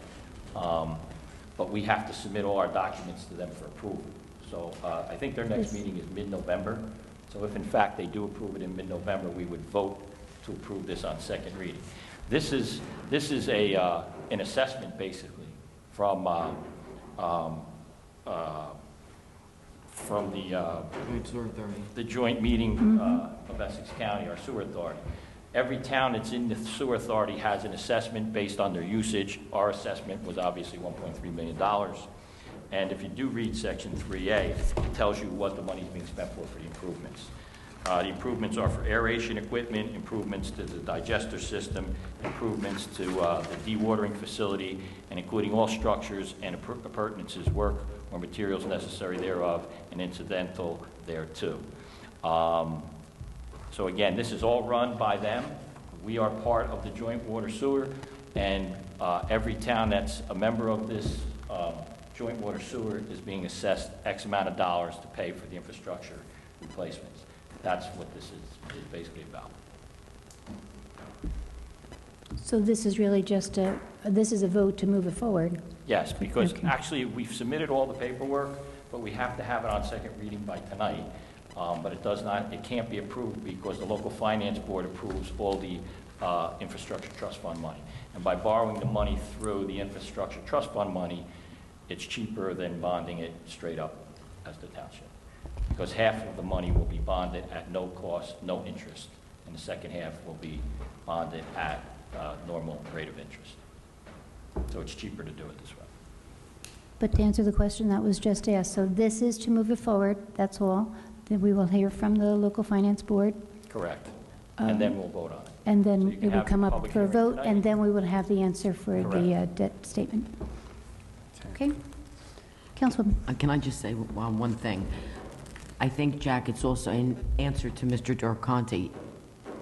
But we have to submit all our documents to them for approval. So I think their next meeting is mid-November. So if in fact they do approve it in mid-November, we would vote to approve this on second reading. This is an assessment basically from from the joint meeting of Essex County, our sewer authority. Every town that's in the sewer authority has an assessment based on their usage. Our assessment was obviously $1.3 million. And if you do read Section 3A, it tells you what the money is being spent for the improvements. The improvements are for aeration equipment, improvements to the digester system, improvements to the dewatering facility, and including all structures and appurtenances, work or materials necessary thereof, and incidental thereto. So again, this is all run by them. We are part of the joint water sewer, and every town that's a member of this joint water sewer is being assessed X amount of dollars to pay for the infrastructure replacements. That's what this is basically about. So this is really just this is a vote to move it forward? Yes, because actually we've submitted all the paperwork, but we have to have it on second reading by tonight. But it can't be approved because the local finance board approves all the infrastructure trust fund money. And by borrowing the money through the infrastructure trust fund money, it's cheaper than bonding it straight up as the township. Because half of the money will be bonded at no cost, no interest, and the second half will be bonded at normal rate of interest. So it's cheaper to do it this way. But to answer the question that was just asked, so this is to move it forward, that's all. Then we will hear from the local finance board. Correct. And then we'll vote on it. And then So you can it will have come the up public for a hearing vote, tonight. and then we will have the answer for the Correct. debt statement. Okay? Councilwoman. Can I just say one thing? I think, Jack, it's also in answer to Mr. Durconte.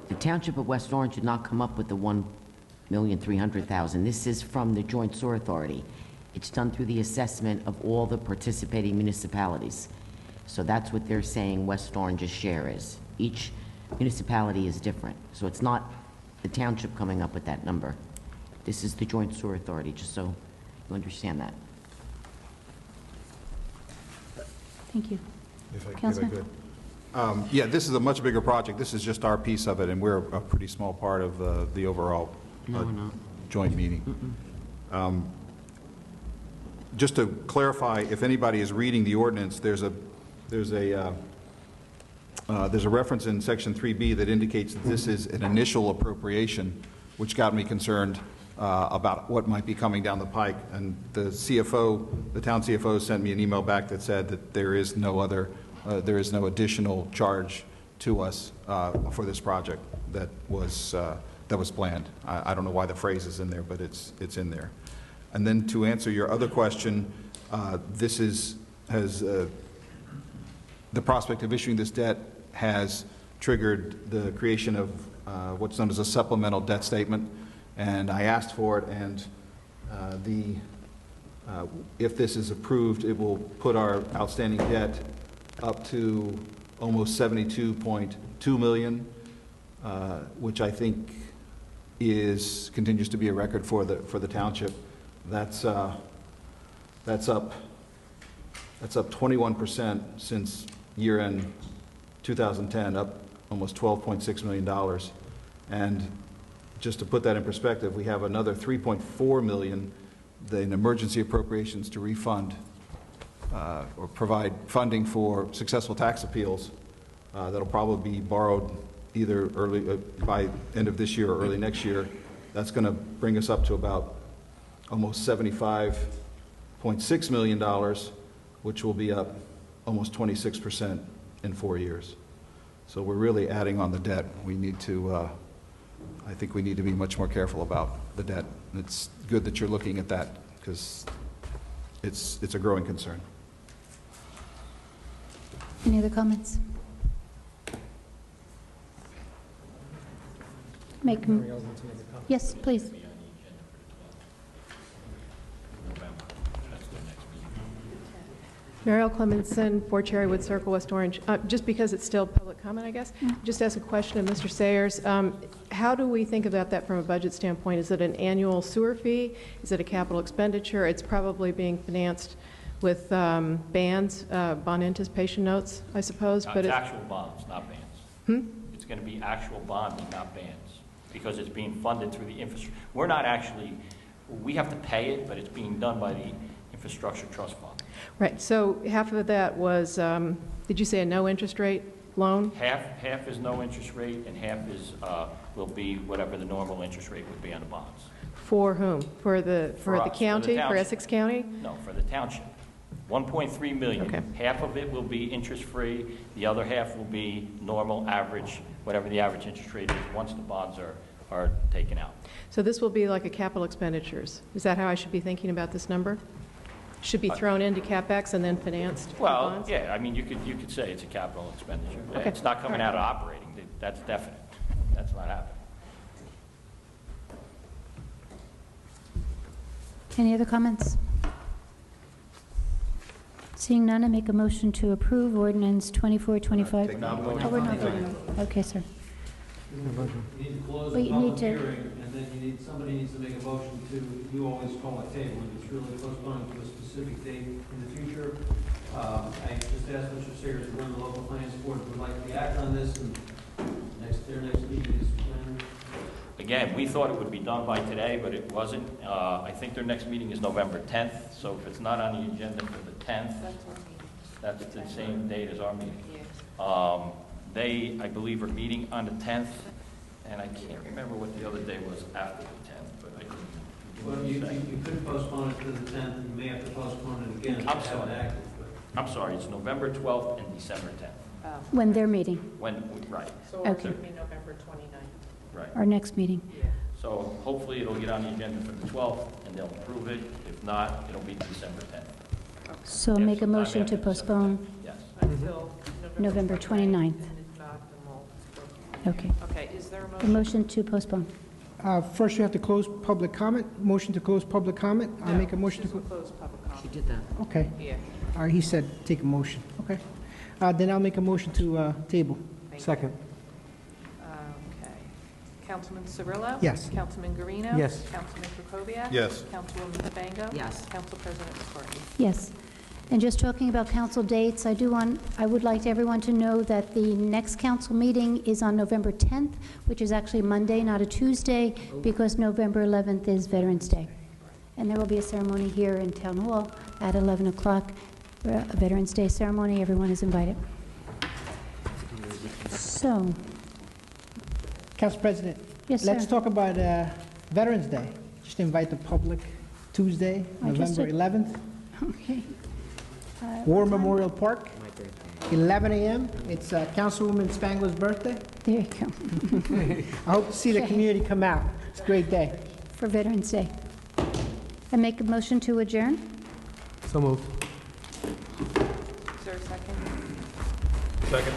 The Township of West Orange did not come up with the $1,300,000. This is from the Joint Sewer Authority. It's done through the assessment of all the participating municipalities. So that's what they're saying West Orange's share is. Each municipality is different. So it's not the township coming up with that number. This is the Joint Sewer Authority, just so you understand that. Thank you. If I Councilman? could. Yeah, this is a much bigger project. This is just our piece of it, and we're a pretty small part of the overall joint meeting. Just to clarify, if anybody is reading the ordinance, there's a reference in Section 3B that indicates that this is an initial appropriation, which got me concerned about what might be coming down the pike. And the CFO, the town CFO, sent me an email back that said that there is no additional charge to us for this project that was planned. I don't know why the phrase is in there, but it's in there. And then to answer your other question, the prospect of issuing this debt has triggered the creation of what's known as a supplemental debt statement, and I asked for it, and if this is approved, it will put our outstanding debt up to almost $72.2 million, which I think continues to be a record for the township. That's up 21% since year-end 2010, up almost $12.6 million. And just to put that in perspective, we have another $3.4 million in emergency appropriations to refund or provide funding for successful tax appeals that'll probably be borrowed either by end of this year or early next year. That's going to bring us up to about almost $75.6 million, which will be up almost 26% in 4 years. So we're really adding on the debt. We need to, I think we need to be much more careful about the debt. And it's good that you're looking at that because it's a growing concern. Any other comments? Yes, please. Mariel Clemenson, 4 Cherrywood Circle, West Orange. Just because it's still public comment, I guess, just ask a question of Mr. Sayers. How do we think about that from a budget standpoint? Is it an annual sewer fee? Is it a capital expenditure? It's probably being financed with bonds, bond anticipation notes, I suppose. It's actual bonds, not bands. It's going to be actual bonding, not bands, because it's being funded through the infrastructure. We're not actually, we have to pay it, but it's being done by the Infrastructure Trust Fund. Right, so half of that was, did you say a no interest rate loan? Half is no interest rate, and half is, will be whatever the normal interest rate would be on the bonds. For whom? For the For us, for the county, for township. Essex County? No, for the township. 1.3 million. Okay. Half of it will be interest-free, the other half will be normal, average, whatever the average interest rate is, once the bonds are taken out. So this will be like a capital expenditures. Is that how I should be thinking about this number? Should be thrown into CapEx and then financed with Well, bonds? yeah, I mean, you could say it's a capital expenditure. Okay. It's not coming out of operating, that's definite. That's not happening. Any other comments? Seeing none, I make a motion to approve ordinance 2425. Take no Oh, vote. we're not voting. Okay, sir. You need to close Well, the you need public to- hearing, and then somebody needs to make a motion to, you always call a table, and it's really postponed to a specific date in the future. I just asked Mr. Sayers to run the local finance board, would like to act on this, and their next meeting is when? Again, we thought it would be done by today, but it wasn't. I think their next meeting is November 10th, so if it's not on the agenda for the 10th, that's the same date as our meeting. They, I believe, are meeting on the 10th, and I can't remember what the other day was after the 10th, but I can. Well, you could postpone it to the 10th, you may have to postpone it again. if I'm you sorry. haven't acted, but- I'm sorry, it's November 12th and December 10th. When they're meeting, Right, So ours ours would would be November 29th. right. our next meeting. So hopefully it'll get on the agenda for the 12th, and they'll approve it. If not, it'll be December 10th. So Yes, make a sometime motion after to December postpone 10th. Yes. Until November 29th. And if not, then we'll. Okay. Okay, is there a A motion? motion to postpone. First, you have to close public comment. Motion to close public comment. I'll make a motion to. Close public comment. She did that. Okay. Yeah. All right, he said take a motion. Okay. Then I'll make a motion to table. Thank you. Second. Okay. Councilman Cirillo? Yes. Councilman Guarino? Yes. Councilman Krokoviac? Yes. Councilwoman DeBango? Yes. Council President Scorpio? Yes. And just talking about council dates, I would like everyone to know that the next council meeting is on November 10th, which is actually Monday, not a Tuesday, because November 11th is Veterans Day. And there will be a ceremony here in Town Hall at 11 o'clock, a Veterans Day ceremony. Everyone is invited. So, Council President. Yes, Let's sir. talk about Veterans Day. Just invite the public Tuesday, I just November did. 11th, okay. War Memorial Park, 11 a.m. It's Councilwoman Spangler's birthday. There you go. I hope to see the Okay. community come out. It's a great day. For Veterans Day. I make a motion to adjourn? So moved. Is there a second? Second.